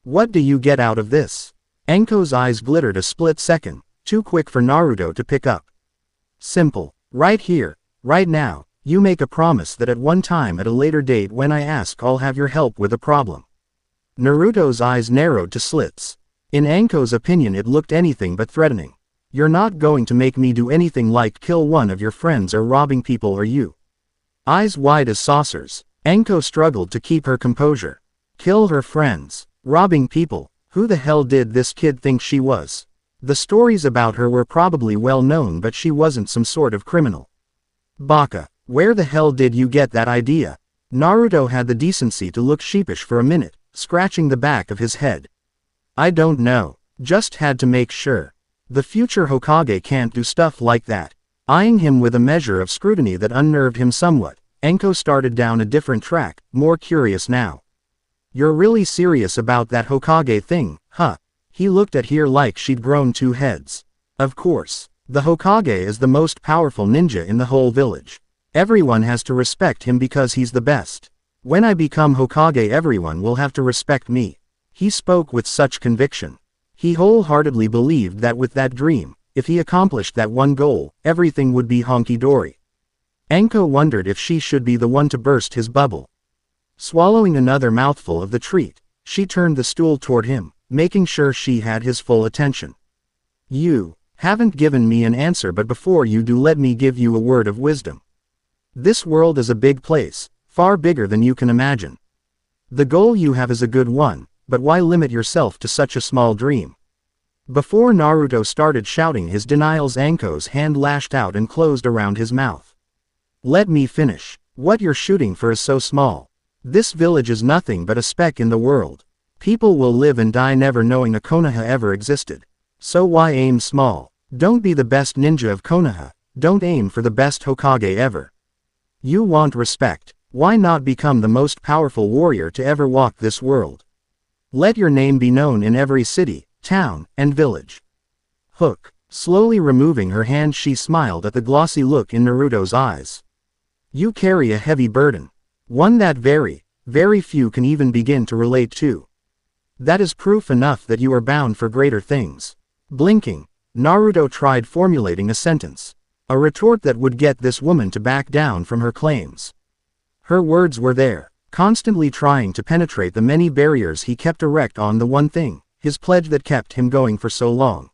What do you get out of this? Anko's eyes glittered a split second, too quick for Naruto to pick up. Simple. Right here, right now, you make a promise that at one time at a later date when I ask, I'll have your help with a problem. Naruto's eyes narrowed to slits. In Anko's opinion, it looked anything but threatening. You're not going to make me do anything like kill one of your friends or robbing people, are you? Eyes wide as saucers, Anko struggled to keep her composure. Kill her friends? Robbing people? Who the hell did this kid think she was? The stories about her were probably well known, but she wasn't some sort of criminal. Baka, where the hell did you get that idea? Naruto had the decency to look sheepish for a minute, scratching the back of his head. I don't know. Just had to make sure. The future Hokage can't do stuff like that. Eyeing him with a measure of scrutiny that unnerved him somewhat, Anko started down a different track, more curious now. You're really serious about that Hokage thing, huh? He looked at her like she'd grown two heads. Of course. The Hokage is the most powerful ninja in the whole village. Everyone has to respect him because he's the best. When I become Hokage, everyone will have to respect me. He spoke with such conviction. He wholeheartedly believed that with that dream, if he accomplished that one goal, everything would be honky-dory. Anko wondered if she should be the one to burst his bubble. Swallowing another mouthful of the treat, she turned the stool toward him, making sure she had his full attention. You haven't given me an answer, but before you do, let me give you a word of wisdom. This world is a big place, far bigger than you can imagine. The goal you have is a good one, but why limit yourself to such a small dream? Before Naruto started shouting his denials, Anko's hand lashed out and closed around his mouth. Let me finish. What you're shooting for is so small. This village is nothing but a speck in the world. People will live and die never knowing a Konoha ever existed. So why aim small? Don't be the best ninja of Konoha. Don't aim for the best Hokage ever. You want respect. Why not become the most powerful warrior to ever walk this world? Let your name be known in every city, town, and village. Hook. Slowly removing her hand, she smiled at the glossy look in Naruto's eyes. You carry a heavy burden. One that very few can even begin to relate to. That is proof enough that you are bound for greater things. Blinking, Naruto tried formulating a sentence. A retort that would get this woman to back down from her claims. Her words were there, constantly trying to penetrate the many barriers he kept erect on the one thing, his pledge that kept him going for so long.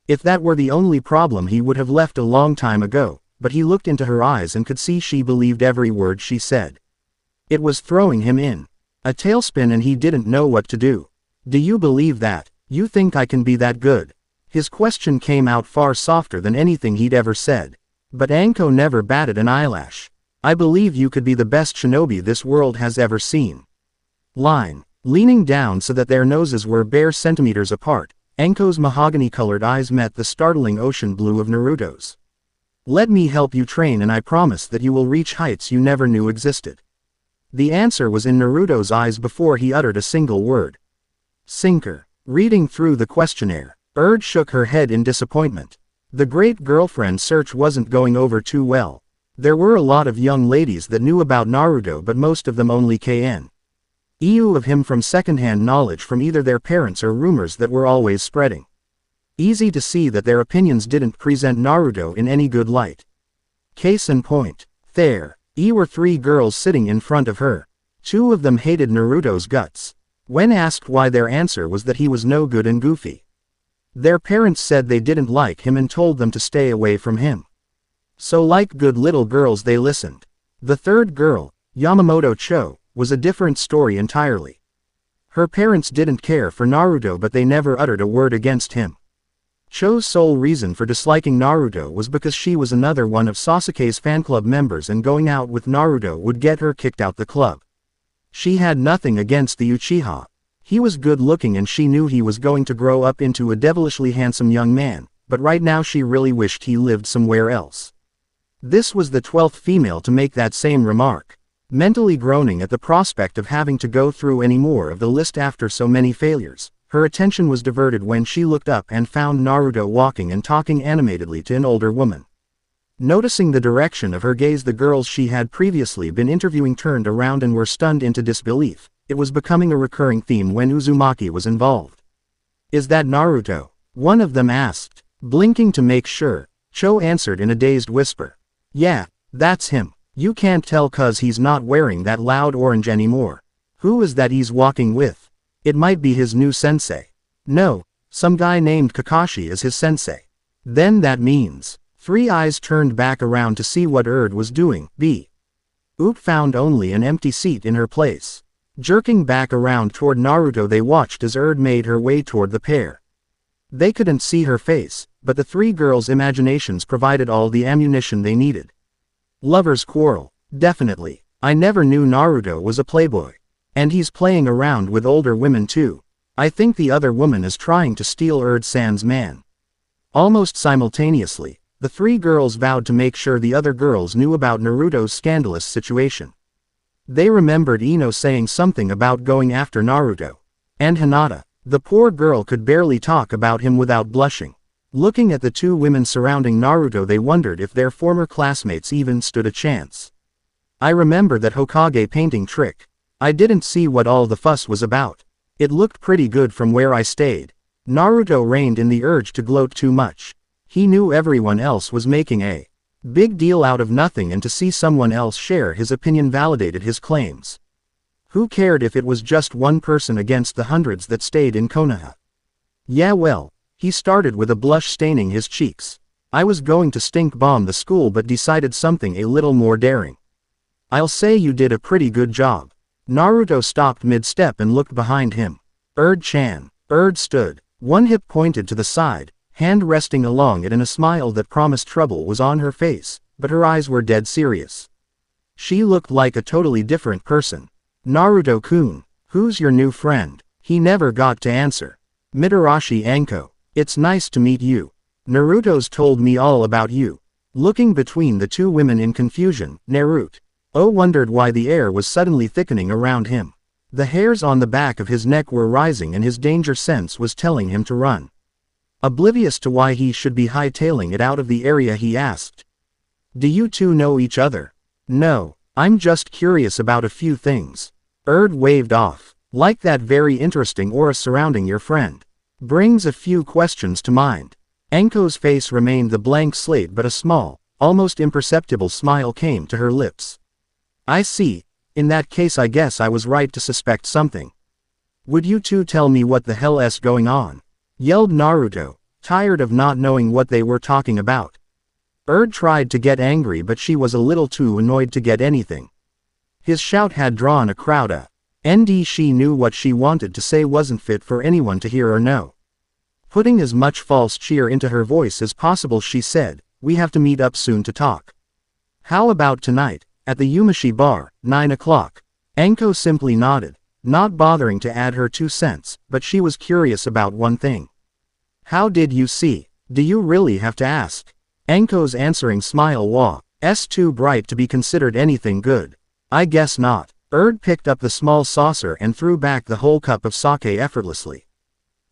If that were the only problem, he would have left a long time ago, but he looked into her eyes and could see she believed every word she said. It was throwing him in a tailspin, and he didn't know what to do. Do you believe that? You think I can be that good? His question came out far softer than anything he'd ever said. But Anko never batted an eyelash. I believe you could be the best shinobi this world has ever seen. Line. Leaning down so that their noses were bare centimeters apart, Anko's mahogany-colored eyes met the startling ocean blue of Naruto's. "Let me help you train and I promise that you will reach heights you never knew existed." The answer was in Naruto's eyes before he uttered a single word. "Sinker." Reading through the questionnaire, Urd shook her head in disappointment. The great girlfriend search wasn't going over too well. There were a lot of young ladies that knew about Naruto, but most of them only knew of him from secondhand knowledge from either their parents or rumors that were always spreading. Easy to see that their opinions didn't present Naruto in any good light. Case in point, there were three girls sitting in front of her. Two of them hated Naruto's guts. When asked why, their answer was that he was no good and goofy. Their parents said they didn't like him and told them to stay away from him. So like good little girls they listened. The third girl, Yamamoto Cho, was a different story entirely. Her parents didn't care for Naruto, but they never uttered a word against him. Cho's sole reason for disliking Naruto was because she was another one of Sasuke's fan club members and going out with Naruto would get her kicked out the club. She had nothing against the Uchiha. He was good looking and she knew he was going to grow up into a devilishly handsome young man, but right now she really wished he lived somewhere else. This was the 12th female to make that same remark. Mentally groaning at the prospect of having to go through any more of the list after so many failures, her attention was diverted when she looked up and found Naruto walking and talking animatedly to an older woman. Noticing the direction of her gaze, the girls she had previously been interviewing turned around and were stunned into disbelief. It was becoming a recurring theme when Uzumaki was involved. "Is that Naruto?" one of them asked. Blinking to make sure, Cho answered in a dazed whisper. "Yeah, that's him. You can't tell 'cause he's not wearing that loud orange anymore." "Who is that he's walking with?" "It might be his new sensei." "No, some guy named Kakashi is his sensei." "Then that means..." Three eyes turned back around to see what Urd was doing. Oop found only an empty seat in her place. Jerking back around toward Naruto, they watched as Urd made her way toward the pair. They couldn't see her face, but the three girls' imaginations provided all the ammunition they needed. "Lovers quarrel. Definitely. I never knew Naruto was a playboy. And he's playing around with older women too. I think the other woman is trying to steal Urd-san's man." Almost simultaneously, the three girls vowed to make sure the other girls knew about Naruto's scandalous situation. They remembered Ino saying something about going after Naruto. And Hinata. The poor girl could barely talk about him without blushing. Looking at the two women surrounding Naruto, they wondered if their former classmates even stood a chance. "I remember that Hokage painting trick. I didn't see what all the fuss was about. It looked pretty good from where I stayed." Naruto reined in the urge to gloat too much. He knew everyone else was making a big deal out of nothing, and to see someone else share his opinion validated his claims. Who cared if it was just one person against the hundreds that stayed in Konoha? "Yeah well," he started with a blush staining his cheeks. "I was going to stink bomb the school but decided something a little more daring." "I'll say you did a pretty good job." Naruto stopped mid-step and looked behind him. Urd-chan. Urd stood. One hip pointed to the side, hand resting along it, and a smile that promised trouble was on her face, but her eyes were dead serious. She looked like a totally different person. "Naruto-kun, who's your new friend?" He never got to answer. "Mitarashi Anko. It's nice to meet you. Naruto's told me all about you." Looking between the two women in confusion, Naruto wondered why the air was suddenly thickening around him. The hairs on the back of his neck were rising and his danger sense was telling him to run. Oblivious to why he should be hightailing it out of the area, he asked, "Do you two know each other?" "No, I'm just curious about a few things." Urd waved off. "Like that very interesting aura surrounding your friend. Brings a few questions to mind." Anko's face remained the blank slate, but a small, almost imperceptible smile came to her lips. "I see. In that case I guess I was right to suspect something." "Would you two tell me what the hell's going on?" yelled Naruto, tired of not knowing what they were talking about. Urd tried to get angry, but she was a little too annoyed to get anything. His shout had drawn a crowd, and she knew what she wanted to say wasn't fit for anyone to hear or know. Putting as much false cheer into her voice as possible, she said, "We have to meet up soon to talk. How about tonight, at the Yumeshi bar, 9 o'clock? Anko simply nodded. not bothering to add her 2 cents, but she was curious about one thing. How did you see? Do you really have to ask? Anko's answering smile was too bright to be considered anything good. I guess not. Picked up the small saucer and threw back the whole cup of sake effortlessly.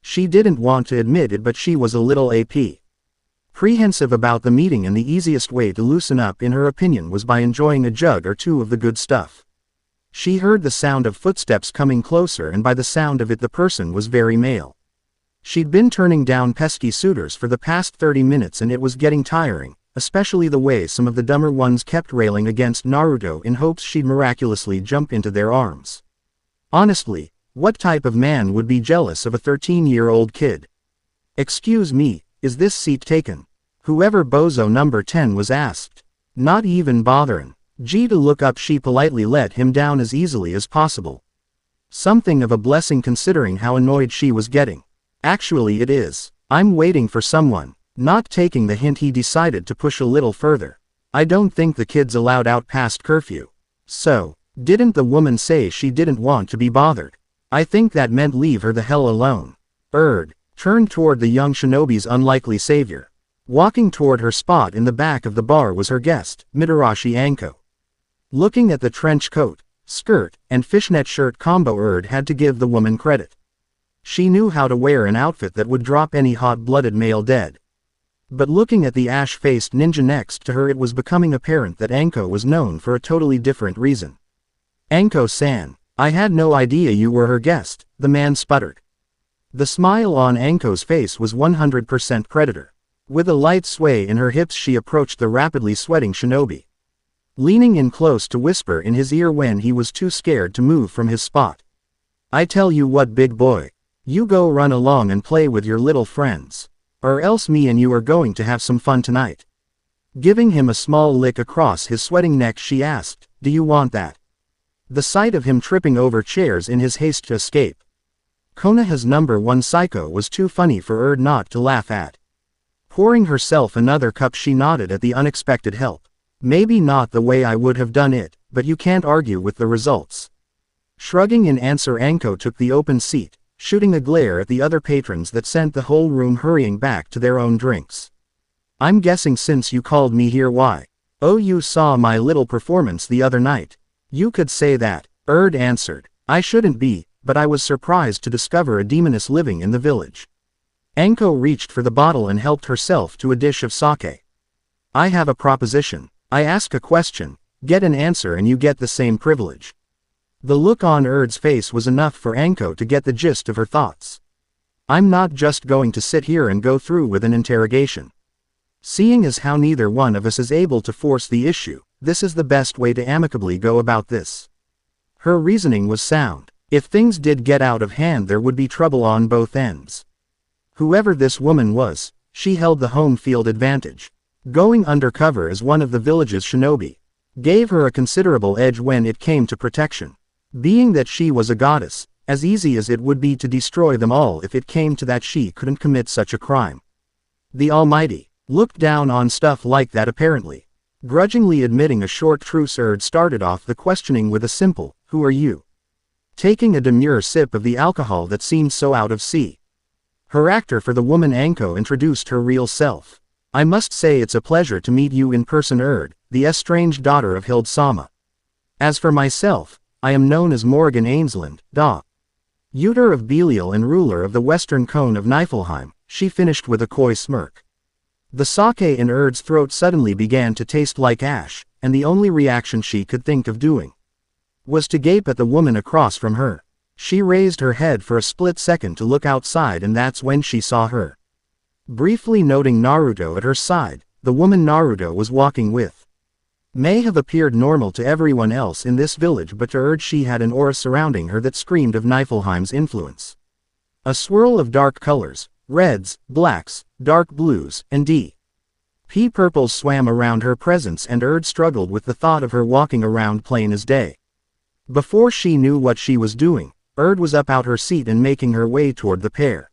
She didn't want to admit it, but she was a little apprehensive about the meeting, and the easiest way to loosen up in her opinion was by enjoying a jug or two of the good stuff. She heard the sound of footsteps coming closer, and by the sound of it the person was very male. She'd been turning down pesky suitors for the past 30 minutes, and it was getting tiring, especially the way some of the dumber ones kept railing against Naruto in hopes she'd miraculously jump into their arms. Honestly, what type of man would be jealous of a 13-year-old kid? Excuse me, is this seat taken? Whoever bozo number 10 was asked. Not even bothering to look up, she politely let him down as easily as possible. Something of a blessing considering how annoyed she was getting. Actually it is. I'm waiting for someone. Not taking the hint, he decided to push a little further. I don't think the kid's allowed out past curfew. So, didn't the woman say she didn't want to be bothered? I think that meant leave her the hell alone. Turned toward the young shinobi's unlikely savior. Walking toward her spot in the back of the bar was her guest, Mitarashi Anko. Looking at the trench coat, skirt, and fishnet shirt combo, had to give the woman credit. She knew how to wear an outfit that would drop any hot-blooded male dead. But looking at the ash-faced ninja next to her, it was becoming apparent that Anko was known for a totally different reason. Anko-san, I had no idea you were her guest, the man sputtered. The smile on Anko's face was 100% predator. With a light sway in her hips, she approached the rapidly sweating shinobi, leaning in close to whisper in his ear when he was too scared to move from his spot. I tell you what, big boy. You go run along and play with your little friends. Or else me and you are going to have some fun tonight. Giving him a small lick across his sweating neck, she asked, do you want that? The sight of him tripping over chairs in his haste to escape Konoha's #1 psycho was too funny for not to laugh at. Pouring herself another cup, she nodded at the unexpected help. Maybe not the way I would have done it, but you can't argue with the results. Shrugging in answer, Anko took the open seat, shooting a glare at the other patrons that sent the whole room hurrying back to their own drinks. I'm guessing since you called me here, why? Oh, you saw my little performance the other night. You could say that, answered. I shouldn't be, but I was surprised to discover a demoness living in the village. Anko reached for the bottle and helped herself to a dish of sake. I have a proposition. I ask a question, get an answer, and you get the same privilege. The look on Erd's face was enough for Anko to get the gist of her thoughts. I'm not just going to sit here and go through with an interrogation. Seeing as how neither one of us is able to force the issue, this is the best way to amicably go about this. Her reasoning was sound. If things did get out of hand, there would be trouble on both ends. Whoever this woman was, she held the home field advantage. Going undercover as one of the village's shinobi gave her a considerable edge when it came to protection. Being that she was a goddess, as easy as it would be to destroy them all if it came to that, she couldn't commit such a crime. The Almighty looked down on stuff like that apparently. Grudgingly admitting a short truce, started off the questioning with a simple, who are you? Taking a demure sip of the alcohol that seemed so out of sea. Her actor for the woman, Anko introduced her real self. I must say it's a pleasure to meet you in person, the estranged daughter of Hilde-sama. As for myself, I am known as Morrigan Ainsland, Uter of Belial and ruler of the western cone of Niflheim, she finished with a coy smirk. The sake in Erd's throat suddenly began to taste like ash, and the only reaction she could think of doing was to gape at the woman across from her. She raised her head for a split second to look outside, and that's when she saw her. Briefly noting Naruto at her side, the woman Naruto was walking with may have appeared normal to everyone else in this village, but to she had an aura surrounding her that screamed of Niflheim's influence. A swirl of dark colors, reds, blacks, dark blues, and deep purples swam around her presence, and struggled with the thought of her walking around plain as day. Before she knew what she was doing, was up out her seat and making her way toward the pair.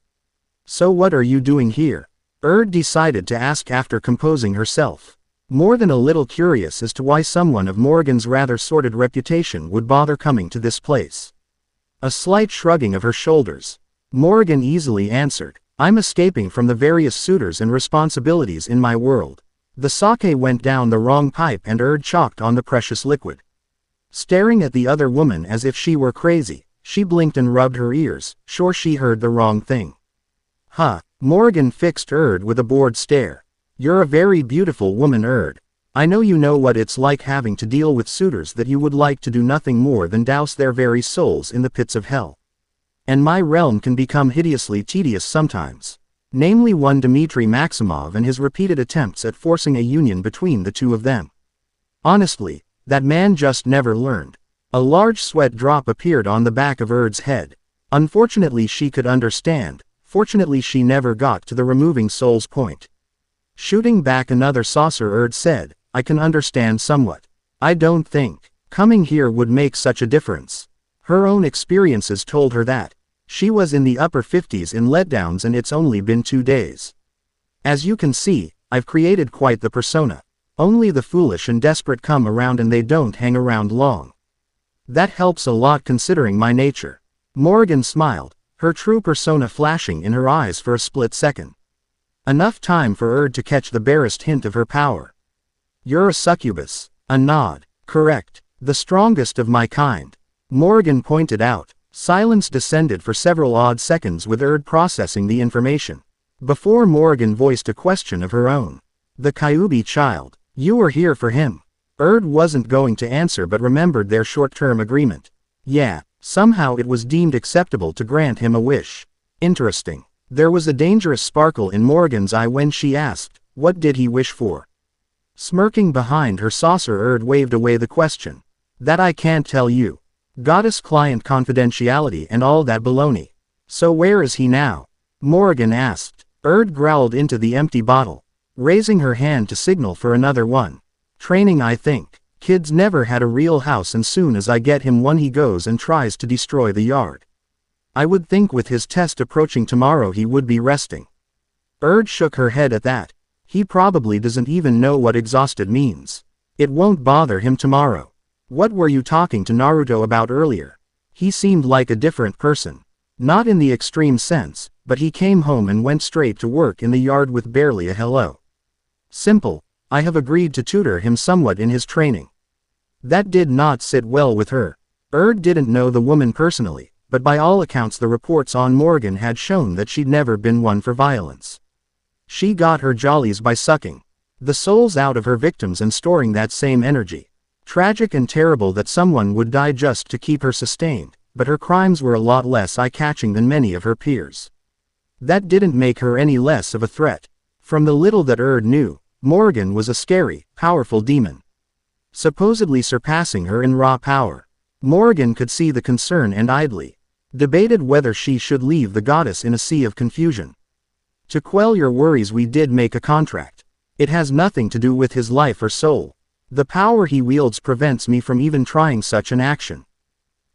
So what are you doing here? Decided to ask after composing herself. More than a little curious as to why someone of Morrigan's rather sordid reputation would bother coming to this place. A slight shrugging of her shoulders. Morgan easily answered. I'm escaping from the various suitors and responsibilities in my world. The sake went down the wrong pipe and choked on the precious liquid. Staring at the other woman as if she were crazy, she blinked and rubbed her ears, sure she heard the wrong thing. Huh. Morgan fixed with a bored stare. You're a very beautiful woman, I know you know what it's like having to deal with suitors that you would like to do nothing more than douse their very souls in the pits of hell. And my realm can become hideously tedious sometimes. Namely one Dmitry Maximov and his repeated attempts at forcing a union between the two of them. Honestly, that man just never learned. A large sweat drop appeared on the back of Erd's head. Unfortunately she could understand, fortunately she never got to the removing souls point. Shooting back another saucer, Erd said, I can understand somewhat. I don't think coming here would make such a difference. Her own experiences told her that. She was in the upper 50s in letdowns and it's only been 2 days. As you can see, I've created quite the persona. Only the foolish and desperate come around and they don't hang around long. That helps a lot considering my nature. Morgan smiled, her true persona flashing in her eyes for a split second. Enough time for Erd to catch the barest hint of her power. You're a succubus. A nod. Correct. The strongest of my kind. Morgan pointed out. Silence descended for several odd seconds with Erd processing the information. Before Morgan voiced a question of her own. The Kyubi child. You were here for him. Erd wasn't going to answer but remembered their short-term agreement. Yeah, somehow it was deemed acceptable to grant him a wish. Interesting. There was a dangerous sparkle in Morgan's eye when she asked, what did he wish for? Smirking behind her saucer, Erd waved away the question. That I can't tell you. Goddess-client confidentiality and all that baloney. So where is he now? Morgan asked. Erd growled into the empty bottle, raising her hand to signal for another one. Training, I think. Kid's never had a real house and soon as I get him one he goes and tries to destroy the yard. I would think with his test approaching tomorrow he would be resting. Erd shook her head at that. He probably doesn't even know what exhausted means. It won't bother him tomorrow. What were you talking to Naruto about earlier? He seemed like a different person. Not in the extreme sense, but he came home and went straight to work in the yard with barely a hello. Simple. I have agreed to tutor him somewhat in his training. That did not sit well with her. Erd didn't know the woman personally, but by all accounts the reports on Morgan had shown that she'd never been one for violence. She got her jollies by sucking the souls out of her victims and storing that same energy. Tragic and terrible that someone would die just to keep her sustained, but her crimes were a lot less eye-catching than many of her peers. That didn't make her any less of a threat. From the little that Erd knew, Morgan was a scary, powerful demon. Supposedly surpassing her in raw power. Morgan could see the concern and idly debated whether she should leave the goddess in a sea of confusion. To quell your worries, we did make a contract. It has nothing to do with his life or soul. The power he wields prevents me from even trying such an action.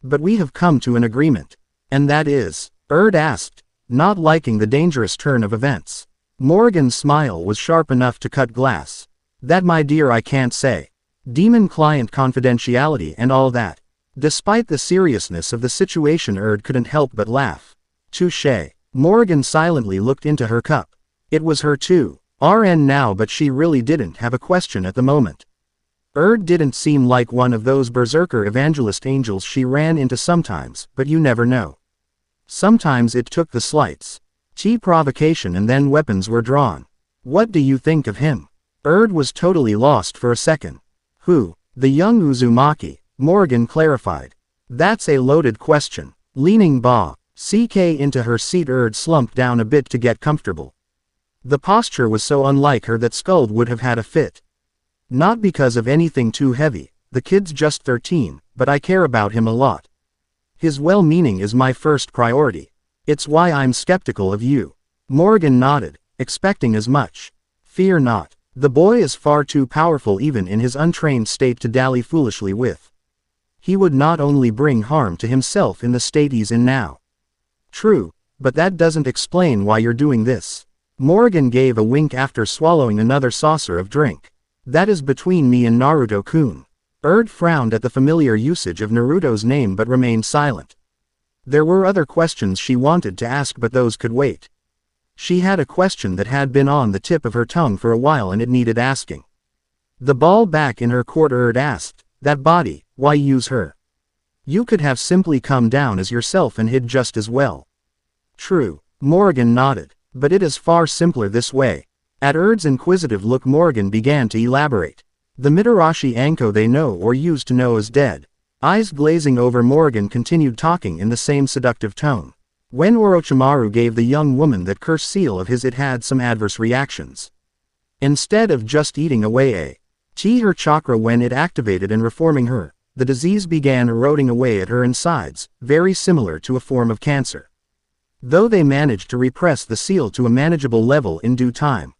But we have come to an agreement. And that is? Erd asked, not liking the dangerous turn of events. Morgan's smile was sharp enough to cut glass. That, my dear, I can't say. Demon-client confidentiality and all that. Despite the seriousness of the situation, Erd couldn't help but laugh. Touché. Morgan silently looked into her cup. It was her too. RN now, but she really didn't have a question at the moment. Erd didn't seem like one of those berserker evangelist angels she ran into sometimes, but you never know. Sometimes it took the slights. Provocation and then weapons were drawn. What do you think of him? Erd was totally lost for a second. Who? The young Uzumaki, Morgan clarified. That's a loaded question. Leaning CK into her seat, Erd slumped down a bit to get comfortable. The posture was so unlike her that Skuld would have had a fit. Not because of anything too heavy, the kid's just 13, but I care about him a lot. His well-meaning is my first priority. It's why I'm skeptical of you. Morgan nodded, expecting as much. Fear not. The boy is far too powerful even in his untrained state to dally foolishly with. He would not only bring harm to himself in the state he's in now. True, but that doesn't explain why you're doing this. Morgan gave a wink after swallowing another saucer of drink. That is between me and Naruto-kun. Erd frowned at the familiar usage of Naruto's name but remained silent. There were other questions she wanted to ask, but those could wait. She had a question that had been on the tip of her tongue for a while and it needed asking. The ball back in her court, Erd asked, "That body, why use her? You could have simply come down as yourself and hid just as well." "True," Morrigan nodded, "but it is far simpler this way." At Erd's inquisitive look, Morrigan began to elaborate. "The Mitarashi Anko they know or used to know is dead." Eyes glazing over, Morrigan continued talking in the same seductive tone. "When Orochimaru gave the young woman that cursed seal of his, it had some adverse reactions. Instead of just eating away her chakra when it activated and reforming her, the disease began eroding away at her insides, very similar to a form of cancer. Though they managed to repress the seal to a manageable level in due time.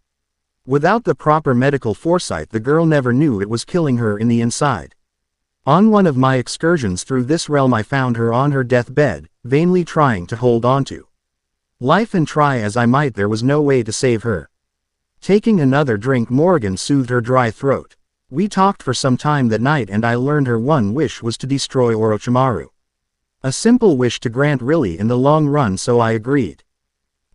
Without the proper medical foresight, the girl never knew it was killing her in the inside. On one of my excursions through this realm, I found her on her deathbed, vainly trying to hold on to life, and try as I might, there was no way to save her." Taking another drink, Morrigan soothed her dry throat. "We talked for some time that night and I learned her one wish was to destroy Orochimaru. A simple wish to grant really in the long run, so I agreed.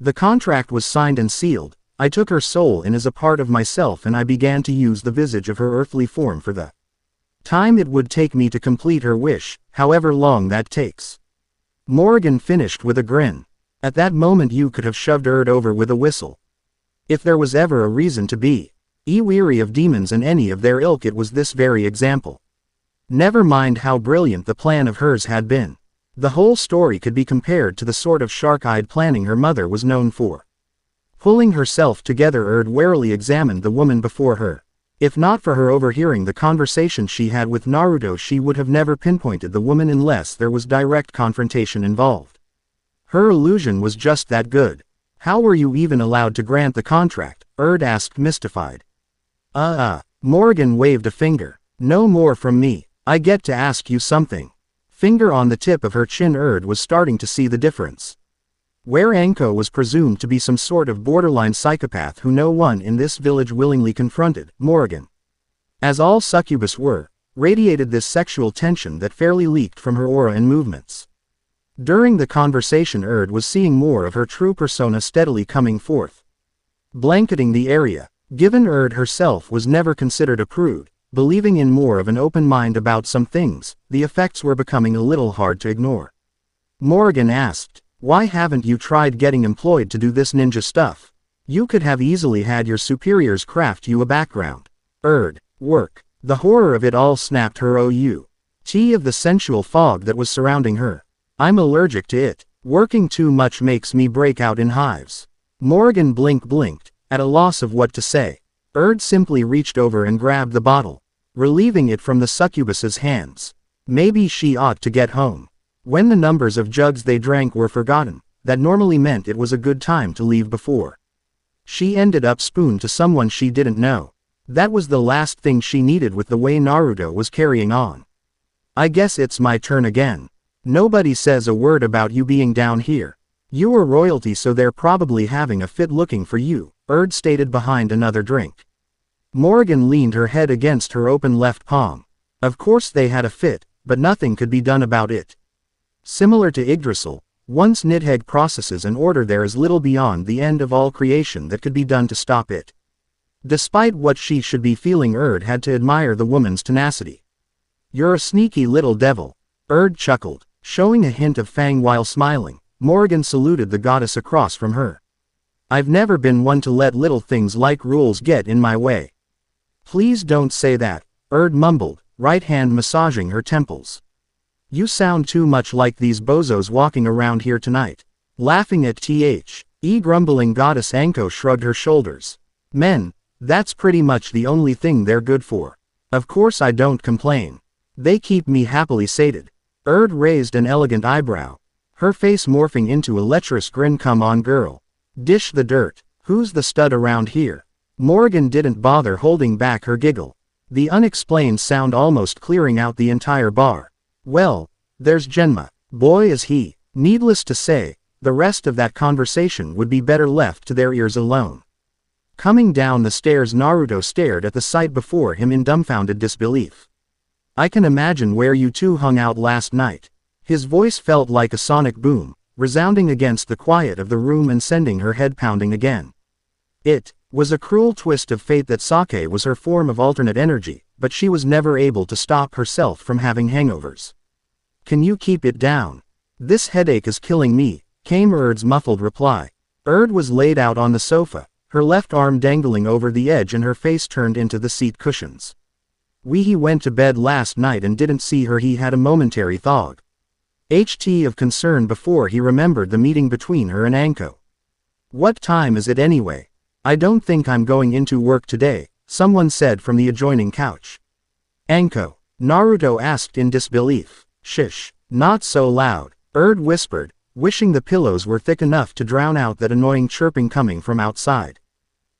The contract was signed and sealed. I took her soul in as a part of myself and I began to use the visage of her earthly form for the time it would take me to complete her wish, however long that takes." Morrigan finished with a grin. At that moment you could have shoved Erd over with a whistle. If there was ever a reason to be weary of demons and any of their ilk, it was this very example. Never mind how brilliant the plan of hers had been. The whole story could be compared to the sort of shark-eyed planning her mother was known for. Pulling herself together, Erd warily examined the woman before her. If not for her overhearing the conversation she had with Naruto, she would have never pinpointed the woman unless there was direct confrontation involved. Her illusion was just that good. "How were you even allowed to grant the contract?" Erd asked, mystified. Morrigan waved a finger. "No more from me. I get to ask you something." Finger on the tip of her chin, Erd was starting to see the difference. Where Anko was presumed to be some sort of borderline psychopath who no one in this village willingly confronted, Morrigan, as all succubus were, radiated this sexual tension that fairly leaked from her aura and movements. During the conversation, Erd was seeing more of her true persona steadily coming forth, blanketing the area. Given Erd herself was never considered a prude, believing in more of an open mind about some things, the effects were becoming a little hard to ignore. Morrigan asked, "Why haven't you tried getting employed to do this ninja stuff? You could have easily had your superiors craft you a background." Erd, work. The horror of it all snapped her of the sensual fog that was surrounding her. "I'm allergic to it. Working too much makes me break out in hives." Morrigan blinked, at a loss of what to say. Erd simply reached over and grabbed the bottle, relieving it from the succubus's hands. Maybe she ought to get home. When the numbers of jugs they drank were forgotten, that normally meant it was a good time to leave before she ended up spooned to someone she didn't know. That was the last thing she needed with the way Naruto was carrying on. "I guess it's my turn again. Nobody says a word about you being down here. You were royalty, so they're probably having a fit looking for you," Erd stated behind another drink. Morrigan leaned her head against her open left palm. Of course they had a fit, but nothing could be done about it. Similar to Yggdrasil, once Nidhegg processes an order, there is little beyond the end of all creation that could be done to stop it. Despite what she should be feeling, Erd had to admire the woman's tenacity. "You're a sneaky little devil," Erd chuckled, showing a hint of fang while smiling. Morrigan saluted the goddess across from her. "I've never been one to let little things like rules get in my way." "Please don't say that," Erd mumbled, right hand massaging her temples. "You sound too much like these bozos walking around here tonight." Laughing at grumbling goddess Anko shrugged her shoulders. "Men, that's pretty much the only thing they're good for. Of course I don't complain. They keep me happily sated." Erd raised an elegant eyebrow, her face morphing into a lecherous grin. "Come on, girl. Dish the dirt. Who's the stud around here?" Morrigan didn't bother holding back her giggle, the unexplained sound almost clearing out the entire bar. "Well, there's Genma. Boy is he." Needless to say, the rest of that conversation would be better left to their ears alone. Coming down the stairs, Naruto stared at the sight before him in dumbfounded disbelief. "I can imagine where you two hung out last night. His voice felt like a sonic boom, resounding against the quiet of the room and sending her head pounding again. It was a cruel twist of fate that sake was her form of alternate energy, but she was never able to stop herself from having hangovers. Can you keep it down? This headache is killing me, came Erd's muffled reply. Erd was laid out on the sofa, her left arm dangling over the edge and her face turned into the seat cushions. He went to bed last night and didn't see her. He had a momentary thought of concern before he remembered the meeting between her and Anko. What time is it anyway? I don't think I'm going into work today, someone said from the adjoining couch. Anko, Naruto asked in disbelief. Shish, not so loud, Erd whispered, wishing the pillows were thick enough to drown out that annoying chirping coming from outside.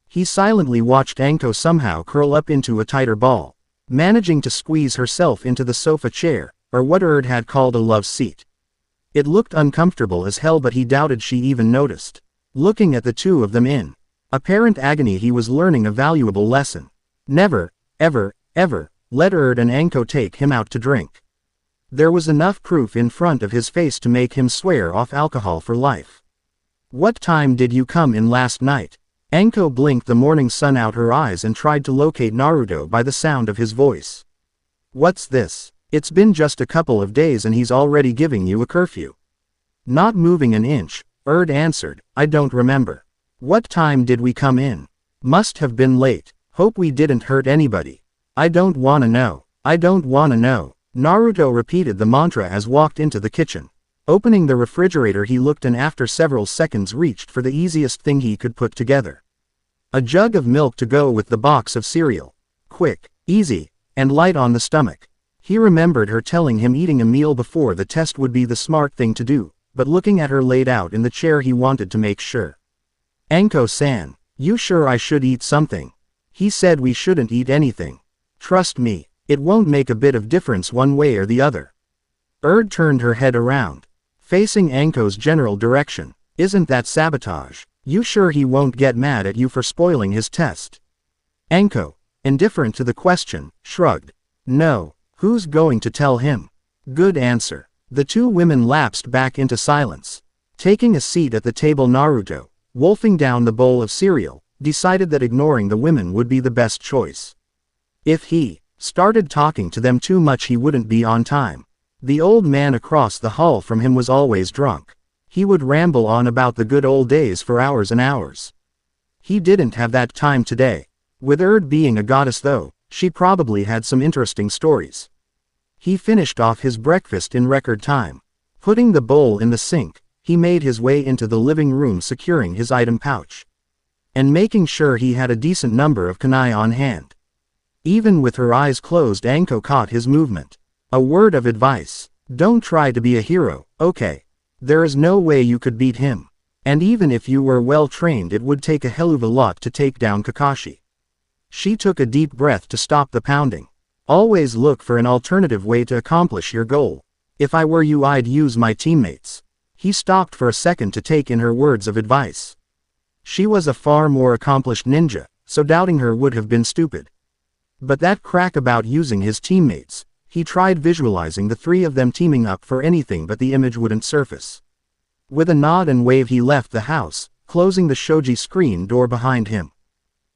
He silently watched Anko somehow curl up into a tighter ball, managing to squeeze herself into the sofa chair, or what Erd had called a love seat. It looked uncomfortable as hell, but he doubted she even noticed. Looking at the two of them in apparent agony, he was learning a valuable lesson. Never, ever, ever, let Erd and Anko take him out to drink. There was enough proof in front of his face to make him swear off alcohol for life. What time did you come in last night? Anko blinked the morning sun out her eyes and tried to locate Naruto by the sound of his voice. What's this? It's been just a couple of days and he's already giving you a curfew. Not moving an inch, Erd answered, I don't remember. What time did we come in? Must have been late. Hope we didn't hurt anybody. I don't wanna know. I don't wanna know. Naruto repeated the mantra as walked into the kitchen. Opening the refrigerator, he looked and after several seconds reached for the easiest thing he could put together. A jug of milk to go with the box of cereal. Quick, easy, and light on the stomach. He remembered her telling him eating a meal before the test would be the smart thing to do, but looking at her laid out in the chair he wanted to make sure. Anko-san, you sure I should eat something? He said we shouldn't eat anything. Trust me, it won't make a bit of difference one way or the other. Erd turned her head around, facing Anko's general direction. Isn't that sabotage? You sure he won't get mad at you for spoiling his test? Anko, indifferent to the question, shrugged. No. Who's going to tell him? Good answer. The two women lapsed back into silence. Taking a seat at the table, Naruto, wolfing down the bowl of cereal, decided that ignoring the women would be the best choice. If he started talking to them too much, he wouldn't be on time. The old man across the hall from him was always drunk. He would ramble on about the good old days for hours and hours. He didn't have that time today. With Erd being a goddess though, she probably had some interesting stories. He finished off his breakfast in record time. Putting the bowl in the sink, he made his way into the living room, securing his item pouch and making sure he had a decent number of kunai on hand. Even with her eyes closed, Anko caught his movement. A word of advice. Don't try to be a hero, okay? There is no way you could beat him. And even if you were well trained, it would take a hell of a lot to take down Kakashi. She took a deep breath to stop the pounding. Always look for an alternative way to accomplish your goal. If I were you, I'd use my teammates. He stopped for a second to take in her words of advice. She was a far more accomplished ninja, so doubting her would have been stupid. But that crack about using his teammates, he tried visualizing the three of them teaming up for anything, but the image wouldn't surface. With a nod and wave, he left the house, closing the shoji screen door behind him.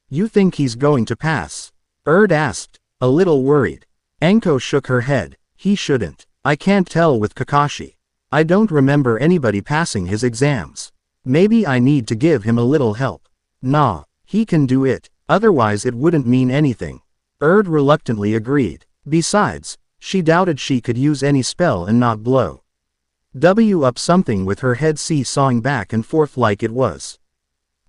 You think he's going to pass? Erd asked, a little worried. Anko shook her head. He shouldn't. I can't tell with Kakashi. I don't remember anybody passing his exams. Maybe I need to give him a little help. Nah, he can do it, otherwise it wouldn't mean anything. Erd reluctantly agreed. Besides, she doubted she could use any spell and not blow up something with her head seesawing back and forth like it was.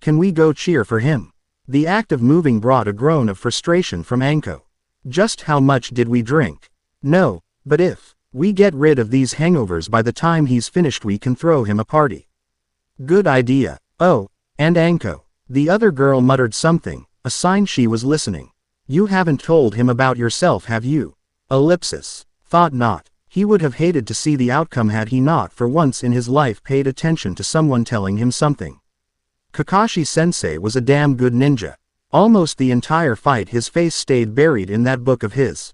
Can we go cheer for him? The act of moving brought a groan of frustration from Anko. Just how much did we drink? No, but if we get rid of these hangovers by the time he's finished, we can throw him a party. Good idea. Oh, and Anko. The other girl muttered something, a sign she was listening. You haven't told him about yourself, have you? Ellipsis. Thought not. He would have hated to see the outcome had he not for once in his life paid attention to someone telling him something. Kakashi-sensei was a damn good ninja. Almost the entire fight his face stayed buried in that book of his.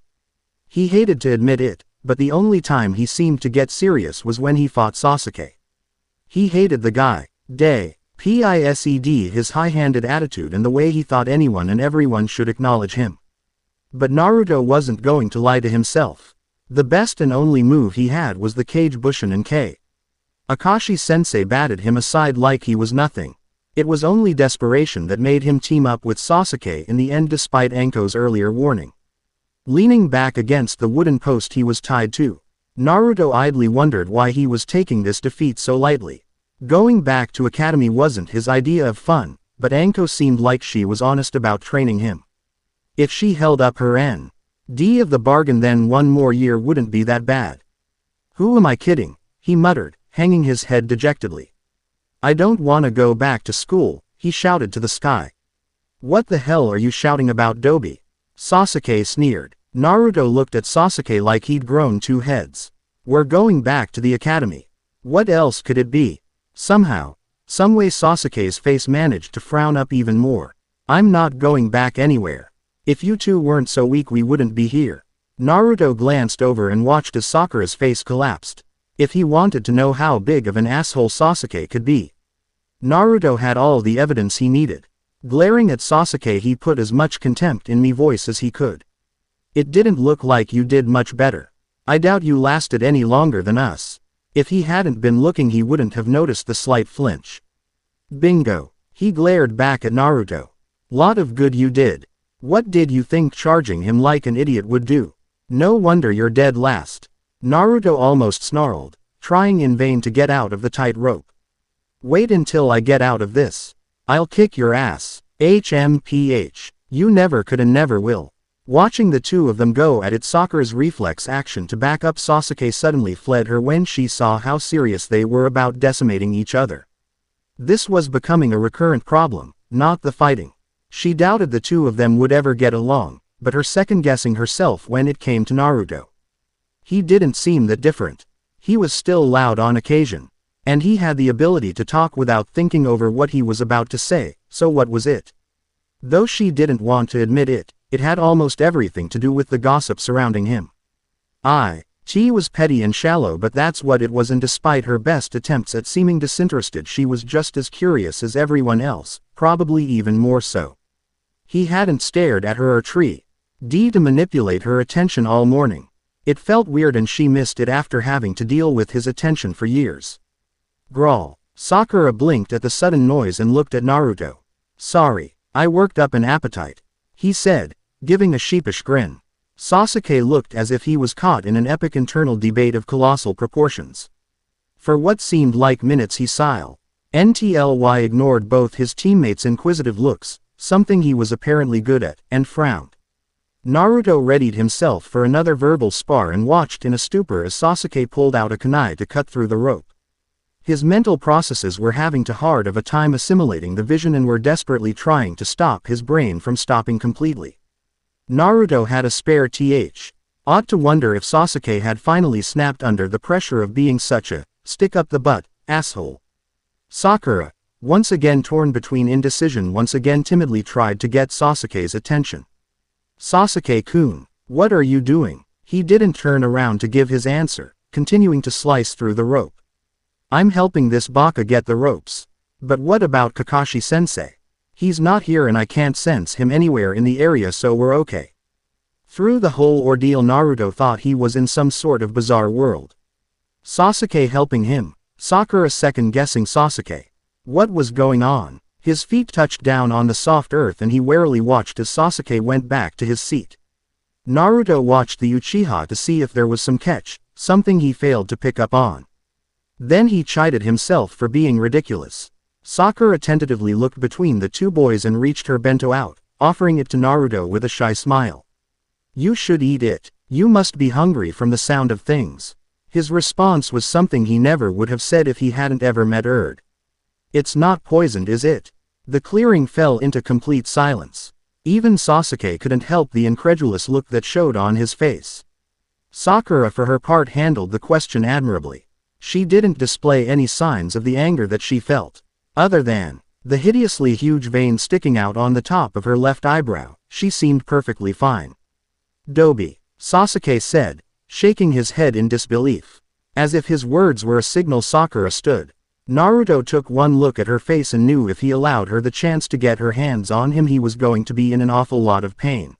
He hated to admit it, but the only time he seemed to get serious was when he fought Sasuke. He hated the guy. Pised his high-handed attitude and the way he thought anyone and everyone should acknowledge him. But Naruto wasn't going to lie to himself. The best and only move he had was the Kage Bushin and K. Akashi-sensei batted him aside like he was nothing. It was only desperation that made him team up with Sasuke in the end despite Anko's earlier warning. Leaning back against the wooden post he was tied to, Naruto idly wondered why he was taking this defeat so lightly. Going back to academy wasn't his idea of fun, but Anko seemed like she was honest about training him. If she held up her end of the bargain, then one more year wouldn't be that bad. Who am I kidding? He muttered, hanging his head dejectedly. I don't want to go back to school, he shouted to the sky. What the hell are you shouting about, Dobi? Sasuke sneered. Naruto looked at Sasuke like he'd grown 2 heads. We're going back to the academy. What else could it be? Somehow, someway Sasuke's face managed to frown up even more. I'm not going back anywhere. If you two weren't so weak we wouldn't be here. Naruto glanced over and watched as Sakura's face collapsed. If he wanted to know how big of an asshole Sasuke could be, Naruto had all the evidence he needed. Glaring at Sasuke, he put as much contempt in me voice as he could. It didn't look like you did much better. I doubt you lasted any longer than us. If he hadn't been looking he wouldn't have noticed the slight flinch. Bingo. He glared back at Naruto. Lot of good you did. What did you think charging him like an idiot would do? No wonder you're dead last. Naruto almost snarled, trying in vain to get out of the tight rope. Wait until I get out of this. I'll kick your ass. HMPH. You never could and never will. Watching the two of them go at it, Sakura's reflex action to back up Sasuke suddenly fled her when she saw how serious they were about decimating each other. This was becoming a recurrent problem, not the fighting. She doubted the two of them would ever get along, but her second-guessing herself when it came to Naruto. He didn't seem that different. He was still loud on occasion, and he had the ability to talk without thinking over what he was about to say, so what was it? Though she didn't want to admit it, it had almost everything to do with the gossip surrounding him. She was petty and shallow, but that's what it was, and despite her best attempts at seeming disinterested she was just as curious as everyone else, probably even more so. He hadn't stared at her or tried to manipulate her attention all morning. It felt weird and she missed it after having to deal with his attention for years. Growl. Sakura blinked at the sudden noise and looked at Naruto. Sorry, I worked up an appetite, he said, giving a sheepish grin. Sasuke looked as if he was caught in an epic internal debate of colossal proportions. For what seemed like minutes he silently ignored both his teammates' inquisitive looks, something he was apparently good at, and frowned. Naruto readied himself for another verbal spar and watched in a stupor as Sasuke pulled out a kunai to cut through the rope. His mental processes were having too hard of a time assimilating the vision and were desperately trying to stop his brain from stopping completely. Naruto had a spare ought to wonder if Sasuke had finally snapped under the pressure of being such a stick-up-the-butt asshole. Sakura, once again torn between indecision, once again timidly tried to get Sasuke's attention. Sasuke-kun, what are you doing? He didn't turn around to give his answer, continuing to slice through the rope. I'm helping this baka get the ropes. But what about Kakashi-sensei? He's not here and I can't sense him anywhere in the area, so we're okay. Through the whole ordeal Naruto thought he was in some sort of bizarre world. Sasuke helping him, Sakura second-guessing Sasuke. What was going on? His feet touched down on the soft earth and he warily watched as Sasuke went back to his seat. Naruto watched the Uchiha to see if there was some catch, something he failed to pick up on. Then he chided himself for being ridiculous. Sakura tentatively looked between the two boys and reached her bento out, offering it to Naruto with a shy smile. You should eat it. You must be hungry from the sound of things. His response was something he never would have said if he hadn't ever met Erd. It's not poisoned, is it? The clearing fell into complete silence. Even Sasuke couldn't help the incredulous look that showed on his face. Sakura for her part handled the question admirably. She didn't display any signs of the anger that she felt. Other than the hideously huge vein sticking out on the top of her left eyebrow, she seemed perfectly fine. Dobi, Sasuke said, shaking his head in disbelief. As if his words were a signal, Sakura stood. Naruto took one look at her face and knew if he allowed her the chance to get her hands on him he was going to be in an awful lot of pain.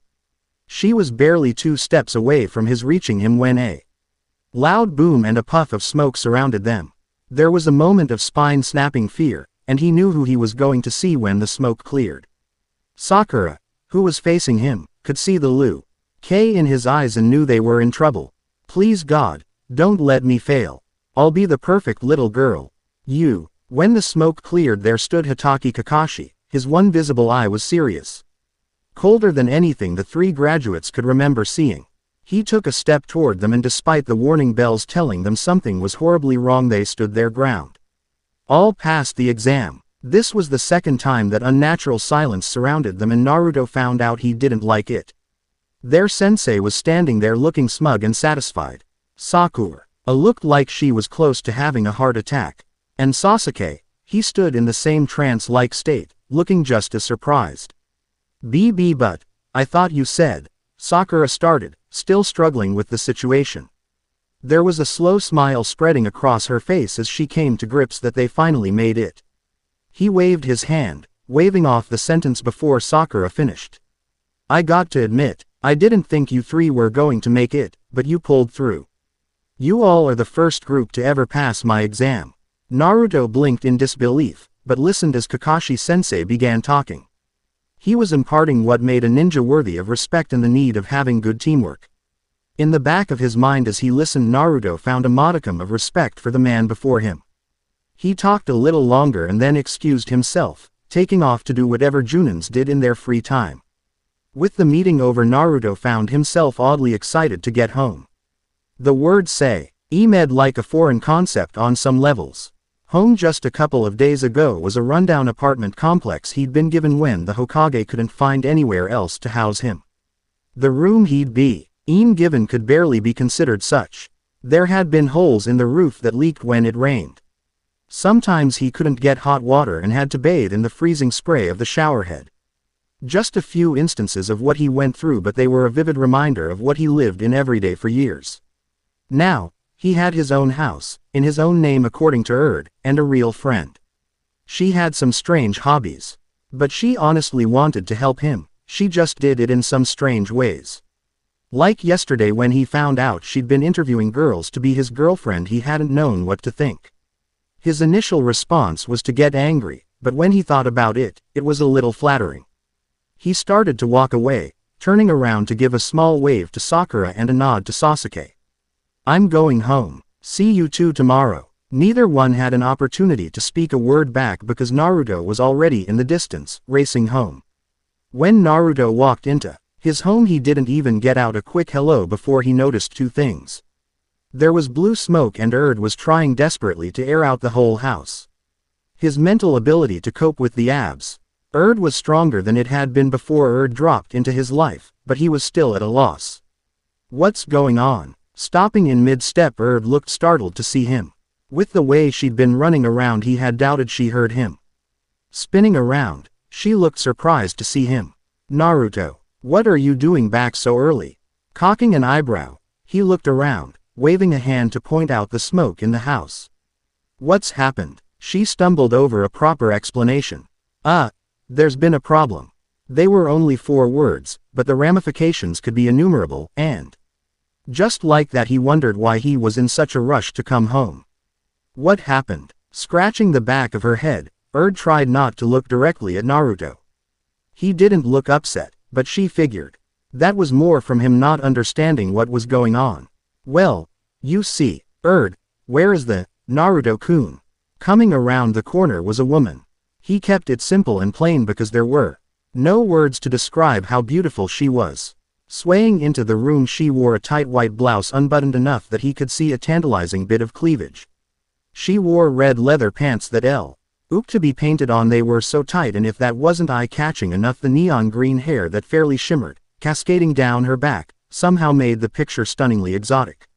She was barely 2 steps away from his reaching him when a loud boom and a puff of smoke surrounded them. There was a moment of spine-snapping fear, and he knew who he was going to see when the smoke cleared. Sakura, who was facing him, could see the Liu K in his eyes and knew they were in trouble. Please God, don't let me fail. I'll be the perfect little girl. When the smoke cleared, there stood Hitaki Kakashi. His one visible eye was serious. Colder than anything the 3 graduates could remember seeing. He took a step toward them and despite the warning bells telling them something was horribly wrong, they stood their ground. All passed the exam. This was the second time that unnatural silence surrounded them and Naruto found out he didn't like it. Their sensei was standing there looking smug and satisfied. Sakura looked like she was close to having a heart attack. And Sasuke, he stood in the same trance-like state, looking just as surprised. But, I thought you said, Sakura started, still struggling with the situation. There was a slow smile spreading across her face as she came to grips that they finally made it. He waved his hand, waving off the sentence before Sakura finished. I got to admit, I didn't think you 3 were going to make it, but you pulled through. You all are the first group to ever pass my exam. Naruto blinked in disbelief, but listened as Kakashi-sensei began talking. He was imparting what made a ninja worthy of respect and the need of having good teamwork. In the back of his mind as he listened, Naruto found a modicum of respect for the man before him. He talked a little longer and then excused himself, taking off to do whatever Junins did in their free time. With the meeting over, Naruto found himself oddly excited to get home. The word say, emed like a foreign concept on some levels. Home just a couple of days ago was a rundown apartment complex he'd been given when the Hokage couldn't find anywhere else to house him. The room he'd been given could barely be considered such. There had been holes in the roof that leaked when it rained. Sometimes he couldn't get hot water and had to bathe in the freezing spray of the showerhead. Just a few instances of what he went through, but they were a vivid reminder of what he lived in every day for years. Now, he had his own house, in his own name according to Erd, and a real friend. She had some strange hobbies. But she honestly wanted to help him, she just did it in some strange ways. Like yesterday when he found out she'd been interviewing girls to be his girlfriend, he hadn't known what to think. His initial response was to get angry, but when he thought about it, it was a little flattering. He started to walk away, turning around to give a small wave to Sakura and a nod to Sasuke. I'm going home. See you 2 tomorrow. Neither one had an opportunity to speak a word back because Naruto was already in the distance, racing home. When Naruto walked into his home, he didn't even get out a quick hello before he noticed 2 things. There was blue smoke and Erd was trying desperately to air out the whole house. His mental ability to cope with the Erd was stronger than it had been before Erd dropped into his life, but he was still at a loss. What's going on? Stopping in mid-step, Erd looked startled to see him. With the way she'd been running around, he had doubted she heard him. Spinning around, she looked surprised to see him. Naruto, what are you doing back so early? Cocking an eyebrow, he looked around, waving a hand to point out the smoke in the house. What's happened? She stumbled over a proper explanation. There's been a problem. They were only 4 words, but the ramifications could be innumerable, and just like that he wondered why he was in such a rush to come home. What happened? Scratching the back of her head, Erd tried not to look directly at Naruto. He didn't look upset, but she figured. That was more from him not understanding what was going on. Well, you see, Erd, where is the Naruto-kun? Coming around the corner was a woman. He kept it simple and plain because there were no words to describe how beautiful she was. Swaying into the room, she wore a tight white blouse unbuttoned enough that he could see a tantalizing bit of cleavage. She wore red leather pants that looked to be painted on. They were so tight, and if that wasn't eye-catching enough, the neon green hair that fairly shimmered, cascading down her back, somehow made the picture stunningly exotic.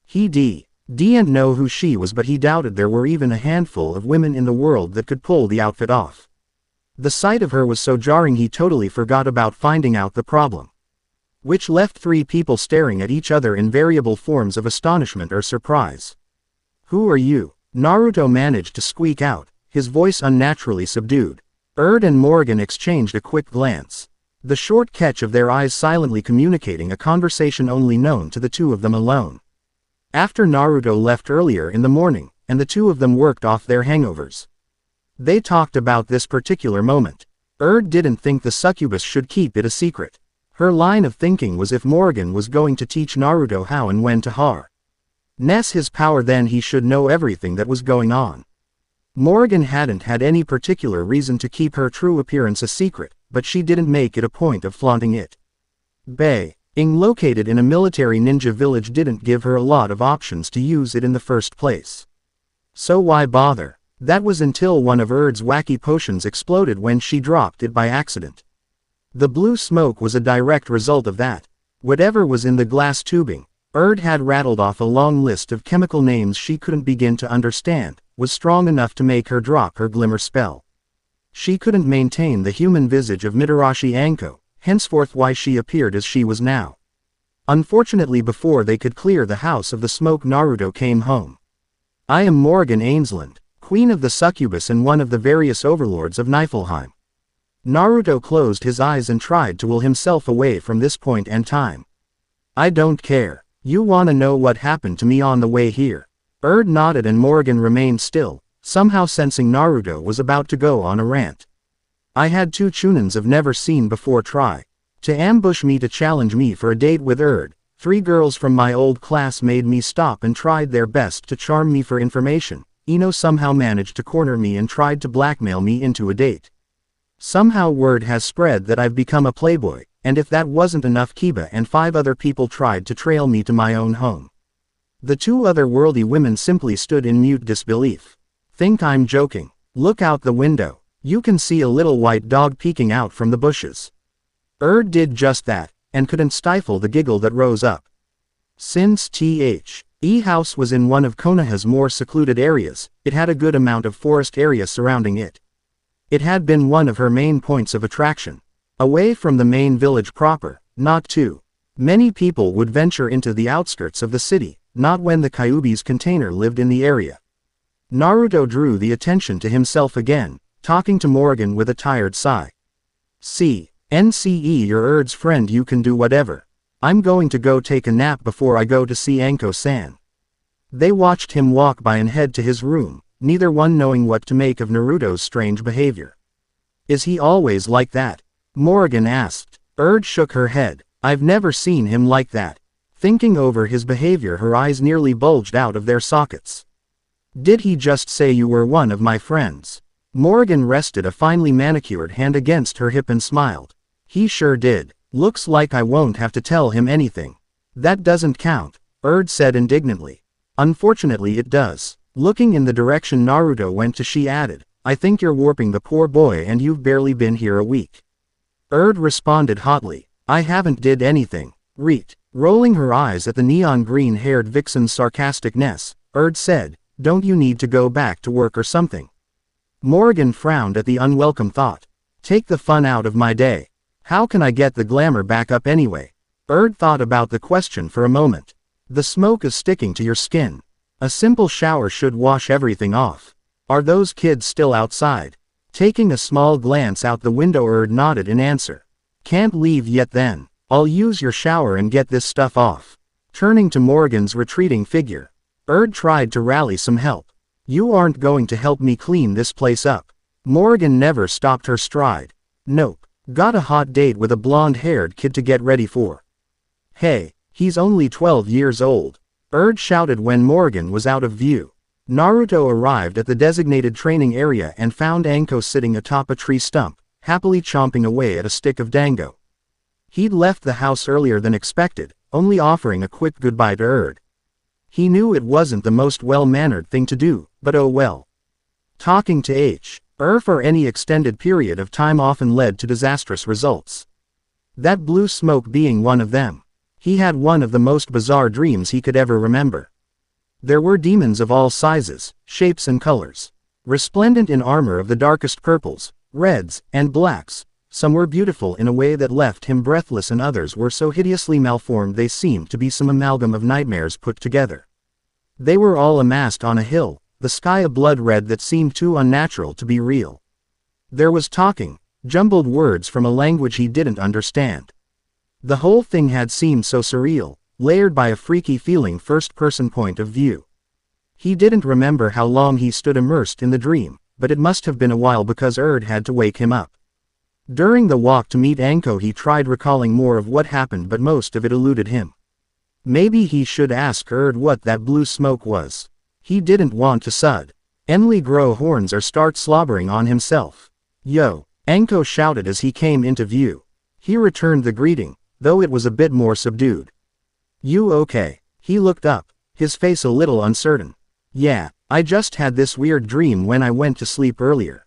He didn't know who she was, but he doubted there were even a handful of women in the world that could pull the outfit off. The sight of her was so jarring he totally forgot about finding out the problem. which left three people staring at each other in variable forms of astonishment or surprise. "Who are you?" Naruto managed to squeak out, his voice unnaturally subdued. And Morgan exchanged a quick glance, the short catch of their eyes silently communicating a conversation only known to the two of them alone. After Naruto left earlier in the morning, and the two of them worked off their hangovers, they talked about this particular moment. Didn't think the succubus should keep it a secret. Her line of thinking was if Morgan was going to teach Naruto how and when to harness his power, then he should know everything that was going on. Morgan hadn't had any particular reason to keep her true appearance a secret, but she didn't make it a point of flaunting it. Being located in a military ninja village didn't give her a lot of options to use it in the first place. So why bother? That was until one of Erd's wacky potions exploded when she dropped it by accident. The blue smoke was a direct result of that. Whatever was in the glass tubing, Erd had rattled off a long list of chemical names she couldn't begin to understand, was strong enough to make her drop her glimmer spell. She couldn't maintain the human visage of Mitarashi Anko, henceforth why she appeared as she was now. Unfortunately, before they could clear the house of the smoke, Naruto came home. "I am Morgan Ainsland, Queen of the Succubus and one of the various overlords of Niflheim." Naruto closed his eyes and tried to will himself away from this point and time. "I don't care. You wanna know what happened to me on the way here?" Nodded and Morgan remained still, somehow sensing Naruto was about to go on a rant. "I had two Chunins I've never seen before try to ambush me to challenge me for a date with Three girls from my old class made me stop and tried their best to charm me for information. Ino somehow managed to corner me and tried to blackmail me into a date. Somehow word has spread that I've become a playboy, and if that wasn't enough, Kiba and 5 other people tried to trail me to my own home. The 2 otherworldly women simply stood in mute disbelief. Think I'm joking? Look out the window. You can see a little white dog peeking out from the bushes." Did just that, and couldn't stifle the giggle that rose up. Since the house was in one of Konoha's more secluded areas, it had a good amount of forest area surrounding it. It had been one of her main points of attraction. Away from the main village proper, not too many people would venture into the outskirts of the city, not when the Kyuubi's container lived in the area. Naruto drew the attention to himself again, talking to Morgan with a tired sigh. "NCE, you're Erd's friend, you can do whatever. I'm going to go take a nap before I go to see Anko-san." They watched him walk by and head to his room, neither one knowing what to make of Naruto's strange behavior. "Is he always like that?" Morgan asked. Shook her head. "I've never seen him like that." Thinking over his behavior, her eyes nearly bulged out of their sockets. "Did he just say you were one of my friends?" Morgan rested a finely manicured hand against her hip and smiled. "He sure did. Looks like I won't have to tell him anything." "That doesn't count," said indignantly. "Unfortunately it does." Looking in the direction Naruto went to, she added, "I think you're warping the poor boy, and you've barely been here a week." Responded hotly, "I haven't did anything." Rolling her eyes at the neon green-haired vixen's sarcasticness, said, "Don't you need to go back to work or something?" Morgan frowned at the unwelcome thought. "Take the fun out of my day. How can I get the glamour back up anyway?" Thought about the question for a moment. "The smoke is sticking to your skin. A simple shower should wash everything off. Are those kids still outside?" Taking a small glance out the window, nodded in answer. "Can't leave yet then. I'll use your shower and get this stuff off." Turning to Morgan's retreating figure, tried to rally some help. "You aren't going to help me clean this place up." Morgan never stopped her stride. "Nope. Got a hot date with a blonde-haired kid to get ready for." "Hey, he's only 12 years old." Shouted when Morgan was out of view. Naruto arrived at the designated training area and found Anko sitting atop a tree stump, happily chomping away at a stick of dango. He'd left the house earlier than expected, only offering a quick goodbye to He knew it wasn't the most well-mannered thing to do, but oh well. Talking to for any extended period of time often led to disastrous results. That blue smoke being one of them. He had one of the most bizarre dreams he could ever remember. There were demons of all sizes, shapes and colors. Resplendent in armor of the darkest purples, reds, and blacks. Some were beautiful in a way that left him breathless, and others were so hideously malformed they seemed to be some amalgam of nightmares put together. They were all amassed on a hill, the sky a blood red that seemed too unnatural to be real. There was talking, jumbled words from a language he didn't understand. The whole thing had seemed so surreal, layered by a freaky feeling first-person point of view. He didn't remember how long he stood immersed in the dream, but it must have been a while because Erd had to wake him up. During the walk to meet Anko he tried recalling more of what happened, but most of it eluded him. Maybe he should ask Erd what that blue smoke was. He didn't want to suddenly grow horns or start slobbering on himself. "Yo!" Anko shouted as he came into view. He returned the greeting, though it was a bit more subdued. "You okay?" He looked up, his face a little uncertain. "Yeah, I just had this weird dream when I went to sleep earlier."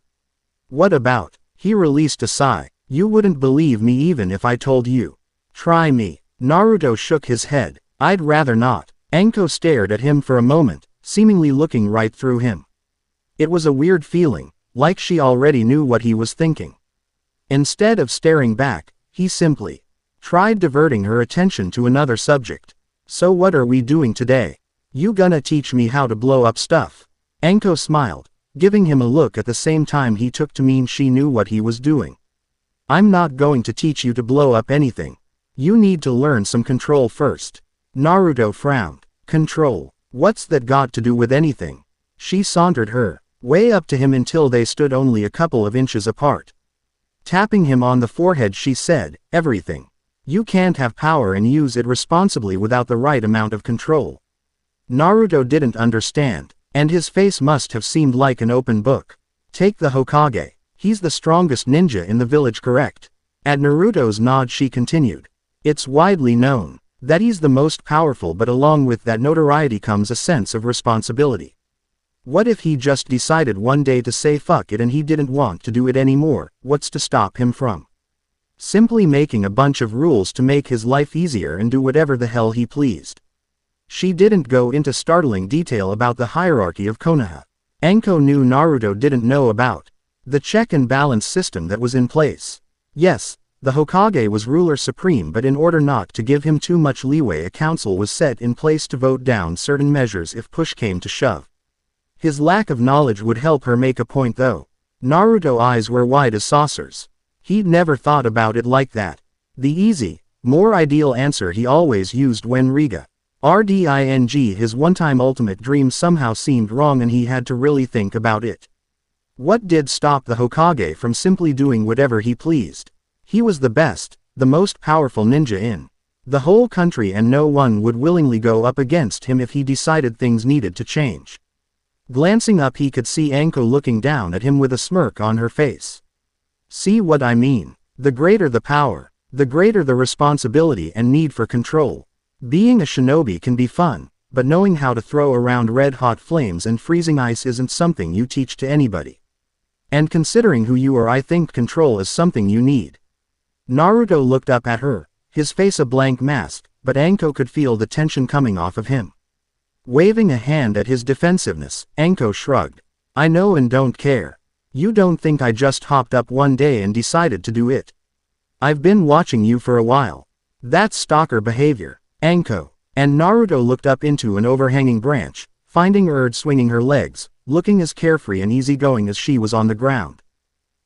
"What about?" He released a sigh. "You wouldn't believe me even if I told you." "Try me." Naruto shook his head. "I'd rather not." Anko stared at him for a moment, seemingly looking right through him. It was a weird feeling, like she already knew what he was thinking. Instead of staring back, he simply tried diverting her attention to another subject. "So what are we doing today? You gonna teach me how to blow up stuff?" Anko smiled, giving him a look at the same time he took to mean she knew what he was doing. "I'm not going to teach you to blow up anything. You need to learn some control first." Naruto frowned. "Control? What's that got to do with anything?" She sauntered her way up to him until they stood only a couple of inches apart. Tapping him on the forehead she said, "Everything. You can't have power and use it responsibly without the right amount of control." Naruto didn't understand, and his face must have seemed like an open book. "Take the Hokage. He's the strongest ninja in the village, correct?" At Naruto's nod she continued. "It's widely known that he's the most powerful, but along with that notoriety comes a sense of responsibility. What if he just decided one day to say fuck it and he didn't want to do it anymore? What's to stop him from simply making a bunch of rules to make his life easier and do whatever the hell he pleased?" She didn't go into startling detail about the hierarchy of Konoha. Anko knew Naruto didn't know about the check and balance system that was in place. Yes, the Hokage was ruler supreme, but in order not to give him too much leeway, a council was set in place to vote down certain measures if push came to shove. His lack of knowledge would help her make a point though. Naruto's eyes were wide as saucers. He'd never thought about it like that. The easy, more ideal answer he always used when RDING his one-time ultimate dream somehow seemed wrong and he had to really think about it. What did stop the Hokage from simply doing whatever he pleased? He was the best, the most powerful ninja in the whole country, and no one would willingly go up against him if he decided things needed to change. Glancing up he could see Anko looking down at him with a smirk on her face. "See what I mean? The greater the power, the greater the responsibility and need for control. Being a shinobi can be fun, but knowing how to throw around red-hot flames and freezing ice isn't something you teach to anybody. And considering who you are, I think control is something you need." Naruto looked up at her, his face a blank mask, but Anko could feel the tension coming off of him. Waving a hand at his defensiveness, Anko shrugged. "I know and don't care. You don't think I just hopped up one day and decided to do it. I've been watching you for a while. That's stalker behavior, Anko." And Naruto looked up into an overhanging branch, finding Erd swinging her legs, looking as carefree and easygoing as she was on the ground.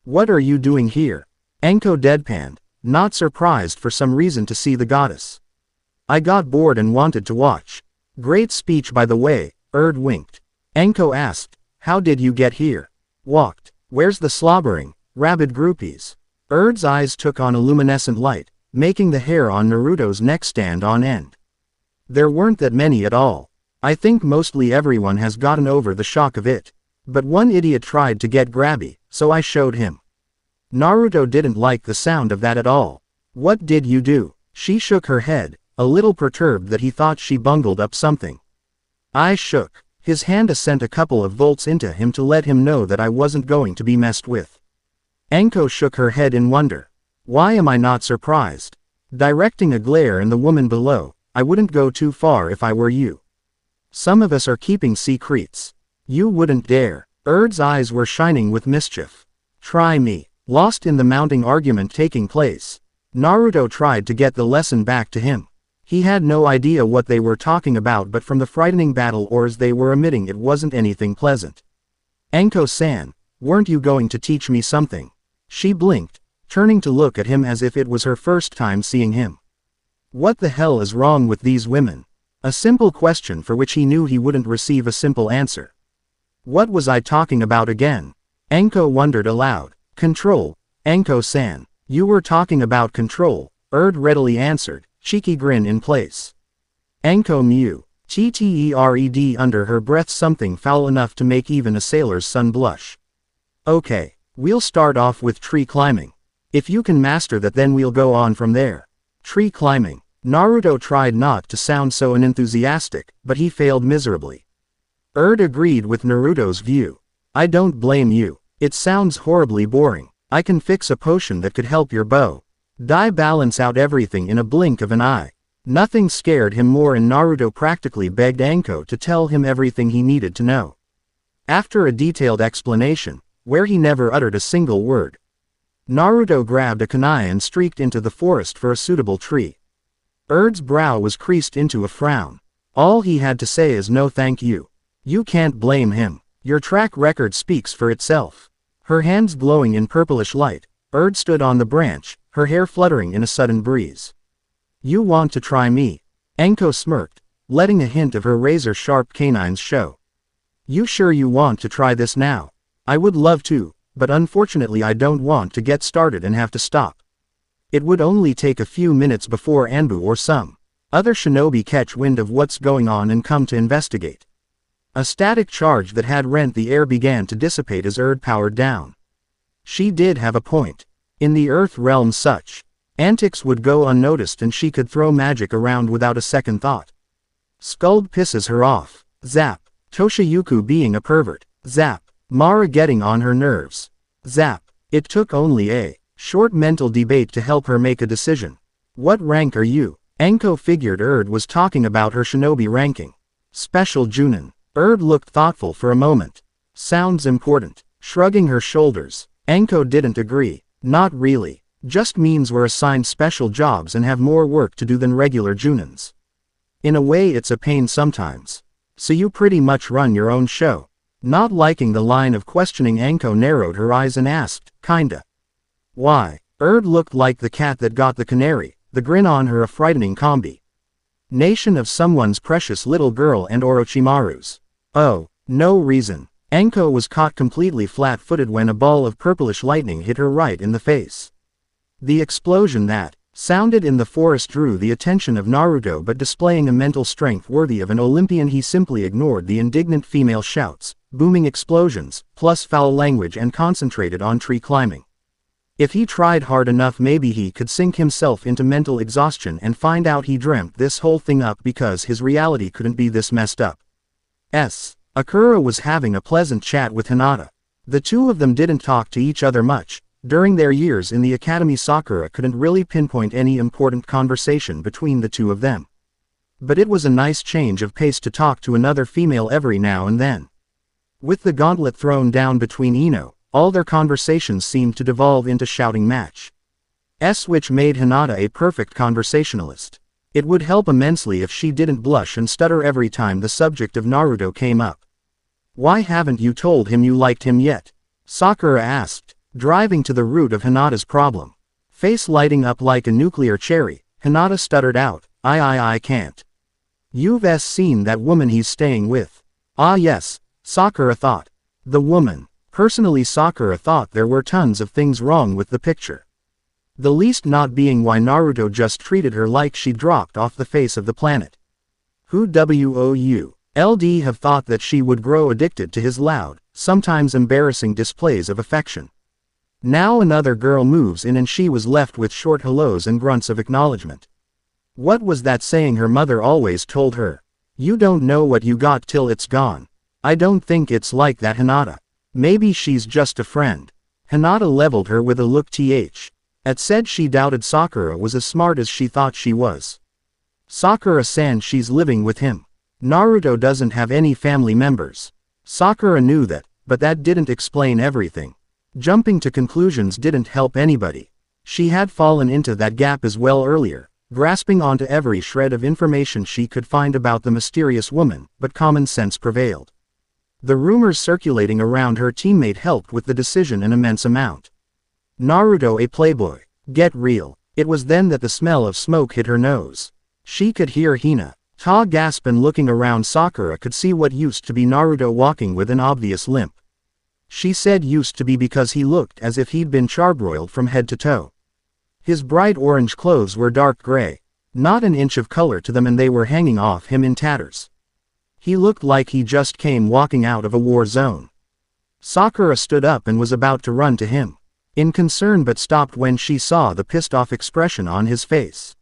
"What are you doing here?" Anko deadpanned, not surprised for some reason to see the goddess. "I got bored and wanted to watch." "Great speech by the way," Erd winked. Anko asked, "How did you get here?" "Walked." "Where's the slobbering, rabid groupies?" Erd's eyes took on a luminescent light, making the hair on Naruto's neck stand on end. "There weren't that many at all. I think mostly everyone has gotten over the shock of it. But one idiot tried to get grabby, so I showed him." Naruto didn't like the sound of that at all. "What did you do?" She shook her head, a little perturbed that he thought she bungled up something. "I shook." His hand sent a couple of volts into him to let him know that I wasn't going to be messed with. Anko shook her head in wonder. "Why am I not surprised?" Directing a glare in the woman below, "I wouldn't go too far if I were you. Some of us are keeping secrets. You wouldn't dare." Erd's eyes were shining with mischief. "Try me." Lost in the mounting argument taking place, Naruto tried to get the lesson back to him. He had no idea what they were talking about, but from the frightening battle ores they were emitting it wasn't anything pleasant. Anko-san, weren't you going to teach me something? She blinked, turning to look at him as if it was her first time seeing him. What the hell is wrong with these women? A simple question for which he knew he wouldn't receive a simple answer. What was I talking about again? Anko wondered aloud. Control, Anko-san. You were talking about control, Erd readily answered, cheeky grin in place. Anko mew. Ttered under her breath, something foul enough to make even a sailor's son blush. Okay, we'll start off with tree climbing. If you can master that, then we'll go on from there. Tree climbing. Naruto tried not to sound so unenthusiastic, but he failed miserably. Erd agreed with Naruto's view. I don't blame you. It sounds horribly boring. I can fix a potion that could help your bow. Balance out everything in a blink of an eye. Nothing scared him more, and Naruto practically begged Anko to tell him everything he needed to know. After a detailed explanation, where he never uttered a single word, Naruto grabbed a kunai and streaked into the forest for a suitable tree. Erd's brow was creased into a frown. All he had to say is no thank you. You can't blame him. Your track record speaks for itself. Her hands glowing in purplish light, Erd stood on the branch, her hair fluttering in a sudden breeze. You want to try me? Anko smirked, letting a hint of her razor-sharp canines show. You sure you want to try this now? I would love to, but unfortunately I don't want to get started and have to stop. It would only take a few minutes before Anbu or some other shinobi catch wind of what's going on and come to investigate. A static charge that had rent the air began to dissipate as Erd powered down. She did have a point. In the Earth realm such antics would go unnoticed, and she could throw magic around without a second thought. Scald pisses her off. Zap. Toshiyuku being a pervert. Zap. Mara getting on her nerves. Zap. It took only a short mental debate to help her make a decision. What rank are you? Anko figured Erd was talking about her shinobi ranking. Special Junin. Erd looked thoughtful for a moment. Sounds important. Shrugging her shoulders, Anko didn't agree. Not really. Just means we're assigned special jobs and have more work to do than regular Junins. In a way it's a pain sometimes. So you pretty much run your own show. Not liking the line of questioning, Anko narrowed her eyes and asked, kinda. Why? Erd looked like the cat that got the canary, the grin on her a frightening combi. Nation of someone's precious little girl and Orochimaru's. Oh, no reason. Anko was caught completely flat-footed when a ball of purplish lightning hit her right in the face. The explosion that sounded in the forest drew the attention of Naruto, but displaying a mental strength worthy of an Olympian, he simply ignored the indignant female shouts, booming explosions, plus foul language, and concentrated on tree climbing. If he tried hard enough, maybe he could sink himself into mental exhaustion and find out he dreamt this whole thing up, because his reality couldn't be this messed up. Akira was having a pleasant chat with Hinata. The two of them didn't talk to each other much. During their years in the academy, Sakura couldn't really pinpoint any important conversation between the two of them. But it was a nice change of pace to talk to another female every now and then. With the gauntlet thrown down between Ino, all their conversations seemed to devolve into shouting match. Which made Hinata a perfect conversationalist. It would help immensely if she didn't blush and stutter every time the subject of Naruto came up. Why haven't you told him you liked him yet? Sakura asked, driving to the root of Hinata's problem. Face lighting up like a nuclear cherry, Hinata stuttered out, I can't. You've seen that woman he's staying with. Ah yes, Sakura thought. The woman. Personally, Sakura thought there were tons of things wrong with the picture. The least not being why Naruto just treated her like she dropped off the face of the planet. Who would have thought that she would grow addicted to his loud, sometimes embarrassing displays of affection. Now another girl moves in and she was left with short hellos and grunts of acknowledgement. What was that saying her mother always told her? You don't know what you got till it's gone. I don't think it's like that, Hinata. Maybe she's just a friend. Hinata leveled her with a look. Said she doubted Sakura was as smart as she thought she was. Sakura-san, she's living with him. Naruto doesn't have any family members. Sakura knew that, but that didn't explain everything. Jumping to conclusions didn't help anybody. She had fallen into that gap as well earlier, grasping onto every shred of information she could find about the mysterious woman, but common sense prevailed. The rumors circulating around her teammate helped with the decision an immense amount. Naruto a playboy. Get real. It was then that the smell of smoke hit her nose. She could hear Hinata gasp, and looking around Sakura could see what used to be Naruto walking with an obvious limp. She said used to be because he looked as if he'd been charbroiled from head to toe. His bright orange clothes were dark gray, not an inch of color to them, and they were hanging off him in tatters. He looked like he just came walking out of a war zone. Sakura stood up and was about to run to him, in concern, but stopped when she saw the pissed-off expression on his face.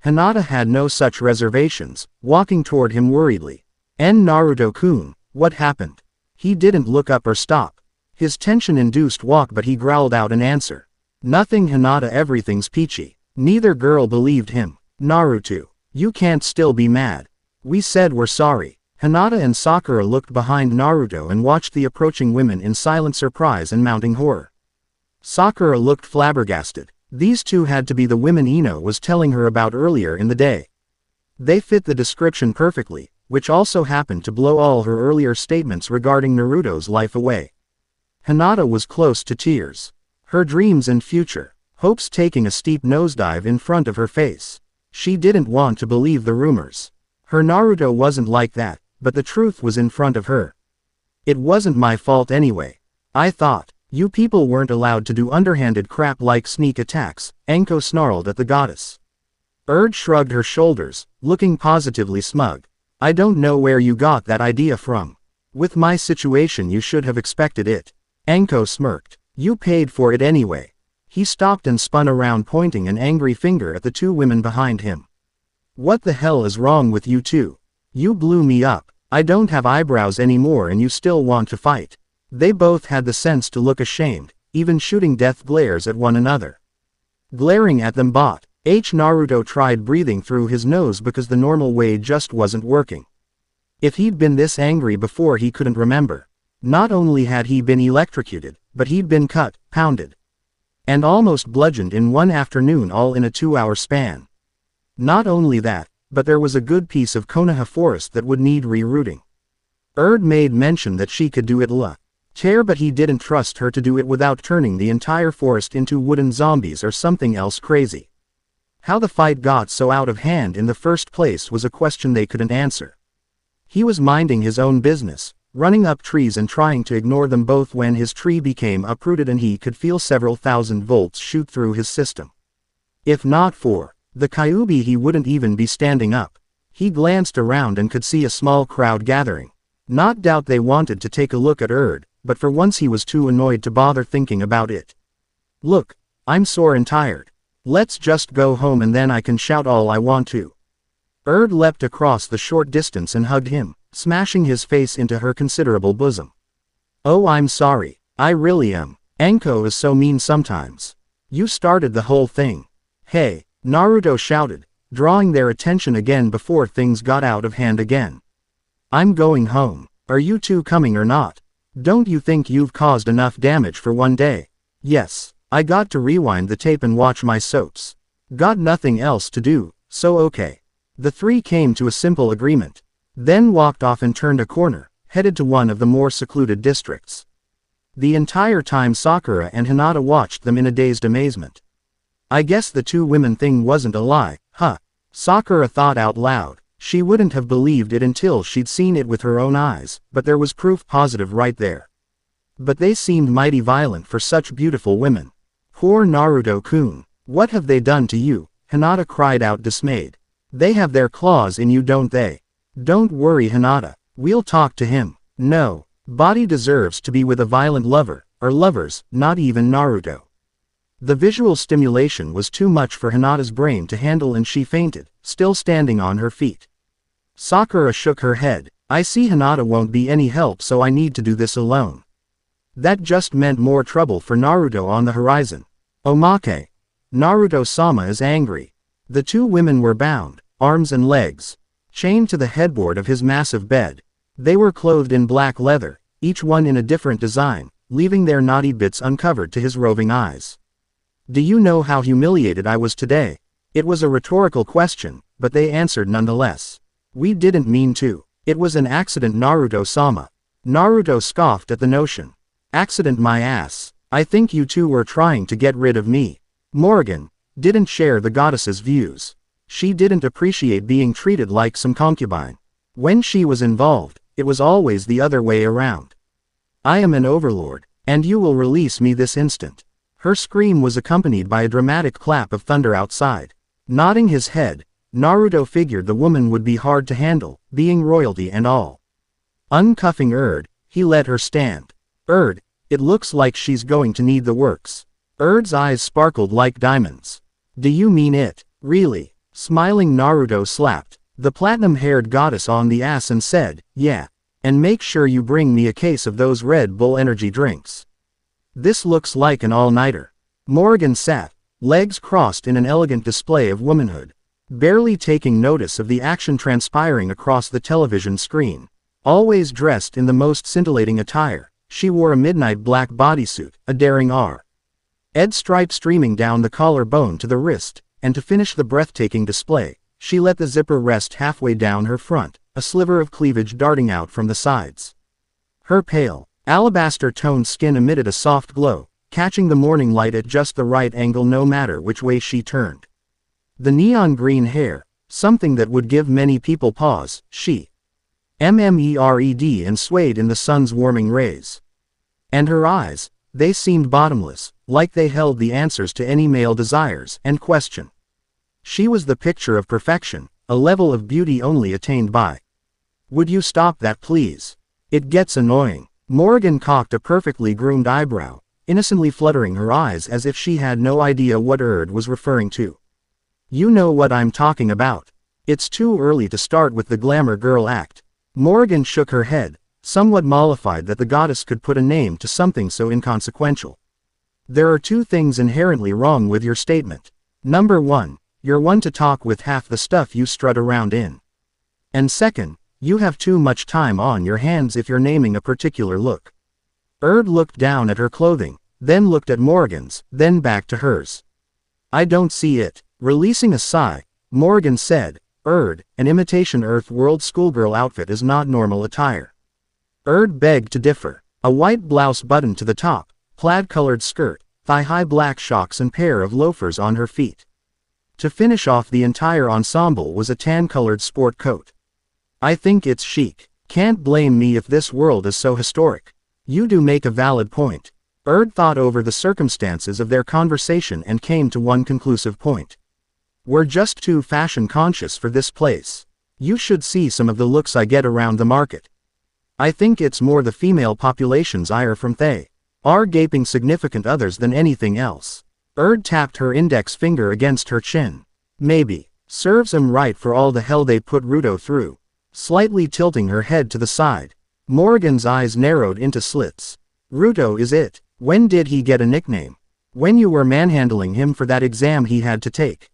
Hinata had no such reservations, walking toward him worriedly. Naruto-kun, what happened? He didn't look up or stop his tension-induced walk, but he growled out an answer. Nothing, Hinata, everything's peachy. Neither girl believed him. Naruto, you can't still be mad. We said we're sorry. Hinata and Sakura looked behind Naruto and watched the approaching women in silent surprise and mounting horror. Sakura looked flabbergasted. These two had to be the women Ino was telling her about earlier in the day. They fit the description perfectly, which also happened to blow all her earlier statements regarding Naruto's life away. Hinata was close to tears. Her dreams and future hopes taking a steep nosedive in front of her face. She didn't want to believe the rumors. Her Naruto wasn't like that, but the truth was in front of her. It wasn't my fault anyway. I thought, you people weren't allowed to do underhanded crap like sneak attacks, Anko snarled at the goddess. Erd shrugged her shoulders, looking positively smug. I don't know where you got that idea from. With my situation you should have expected it. Anko smirked. You paid for it anyway. He stopped and spun around, pointing an angry finger at the two women behind him. What the hell is wrong with you two? You blew me up. I don't have eyebrows anymore and you still want to fight. They both had the sense to look ashamed, even shooting death glares at one another. Glaring at them bot. Naruto tried breathing through his nose because the normal way just wasn't working. If he'd been this angry before he couldn't remember. Not only had he been electrocuted, but he'd been cut, pounded, and almost bludgeoned in one afternoon, all in a 2-hour span. Not only that, but there was a good piece of Konoha forest that would need rerouting. Erd made mention that she could do it later, but he didn't trust her to do it without turning the entire forest into wooden zombies or something else crazy. How the fight got so out of hand in the first place was a question they couldn't answer. He was minding his own business, running up trees and trying to ignore them both, when his tree became uprooted and he could feel several thousand volts shoot through his system. If not for the Kyuubi, he wouldn't even be standing up. He glanced around and could see a small crowd gathering. Not doubt they wanted to take a look at Erd, but for once he was too annoyed to bother thinking about it. Look, I'm sore and tired. Let's just go home and then I can shout all I want to. Erd leapt across the short distance and hugged him, smashing his face into her considerable bosom. Oh, I'm sorry. I really am. Anko is so mean sometimes. You started the whole thing. Hey, Naruto shouted, drawing their attention again before things got out of hand again. I'm going home. Are you two coming or not? Don't you think you've caused enough damage for one day? Yes, I got to rewind the tape and watch my soaps. Got nothing else to do, so okay. The three came to a simple agreement, then walked off and turned a corner, headed to one of the more secluded districts. The entire time Sakura and Hinata watched them in a dazed amazement. I guess the two women thing wasn't a lie, huh? Sakura thought out loud. She wouldn't have believed it until she'd seen it with her own eyes, but there was proof positive right there. But they seemed mighty violent for such beautiful women. Poor Naruto-kun. What have they done to you? Hinata cried out, dismayed. They have their claws in you, don't they? Don't worry, Hinata. We'll talk to him. No. Body deserves to be with a violent lover, or lovers, not even Naruto. The visual stimulation was too much for Hinata's brain to handle and she fainted, still standing on her feet. Sakura shook her head. I see Hinata won't be any help, so I need to do this alone. That just meant more trouble for Naruto on the horizon. Omake. Naruto-sama is angry. The two women were bound, arms and legs, chained to the headboard of his massive bed. They were clothed in black leather, each one in a different design, leaving their naughty bits uncovered to his roving eyes. Do you know how humiliated I was today? It was a rhetorical question, but they answered nonetheless. We didn't mean to. It was an accident, Naruto-sama. Naruto scoffed at the notion. Accident my ass. I think you two were trying to get rid of me. Morgan didn't share the goddess's views. She didn't appreciate being treated like some concubine. When she was involved, it was always the other way around. I am an overlord, and you will release me this instant. Her scream was accompanied by a dramatic clap of thunder outside. Nodding his head, Naruto figured the woman would be hard to handle, being royalty and all. Uncuffing Erd, he let her stand. Erd, it looks like she's going to need the works. Erd's eyes sparkled like diamonds. Do you mean it, really? Smiling, Naruto slapped the platinum-haired goddess on the ass and said, yeah. And make sure you bring me a case of those Red Bull energy drinks. This looks like an all-nighter. Morgan sat, legs crossed in an elegant display of womanhood, barely taking notice of the action transpiring across the television screen. Always dressed in the most scintillating attire, she wore a midnight black bodysuit, a daring R.Ed stripe streaming down the collarbone to the wrist, and to finish the breathtaking display, she let the zipper rest halfway down her front, a sliver of cleavage darting out from the sides. Her pale, alabaster-toned skin emitted a soft glow, catching the morning light at just the right angle no matter which way she turned. The neon green hair, something that would give many people pause, she mered and swayed in the sun's warming rays. And her eyes, they seemed bottomless, like they held the answers to any male desires and question. She was the picture of perfection, a level of beauty only attained by. Would you stop that, please? It gets annoying. Morgan cocked a perfectly groomed eyebrow, innocently fluttering her eyes as if she had no idea what Erd was referring to. You know what I'm talking about. It's too early to start with the glamour girl act. Morgan shook her head, somewhat mollified that the goddess could put a name to something so inconsequential. There are two things inherently wrong with your statement. Number one, you're one to talk with half the stuff you strut around in. And second, you have too much time on your hands if you're naming a particular look. Erd looked down at her clothing, then looked at Morgan's, then back to hers. I don't see it. Releasing a sigh, Morgan said, Erd, an imitation Earth World schoolgirl outfit is not normal attire. Erd begged to differ. A white blouse buttoned to the top, plaid-colored skirt, thigh-high black shocks and pair of loafers on her feet. To finish off the entire ensemble was a tan-colored sport coat. I think it's chic. Can't blame me if this world is so historic. You do make a valid point. Erd thought over the circumstances of their conversation and came to one conclusive point. We're just too fashion-conscious for this place. You should see some of the looks I get around the market. I think it's more the female population's ire from they are gaping significant others than anything else. Erd tapped her index finger against her chin. Maybe. Serves 'em right for all the hell they put Ruto through. Slightly tilting her head to the side, Morgan's eyes narrowed into slits. Ruto is it. When did he get a nickname? When you were manhandling him for that exam he had to take.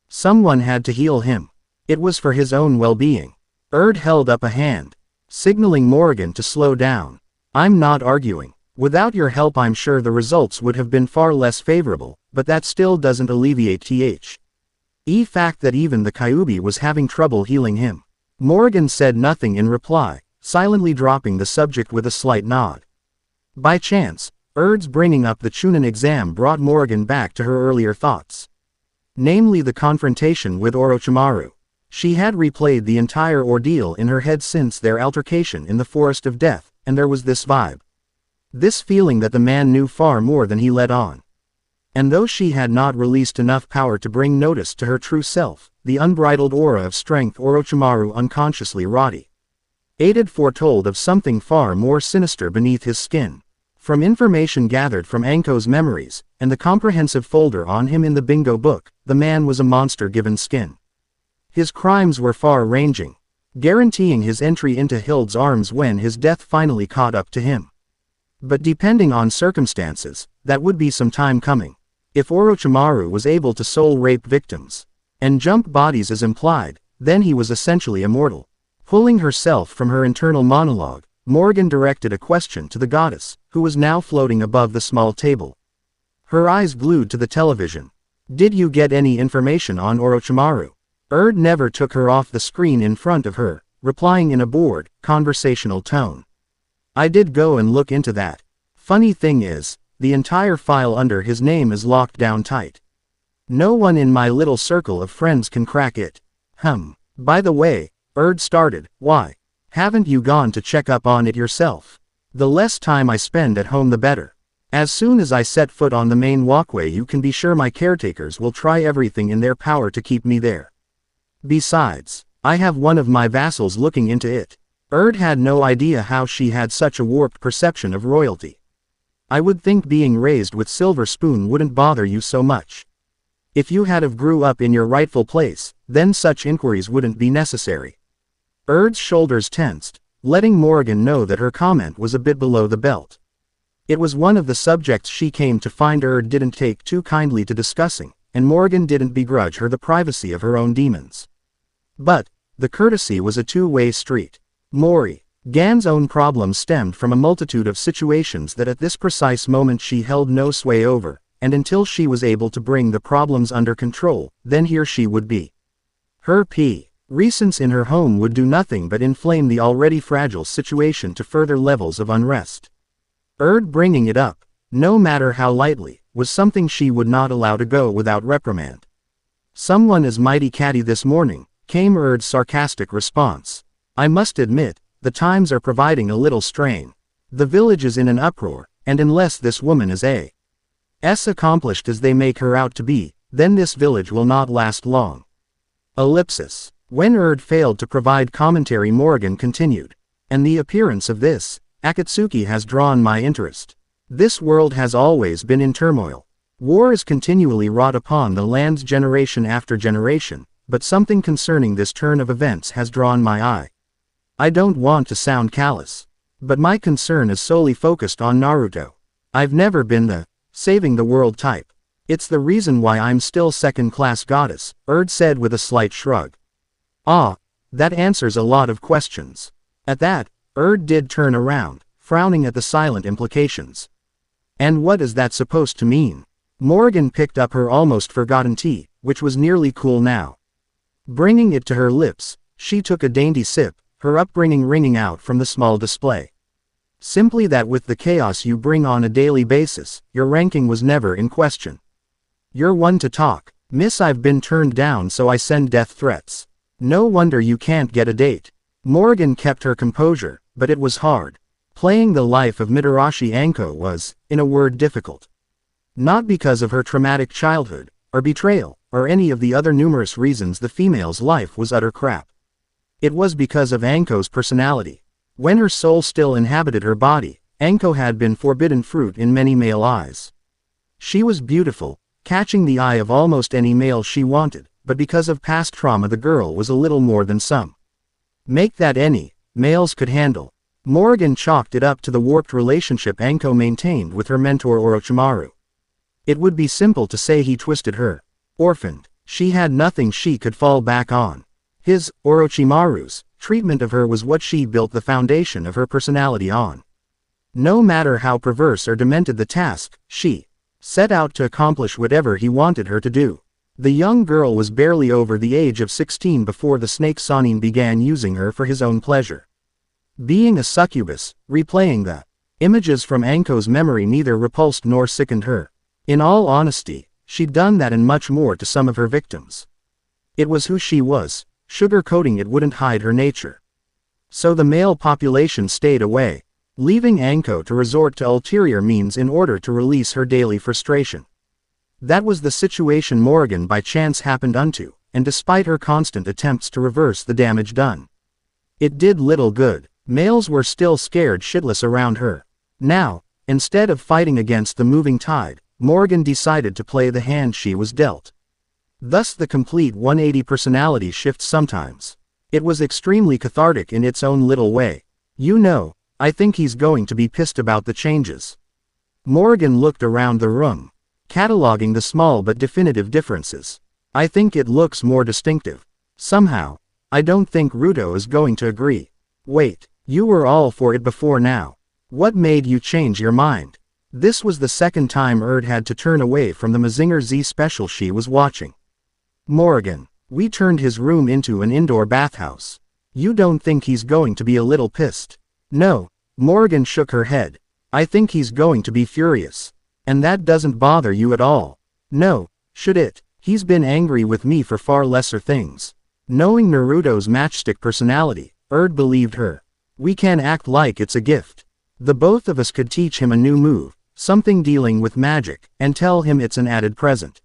Someone had to heal him. It was for his own well-being. Erd held up a hand, signaling Morgan to slow down. I'm not arguing. Without your help I'm sure the results would have been far less favorable, but that still doesn't alleviate the fact that even the Kyuubi was having trouble healing him. Morgan said nothing in reply, silently dropping the subject with a slight nod. By chance, Erd's bringing up the Chunin exam brought Morgan back to her earlier thoughts. Namely the confrontation with Orochimaru. She had replayed the entire ordeal in her head since their altercation in the Forest of Death, and there was this vibe. This feeling that the man knew far more than he let on. And though she had not released enough power to bring notice to her true self, the unbridled aura of strength Orochimaru unconsciously radiated foretold of something far more sinister beneath his skin. From information gathered from Anko's memories, and the comprehensive folder on him in the bingo book, the man was a monster given skin. His crimes were far-ranging, guaranteeing his entry into Hild's arms when his death finally caught up to him. But depending on circumstances, that would be some time coming. If Orochimaru was able to soul-rape victims, and jump bodies as implied, then he was essentially immortal. Pulling herself from her internal monologue, Morgan directed a question to the goddess, who was now floating above the small table. Her eyes glued to the television. Did you get any information on Orochimaru? Erd never took her off the screen in front of her, replying in a bored, conversational tone. I did go and look into that. Funny thing is, the entire file under his name is locked down tight. No one in my little circle of friends can crack it. By the way, Erd started, why? Haven't you gone to check up on it yourself? The less time I spend at home the better. As soon as I set foot on the main walkway you can be sure my caretakers will try everything in their power to keep me there. Besides, I have one of my vassals looking into it. Erd had no idea how she had such a warped perception of royalty. I would think being raised with silver spoon wouldn't bother you so much. If you had have grew up in your rightful place, then such inquiries wouldn't be necessary. Erd's shoulders tensed, letting Morgan know that her comment was a bit below the belt. It was one of the subjects she came to find Erd didn't take too kindly to discussing, and Morgan didn't begrudge her the privacy of her own demons. But, the courtesy was a two-way street. Gan's own problems stemmed from a multitude of situations that at this precise moment she held no sway over, and until she was able to bring the problems under control, then here she would be. Her recence in her home would do nothing but inflame the already fragile situation to further levels of unrest. Erd bringing it up, no matter how lightly, was something she would not allow to go without reprimand. Someone is mighty catty this morning, came Erd's sarcastic response. I must admit, the times are providing a little strain. The village is in an uproar, and unless this woman is as accomplished as they make her out to be, then this village will not last long. Ellipsis. When Erd failed to provide commentary, Morgan continued. And the appearance of this Akatsuki has drawn my interest. This world has always been in turmoil. War is continually wrought upon the lands generation after generation, but something concerning this turn of events has drawn my eye. I don't want to sound callous, but my concern is solely focused on Naruto. I've never been the saving the world type. It's the reason why I'm still second-class goddess, Erd said with a slight shrug. Ah, that answers a lot of questions. At that, Erd did turn around, frowning at the silent implications. And what is that supposed to mean? Morgan picked up her almost forgotten tea, which was nearly cool now. Bringing it to her lips, she took a dainty sip, her upbringing ringing out from the small display. Simply that with the chaos you bring on a daily basis, your ranking was never in question. You're one to talk, miss. I've been turned down so I send death threats. No wonder you can't get a date. Morgan kept her composure, but it was hard. Playing the life of Mitarashi Anko was, in a word, difficult. Not because of her traumatic childhood, or betrayal, or any of the other numerous reasons the female's life was utter crap. It was because of Anko's personality. When her soul still inhabited her body, Anko had been forbidden fruit in many male eyes. She was beautiful, catching the eye of almost any male she wanted, but because of past trauma the girl was a little more than some make that any males could handle. Morgan chalked it up to the warped relationship Anko maintained with her mentor Orochimaru. It would be simple to say he twisted her. Orphaned, she had nothing she could fall back on. His, Orochimaru's, treatment of her was what she built the foundation of her personality on. No matter how perverse or demented the task, she set out to accomplish whatever he wanted her to do. The young girl was barely over the age of 16 before the snake Sanin began using her for his own pleasure. Being a succubus, replaying the images from Anko's memory neither repulsed nor sickened her. In all honesty, she'd done that and much more to some of her victims. It was who she was, sugar-coating it wouldn't hide her nature. So the male population stayed away, leaving Anko to resort to ulterior means in order to release her daily frustration. That was the situation Morgan by chance happened unto, and despite her constant attempts to reverse the damage done, it did little good. Males were still scared shitless around her. Now, instead of fighting against the moving tide, Morgan decided to play the hand she was dealt. Thus the complete 180 personality shift sometimes. It was extremely cathartic in its own little way. You know, I think he's going to be pissed about the changes. Morgan looked around the room, cataloging the small but definitive differences. I think it looks more distinctive. Somehow, I don't think Ruto is going to agree. Wait, You were all for it before now. What made you change your mind? This was the second time Erd had to turn away from the Mazinger Z special she was watching. Morgan. We turned his room into an indoor bathhouse. You don't think he's going to be a little pissed? No. Morgan shook her head. I think he's going to be furious. And that doesn't bother you at all? No. Should it? He's been angry with me for far lesser things. Knowing Naruto's matchstick personality, Erd believed her. We can act like it's a gift. The both of us could teach him a new move, something dealing with magic, and tell him it's an added present.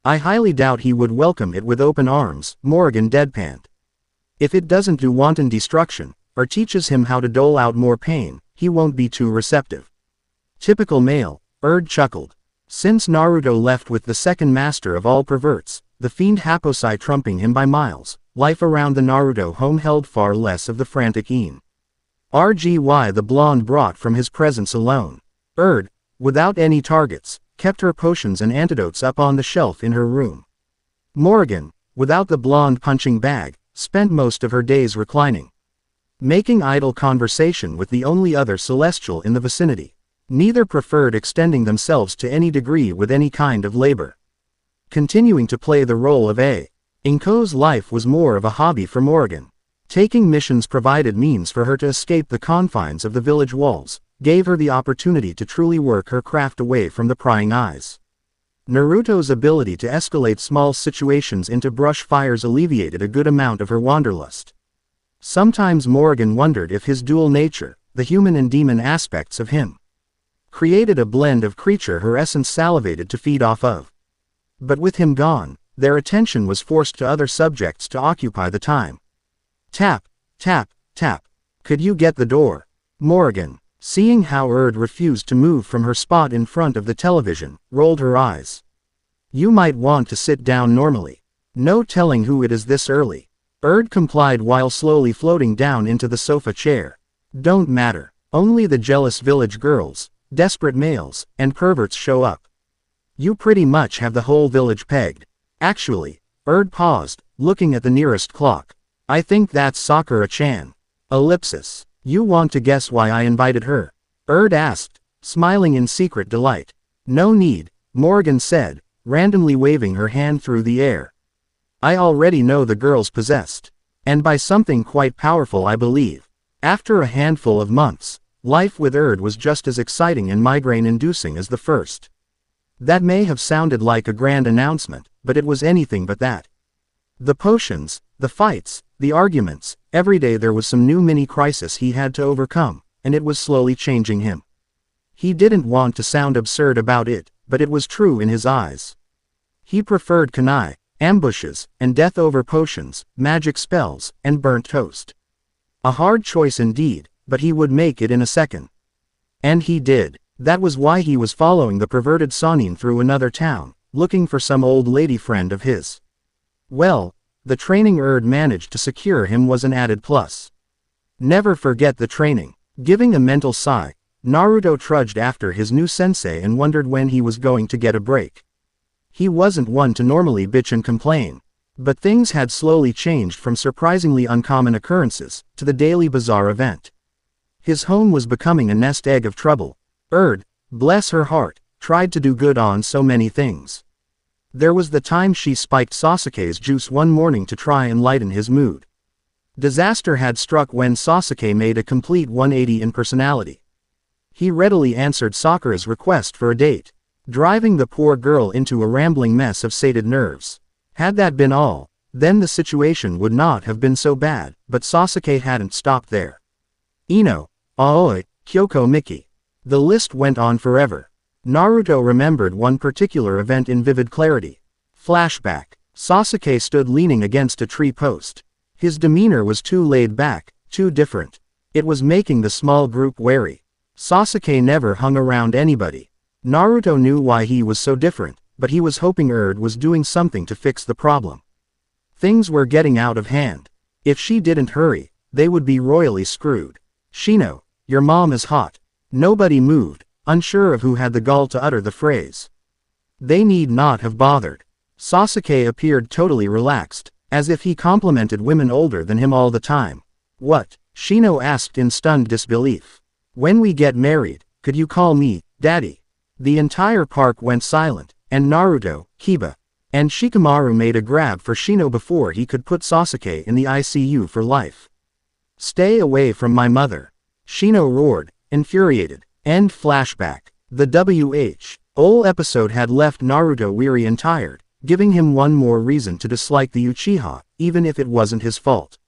I highly doubt he would welcome it with open arms, Morgan deadpanned. If it doesn't do wanton destruction, or teaches him how to dole out more pain, he won't be too receptive. Typical male, Erd chuckled. Since Naruto left with the second master of all perverts, the fiend Happosai trumping him by miles, life around the Naruto home held far less of the frantic Een. RGY the blonde brought from his presence alone. Erd, without any targets, kept her potions and antidotes up on the shelf in her room. Morgan, without the blonde punching bag, spent most of her days reclining, making idle conversation with the only other celestial in the vicinity. Neither preferred extending themselves to any degree with any kind of labor. Continuing to play the role of a Inko's life was more of a hobby for Morgan. Taking missions provided means for her to escape the confines of the village walls, gave her the opportunity to truly work her craft away from the prying eyes. Naruto's ability to escalate small situations into brush fires alleviated a good amount of her wanderlust. Sometimes Morgan wondered if his dual nature, the human and demon aspects of him, created a blend of creature her essence salivated to feed off of. But with him gone, their attention was forced to other subjects to occupy the time. Tap, tap, tap. Could you get the door? Morgan, seeing how Erd refused to move from her spot in front of the television, rolled her eyes. You might want to sit down normally. No telling who it is this early. Erd complied while slowly floating down into the sofa chair. Don't matter. Only the jealous village girls, desperate males, and perverts show up. You pretty much have the whole village pegged. Actually, Erd paused, looking at the nearest clock. I think that's Sakura-chan. Ellipsis. You want to guess why I invited her? Erd asked, smiling in secret delight. No need, Morgan said, randomly waving her hand through the air. I already know the girl's possessed. And by something quite powerful, I believe. After a handful of months, life with Erd was just as exciting and migraine-inducing as the first. That may have sounded like a grand announcement, but it was anything but that. The potions, the fights, the arguments, every day there was some new mini-crisis he had to overcome, and it was slowly changing him. He didn't want to sound absurd about it, but it was true in his eyes. He preferred kunai, ambushes, and death over potions, magic spells, and burnt toast. A hard choice indeed, but he would make it in a second. And he did. That was why he was following the perverted Sanin through another town, looking for some old lady friend of his. Well, the training Erd managed to secure him was an added plus. Never forget the training. Giving a mental sigh, Naruto trudged after his new sensei and wondered when he was going to get a break. He wasn't one to normally bitch and complain. But things had slowly changed from surprisingly uncommon occurrences to the daily bizarre event. His home was becoming a nest egg of trouble. Erd, bless her heart, tried to do good on so many things. There was the time she spiked Sasuke's juice one morning to try and lighten his mood. Disaster had struck when Sasuke made a complete 180 in personality. He readily answered Sakura's request for a date, driving the poor girl into a rambling mess of sated nerves. Had that been all, then the situation would not have been so bad, but Sasuke hadn't stopped there. Ino, Aoi, Kyoko Miki. The list went on forever. Naruto remembered one particular event in vivid clarity. Flashback. Sasuke stood leaning against a tree post. His demeanor was too laid back, too different. It was making the small group wary. Sasuke never hung around anybody. Naruto knew why he was so different, but he was hoping Erd was doing something to fix the problem. Things were getting out of hand. If she didn't hurry, they would be royally screwed. Shino, your mom is hot. Nobody moved, unsure of who had the gall to utter the phrase. They need not have bothered. Sasuke appeared totally relaxed, as if he complimented women older than him all the time. What? Shino asked in stunned disbelief. When we get married, could you call me, Daddy? The entire park went silent, and Naruto, Kiba, and Shikamaru made a grab for Shino before he could put Sasuke in the ICU for life. Stay away from my mother. Shino roared, infuriated. End flashback. The whole episode had left Naruto weary and tired, giving him one more reason to dislike the Uchiha, even if it wasn't his fault.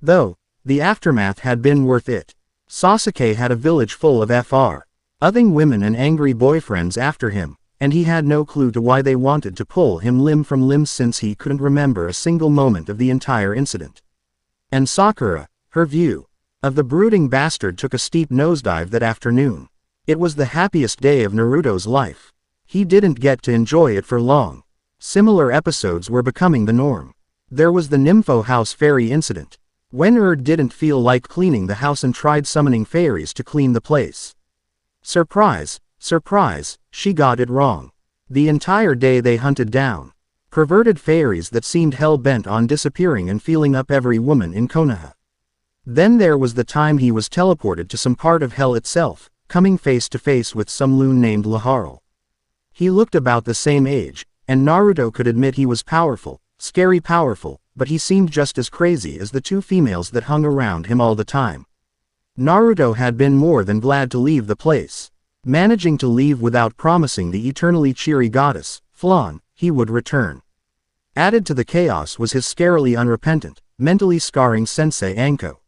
Though, the aftermath had been worth it. Sasuke had a village full of other women and angry boyfriends after him, and he had no clue to why they wanted to pull him limb from limb since he couldn't remember a single moment of the entire incident. And Sakura, her view of the brooding bastard took a steep nosedive that afternoon. It was the happiest day of Naruto's life. He didn't get to enjoy it for long. Similar episodes were becoming the norm. There was the Nympho House fairy incident, when didn't feel like cleaning the house and tried summoning fairies to clean the place. Surprise, surprise, she got it wrong. The entire day they hunted down perverted fairies that seemed hell-bent on disappearing and feeling up every woman in Konoha. Then there was the time he was teleported to some part of hell itself, coming face to face with some loon named Laharl. He looked about the same age, and Naruto could admit he was powerful, scary powerful, but he seemed just as crazy as the two females that hung around him all the time. Naruto had been more than glad to leave the place. Managing to leave without promising the eternally cheery goddess, Flan, he would return. Added to the chaos was his scarily unrepentant, mentally scarring sensei Anko.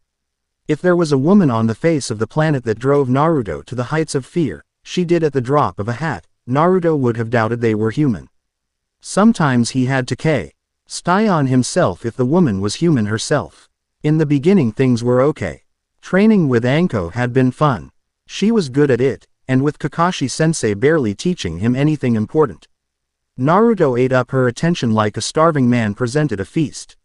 If there was a woman on the face of the planet that drove Naruto to the heights of fear, she did at the drop of a hat. Naruto would have doubted they were human. Sometimes he had to stay on himself if the woman was human herself. In the beginning things were okay. Training with Anko had been fun. She was good at it, and with Kakashi-sensei barely teaching him anything important. Naruto ate up her attention like a starving man presented a feast.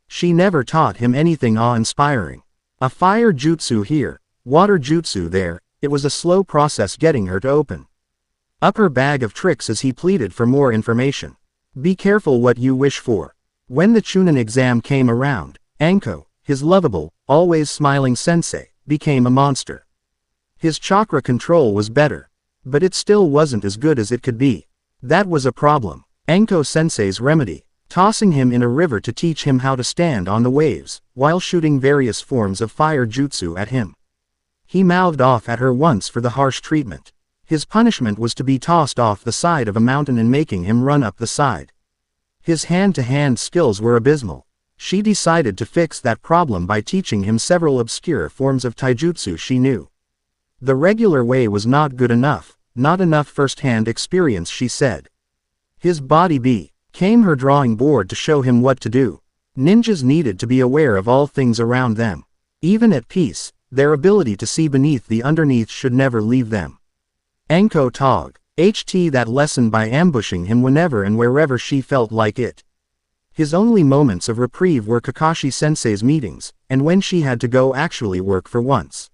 She never taught him anything awe-inspiring. A fire jutsu here, water jutsu there, it was a slow process getting her to open up her bag of tricks as he pleaded for more information. Be careful what you wish for. When the Chunin exam came around, Anko, his lovable, always smiling sensei, became a monster. His chakra control was better, but it still wasn't as good as it could be. That was a problem. Anko-sensei's remedy, tossing him in a river to teach him how to stand on the waves, while shooting various forms of fire jutsu at him. He mouthed off at her once for the harsh treatment. His punishment was to be tossed off the side of a mountain and making him run up the side. His hand-to-hand skills were abysmal. She decided to fix that problem by teaching him several obscure forms of taijutsu she knew. The regular way was not good enough, not enough first-hand experience, she said. His body became her drawing board to show him what to do. Ninjas needed to be aware of all things around them. Even at peace, their ability to see beneath the underneath should never leave them. Anko taught that lesson by ambushing him whenever and wherever she felt like it. His only moments of reprieve were Kakashi-sensei's meetings, and when she had to go actually work for once.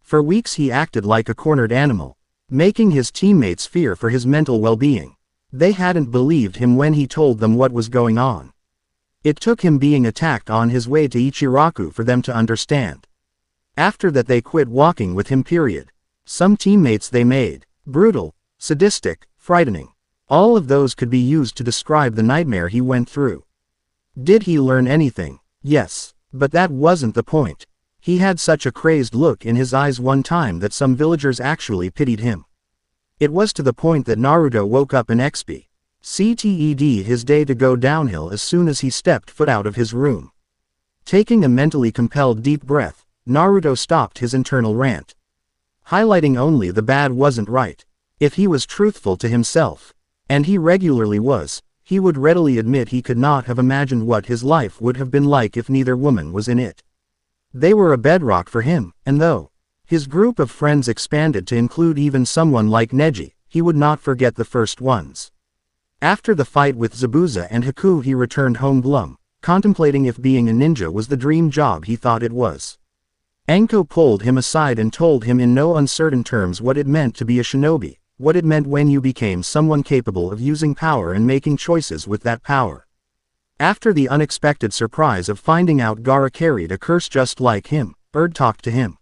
For weeks he acted like a cornered animal, making his teammates fear for his mental well-being. They hadn't believed him when he told them what was going on. It took him being attacked on his way to Ichiraku for them to understand. After that they quit walking with him, period. Some teammates they made brutal, sadistic, frightening. All of those could be used to describe the nightmare he went through. Did he learn anything? Yes, but that wasn't the point. He had such a crazed look in his eyes one time that some villagers actually pitied him. It was to the point that Naruto woke up in expected his day to go downhill as soon as he stepped foot out of his room. Taking a mentally compelled deep breath, Naruto stopped his internal rant. Highlighting only the bad wasn't right. If he was truthful to himself, and he regularly was, he would readily admit he could not have imagined what his life would have been like if neither woman was in it. They were a bedrock for him, and though his group of friends expanded to include even someone like Neji, he would not forget the first ones. After the fight with Zabuza and Haku, he returned home glum, contemplating if being a ninja was the dream job he thought it was. Anko pulled him aside and told him in no uncertain terms what it meant to be a shinobi, what it meant when you became someone capable of using power and making choices with that power. After the unexpected surprise of finding out Gaara carried a curse just like him, Erd talked to him.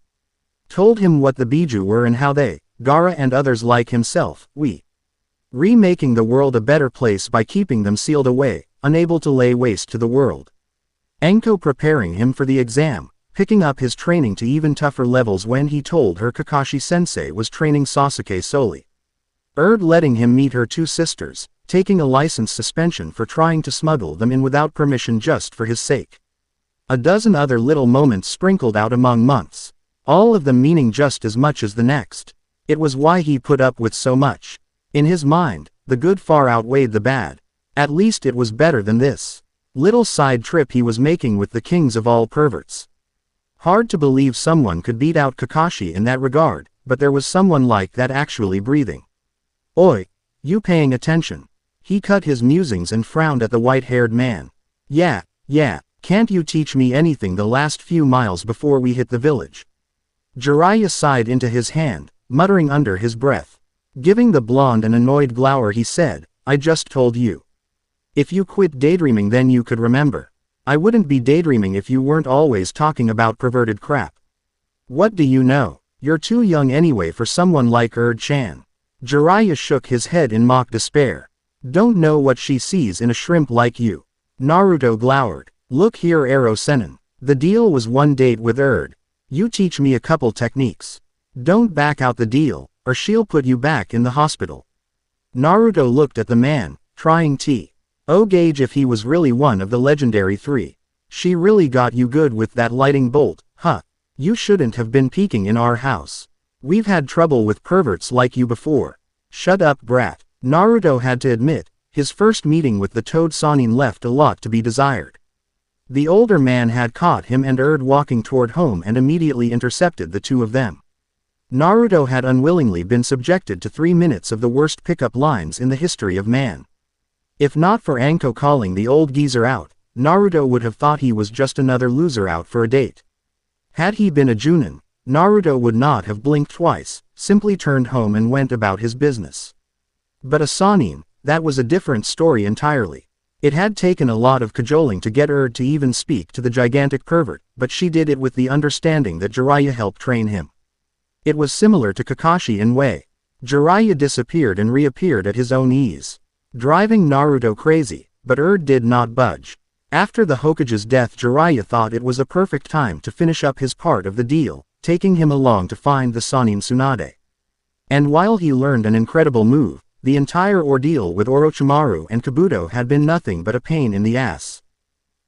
Told him what the Biju were and how they, Gaara and others like himself, remaking the world a better place by keeping them sealed away, unable to lay waste to the world. Anko preparing him for the exam, picking up his training to even tougher levels when he told her Kakashi-sensei was training Sasuke solely. Erd letting him meet her two sisters, taking a license suspension for trying to smuggle them in without permission just for his sake. A dozen other little moments sprinkled out among months, all of them meaning just as much as the next. It was why he put up with so much. In his mind, the good far outweighed the bad. At least it was better than this little side trip he was making with the kings of all perverts. Hard to believe someone could beat out Kakashi in that regard, but there was someone like that actually breathing. Oi, you paying attention? He cut his musings and frowned at the white-haired man. Yeah, can't you teach me anything the last few miles before we hit the village? Jiraiya sighed into his hand, muttering under his breath. Giving the blonde an annoyed glower he said, I just told you. If you quit daydreaming then you could remember. I wouldn't be daydreaming if you weren't always talking about perverted crap. What do you know? You're too young anyway for someone like Erd-chan. Jiraiya shook his head in mock despair. Don't know what she sees in a shrimp like you. Naruto glowered. Look here Ero Sennin. The deal was one date with Erd. You teach me a couple techniques. Don't back out the deal, or she'll put you back in the hospital. Naruto looked at the man, trying to gauge if he was really one of the legendary three. She really got you good with that lightning bolt, huh? You shouldn't have been peeking in our house. We've had trouble with perverts like you before. Shut up brat. Naruto had to admit, his first meeting with the Toad Sannin left a lot to be desired. The older man had caught him and Erd walking toward home and immediately intercepted the two of them. Naruto had unwillingly been subjected to 3 minutes of the worst pickup lines in the history of man. If not for Anko calling the old geezer out, Naruto would have thought he was just another loser out for a date. Had he been a Junin, Naruto would not have blinked twice, simply turned home and went about his business. But a Sannin, that was a different story entirely. It had taken a lot of cajoling to get Erd to even speak to the gigantic pervert, but she did it with the understanding that Jiraiya helped train him. It was similar to Kakashi in way. Jiraiya disappeared and reappeared at his own ease, driving Naruto crazy, but Erd did not budge. After the Hokage's death Jiraiya thought it was a perfect time to finish up his part of the deal, taking him along to find the Sannin Tsunade. And while he learned an incredible move, the entire ordeal with Orochimaru and Kabuto had been nothing but a pain in the ass.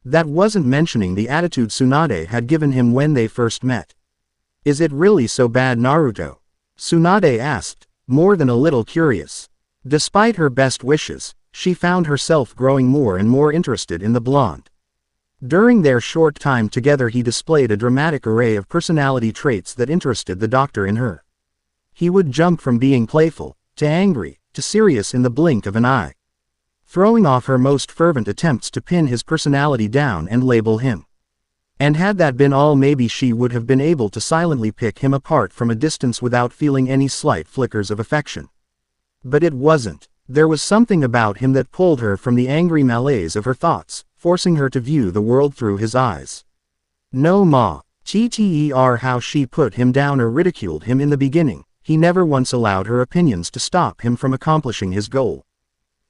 That wasn't mentioning the attitude Tsunade had given him when they first met. Is it really so bad Naruto? Tsunade asked, more than a little curious. Despite her best wishes, she found herself growing more and more interested in the blonde. During their short time together he displayed a dramatic array of personality traits that interested the doctor in her. He would jump from being playful, to angry, to serious in the blink of an eye, throwing off her most fervent attempts to pin his personality down and label him. And had that been all maybe she would have been able to silently pick him apart from a distance without feeling any slight flickers of affection. But it wasn't. There was something about him that pulled her from the angry malaise of her thoughts, forcing her to view the world through his eyes. No matter how she put him down or ridiculed him in the beginning, he never once allowed her opinions to stop him from accomplishing his goal.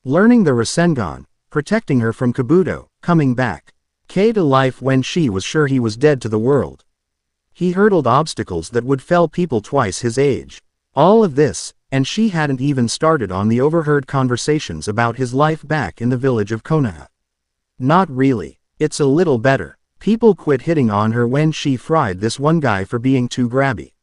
Learning the Rasengan, protecting her from Kabuto, coming back to life when she was sure he was dead to the world. He hurdled obstacles that would fell people twice his age. All of this, and she hadn't even started on the overheard conversations about his life back in the village of Konoha. Not really. It's a little better. People quit hitting on her when she fried this one guy for being too grabby.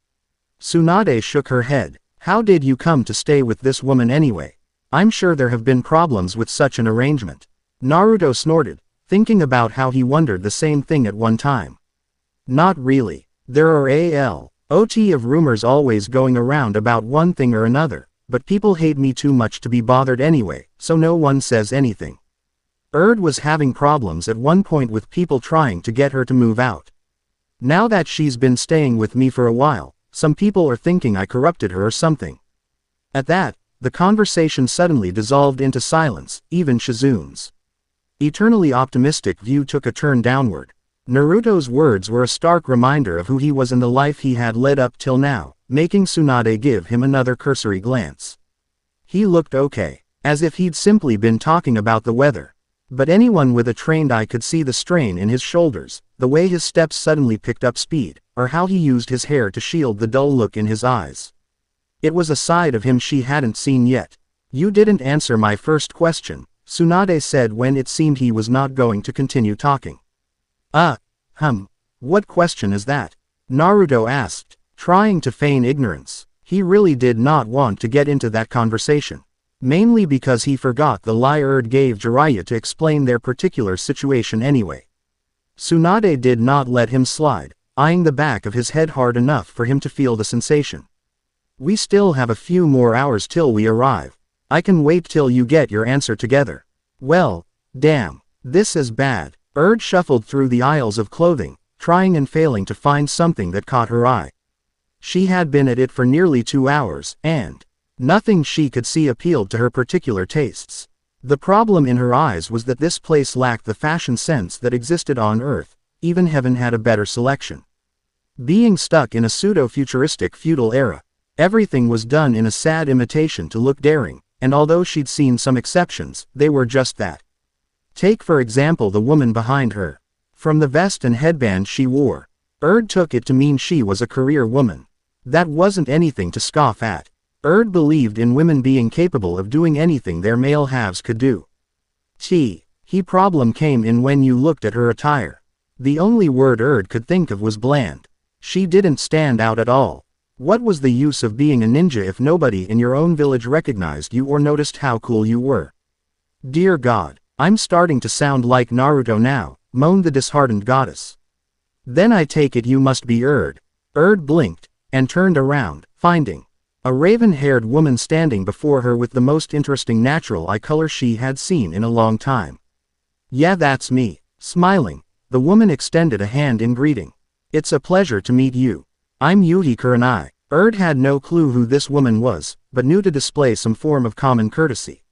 Tsunade shook her head. How did you come to stay with this woman anyway? I'm sure there have been problems with such an arrangement. Naruto snorted, thinking about how he wondered the same thing at one time. Not really. There are a lot of rumors always going around about one thing or another, but people hate me too much to be bothered anyway, so no one says anything. Erd was having problems at one point with people trying to get her to move out. Now that she's been staying with me for a while, some people are thinking I corrupted her or something. At that, the conversation suddenly dissolved into silence, even Shizun's eternally optimistic view took a turn downward. Naruto's words were a stark reminder of who he was and the life he had led up till now, making Tsunade give him another cursory glance. He looked okay, as if he'd simply been talking about the weather. But anyone with a trained eye could see the strain in his shoulders, the way his steps suddenly picked up speed, or how he used his hair to shield the dull look in his eyes. It was a side of him she hadn't seen yet. "You didn't answer my first question," Tsunade said when it seemed he was not going to continue talking. What question is that?" Naruto asked, trying to feign ignorance. He really did not want to get into that conversation. Mainly because he forgot the lie gave Jiraiya to explain their particular situation anyway. Tsunade did not let him slide, eyeing the back of his head hard enough for him to feel the sensation. "We still have a few more hours till we arrive. I can wait till you get your answer together." "Well, damn, this is bad." Shuffled through the aisles of clothing, trying and failing to find something that caught her eye. She had been at it for nearly 2 hours, and nothing she could see appealed to her particular tastes. The problem in her eyes was that this place lacked the fashion sense that existed on Earth. Even heaven had a better selection. Being stuck in a pseudo-futuristic feudal era, everything was done in a sad imitation to look daring, and although she'd seen some exceptions, they were just that. Take for example the woman behind her. From the vest and headband she wore, took it to mean she was a career woman. That wasn't anything to scoff at. Believed in women being capable of doing anything their male halves could do. Problem came in when you looked at her attire. The only word could think of was bland. She didn't stand out at all. What was the use of being a ninja if nobody in your own village recognized you or noticed how cool you were? Dear God, I'm starting to sound like Naruto now, moaned the disheartened goddess. Then I take it you must be Erd. Blinked, and turned around, finding a raven-haired woman standing before her with the most interesting natural eye color she had seen in a long time. "Yeah, that's me." Smiling, the woman extended a hand in greeting. "It's a pleasure to meet you. I'm Yuhi Kurenai." Had no clue who this woman was, but knew to display some form of common courtesy.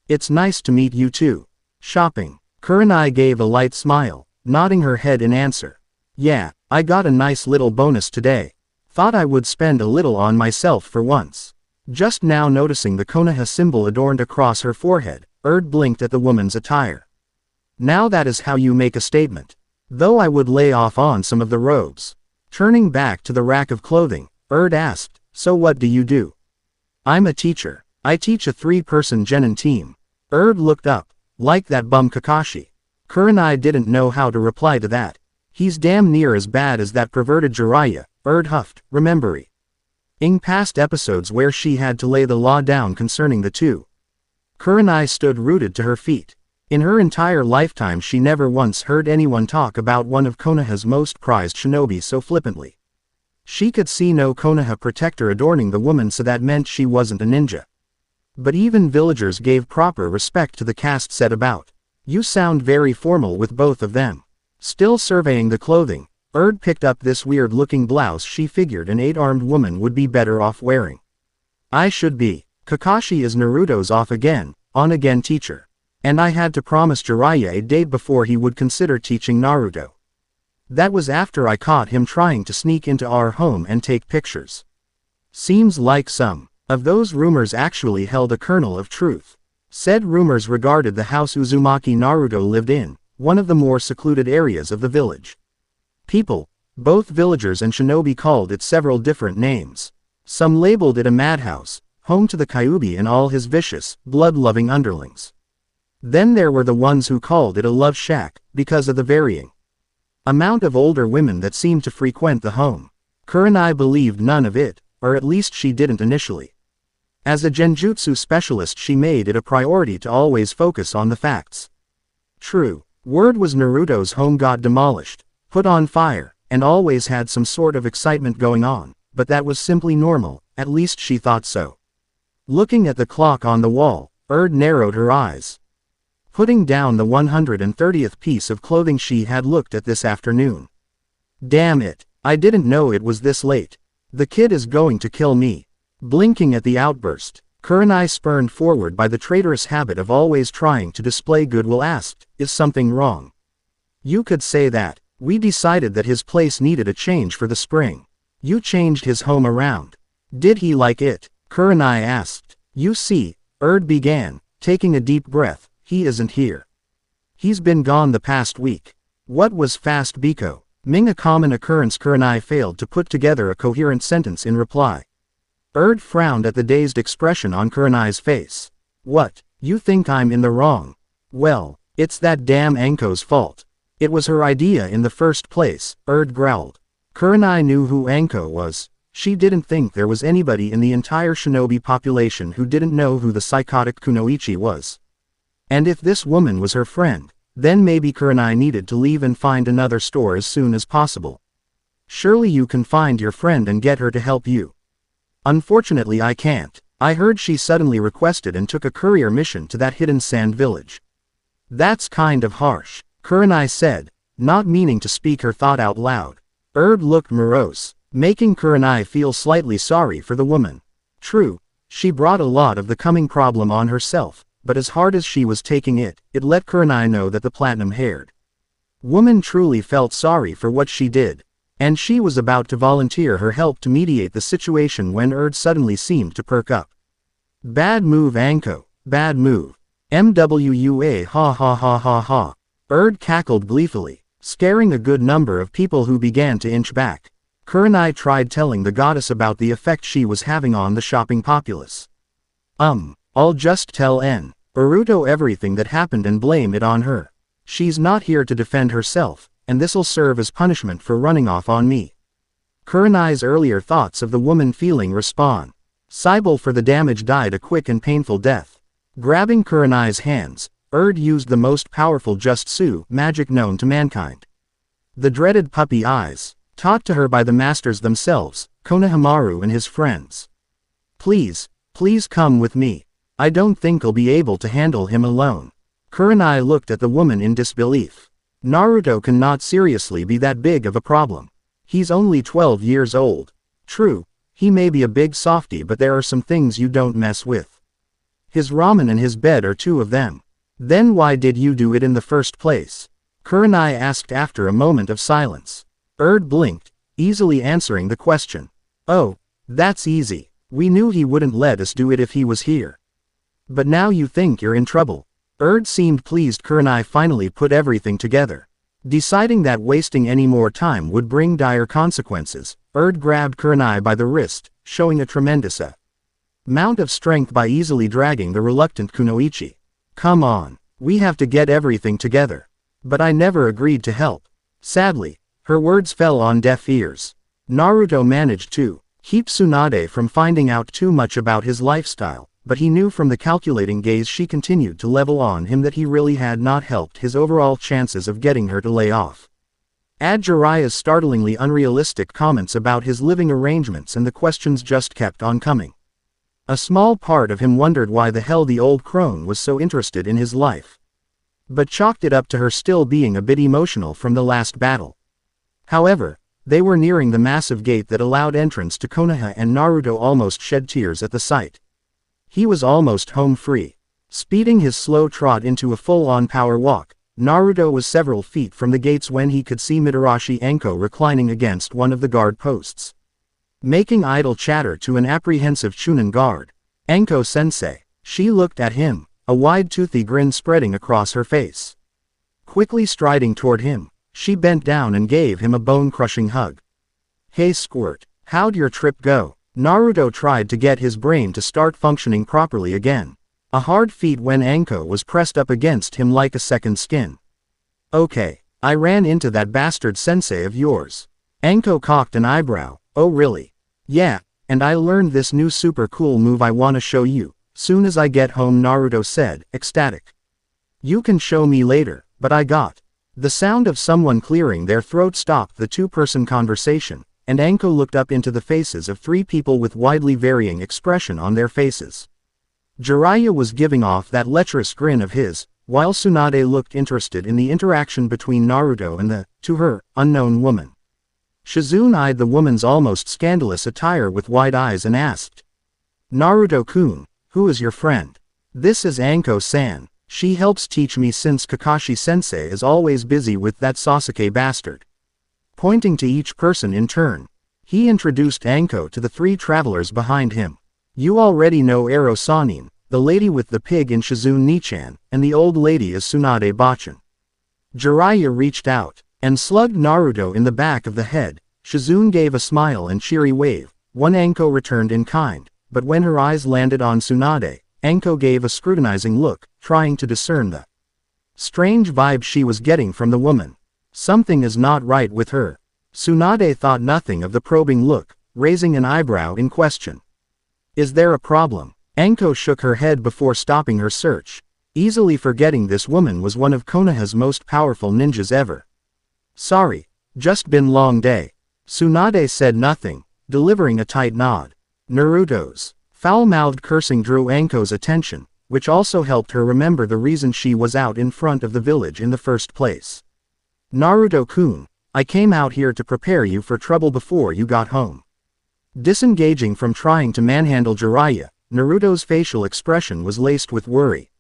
"It's nice to meet you too." "Shopping?" Kurenai gave a light smile, nodding her head in answer. "Yeah, I got a nice little bonus today. Thought I would spend a little on myself for once." Just now noticing the Konoha symbol adorned across her forehead, blinked at the woman's attire. "Now that is how you make a statement. Though I would lay off on some of the robes." Turning back to the rack of clothing, asked, "So what do you do?" "I'm a teacher. I teach a 3-person genin team." Looked up. "Like that bum Kakashi." Kurenai didn't know how to reply to that. "He's damn near as bad as that perverted Jiraiya," huffed, remembering past episodes where she had to lay the law down concerning the two. Kurenai stood rooted to her feet. In her entire lifetime she never once heard anyone talk about one of Konoha's most prized shinobi so flippantly. She could see no Konoha protector adorning the woman, so that meant she wasn't a ninja. But even villagers gave proper respect to the caste set about. "You sound very formal with both of them." Still surveying the clothing, picked up this weird-looking blouse she figured an 8-armed woman would be better off wearing. "I should be. Kakashi is Naruto's on-again teacher. And I had to promise Jiraiya a date before he would consider teaching Naruto. That was after I caught him trying to sneak into our home and take pictures. Seems like some of those rumors actually held a kernel of truth." Said rumors regarded the house Uzumaki Naruto lived in, one of the more secluded areas of the village. People, both villagers and shinobi, called it several different names. Some labeled it a madhouse, home to the Kyuubi and all his vicious, blood-loving underlings. Then there were the ones who called it a love shack, because of the varying amount of older women that seemed to frequent the home. Kurenai believed none of it, or at least she didn't initially. As a genjutsu specialist she made it a priority to always focus on the facts. True, word was Naruto's home got demolished, put on fire, and always had some sort of excitement going on, but that was simply normal, at least she thought so. Looking at the clock on the wall, narrowed her eyes. Putting down the 130th piece of clothing she had looked at this afternoon. "Damn it, I didn't know it was this late. The kid is going to kill me." Blinking at the outburst, Kurenai, spurned forward by the traitorous habit of always trying to display goodwill, asked, "Is something wrong?" "You could say that," We decided that his place needed a change for the spring. You changed his home around. Did he like it? Kurenai asked. You see, Erd began, taking a deep breath, he isn't here. He's been gone the past week. What was fast Biko? Ming a common occurrence. Kurenai failed to put together a coherent sentence in reply. Erd frowned at the dazed expression on Kurenai's face. What, you think I'm in the wrong? Well, it's that damn Anko's fault. It was her idea in the first place, Erd growled. Kurenai knew who Anko was. She didn't think there was anybody in the entire shinobi population who didn't know who the psychotic Kunoichi was. And if this woman was her friend, then maybe Kurenai needed to leave and find another store as soon as possible. Surely you can find your friend and get her to help you. Unfortunately I can't. I heard she suddenly requested and took a courier mission to that hidden sand village. That's kind of harsh, Kurenai said, not meaning to speak her thought out loud. Erd looked morose, making Kurenai feel slightly sorry for the woman. True, she brought a lot of the coming problem on herself, but as hard as she was taking it, it let Kurenai know that the platinum-haired woman truly felt sorry for what she did, and she was about to volunteer her help to mediate the situation when Erd suddenly seemed to perk up. Bad move Anko, bad move. MWUA ha ha ha ha ha. Erd cackled gleefully, scaring a good number of people who began to inch back. Kurenai tried telling the goddess about the effect she was having on the shopping populace. I'll just tell Naruto everything that happened and blame it on her. She's not here to defend herself, and this'll serve as punishment for running off on me. Kurenai's earlier thoughts of the woman feeling responsible for the damage died a quick and painful death. Grabbing Kurenai's hands, Erd used the most powerful Just-Su magic known to mankind. The dreaded puppy eyes, taught to her by the masters themselves, Konohamaru and his friends. Please come with me. I don't think I'll be able to handle him alone. Kurenai looked at the woman in disbelief. Naruto cannot seriously be that big of a problem. He's only 12 years old. True, he may be a big softy, but there are some things you don't mess with. His ramen and his bed are two of them. Then why did you do it in the first place? Kurenai asked after a moment of silence. Erd blinked, easily answering the question. Oh, that's easy. We knew he wouldn't let us do it if he was here. But now you think you're in trouble. Erd seemed pleased Kurenai finally put everything together. Deciding that wasting any more time would bring dire consequences, Erd grabbed Kurenai by the wrist, showing a tremendous amount of strength by easily dragging the reluctant Kunoichi. Come on, we have to get everything together. But I never agreed to help. Sadly, her words fell on deaf ears. Naruto managed to keep Tsunade from finding out too much about his lifestyle, but he knew from the calculating gaze she continued to level on him that he really had not helped his overall chances of getting her to lay off. Add Jiraiya's startlingly unrealistic comments about his living arrangements and the questions just kept on coming. A small part of him wondered why the hell the old crone was so interested in his life. But chalked it up to her still being a bit emotional from the last battle. However, they were nearing the massive gate that allowed entrance to Konoha, and Naruto almost shed tears at the sight. He was almost home free. Speeding his slow trot into a full-on power walk, Naruto was several feet from the gates when he could see Mitarashi Anko reclining against one of the guard posts. Making idle chatter to an apprehensive Chunin guard. Anko-sensei. She looked at him, a wide-toothy grin spreading across her face. Quickly striding toward him, she bent down and gave him a bone-crushing hug. Hey Squirt, how'd your trip go? Naruto tried to get his brain to start functioning properly again. A hard feat when Anko was pressed up against him like a second skin. Okay, I ran into that bastard sensei of yours. Anko cocked an eyebrow. Oh really? Yeah, and I learned this new super cool move I wanna show you, soon as I get home, Naruto said, ecstatic. You can show me later, but I got. The sound of someone clearing their throat stopped the two-person conversation, and Anko looked up into the faces of three people with widely varying expression on their faces. Jiraiya was giving off that lecherous grin of his, while Tsunade looked interested in the interaction between Naruto and the, to her, unknown woman. Shizune eyed the woman's almost scandalous attire with wide eyes and asked. Naruto-kun, who is your friend? This is Anko-san. She helps teach me since Kakashi-sensei is always busy with that Sasuke bastard. pointing to each person in turn. He introduced Anko to the 3 travelers behind him. You already know Ero Sanin, the lady with the pig in Shizune Nichan, and the old lady is Tsunade Bachan. Jiraiya reached out and slugged Naruto in the back of the head. Shizune gave a smile and cheery wave. One Anko returned in kind, but when her eyes landed on Tsunade, Anko gave a scrutinizing look, trying to discern the strange vibe she was getting from the woman. Something is not right with her. Tsunade thought nothing of the probing look, raising an eyebrow in question. Is there a problem? Anko shook her head before stopping her search, easily forgetting this woman was one of Konoha's most powerful ninjas ever. Sorry, just been long day. Tsunade said nothing, delivering a tight nod. Naruto's foul-mouthed cursing drew Anko's attention, which also helped her remember the reason she was out in front of the village in the first place. Naruto-kun, I came out here to prepare you for trouble before you got home. Disengaging from trying to manhandle Jiraiya, Naruto's facial expression was laced with worry.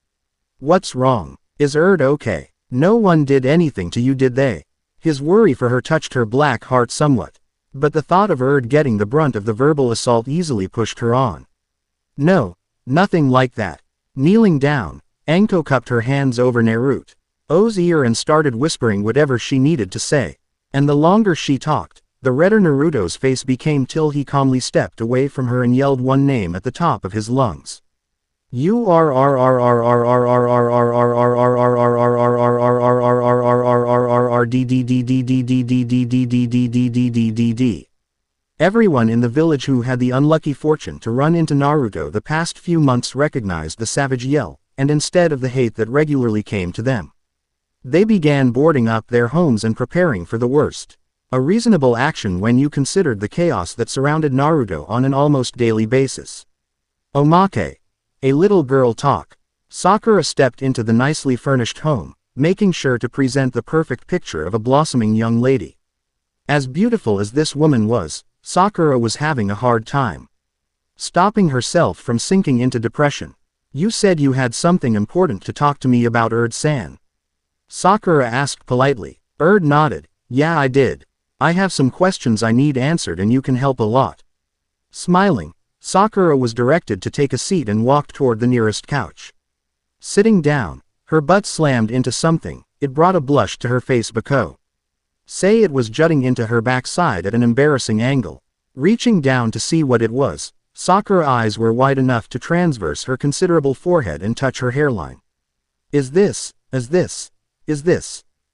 What's wrong? Is Erd okay? No one did anything to you, did they? His worry for her touched her black heart somewhat, but the thought of Erd getting the brunt of the verbal assault easily pushed her on. No, nothing like that. Kneeling down, Anko cupped her hands over Naruto's ear and started whispering whatever she needed to say. And the longer she talked, the redder Naruto's face became till he calmly stepped away from her and yelled one name at the top of his lungs. Everyone in the village who had the unlucky fortune to run into Naruto the past few months recognized the savage yell, and instead of the hate that regularly came to them, they began boarding up their homes and preparing for the worst. A reasonable action when you considered the chaos that surrounded Naruto on an almost daily basis. Omake. A little girl talk. Sakura stepped into the nicely furnished home, making sure to present the perfect picture of a blossoming young lady. As beautiful as this woman was, Sakura was having a hard time stopping herself from sinking into depression. You said you had something important to talk to me about, Erd-san. Sakura asked politely. Erd nodded. Yeah, I did. I have some questions I need answered and you can help a lot. Smiling, Sakura was directed to take a seat and walked toward the nearest couch. Sitting down, her butt slammed into something. It brought a blush to her face because it was jutting into her backside at an embarrassing angle. Reaching down to see what it was, Sakura's eyes were wide enough to transverse her considerable forehead and touch her hairline. Is this?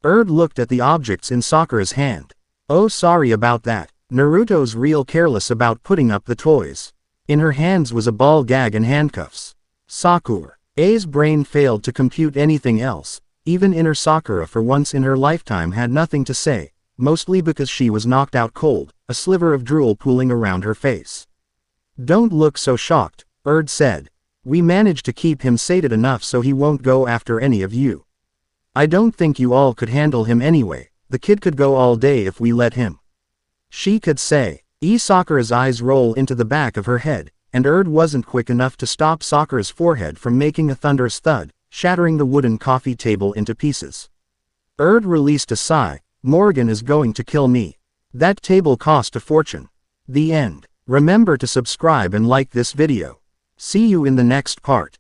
Erd looked at the objects in Sakura's hand. Oh, sorry about that. Naruto's real careless about putting up the toys. In her hands was a ball gag and handcuffs. Sakura's brain failed to compute anything else. Even inner Sakura for once in her lifetime had nothing to say, mostly because she was knocked out cold, a sliver of drool pooling around her face. Don't look so shocked, Erd said. We managed to keep him sated enough so he won't go after any of you. I don't think you all could handle him anyway. The kid could go all day if we let him. She could say. Sakura's eyes roll into the back of her head, and Erd wasn't quick enough to stop Sakura's forehead from making a thunderous thud, shattering the wooden coffee table into pieces. Erd released a sigh. Morgan is going to kill me. That table cost a fortune. The end. Remember to subscribe and like this video. See you in the next part.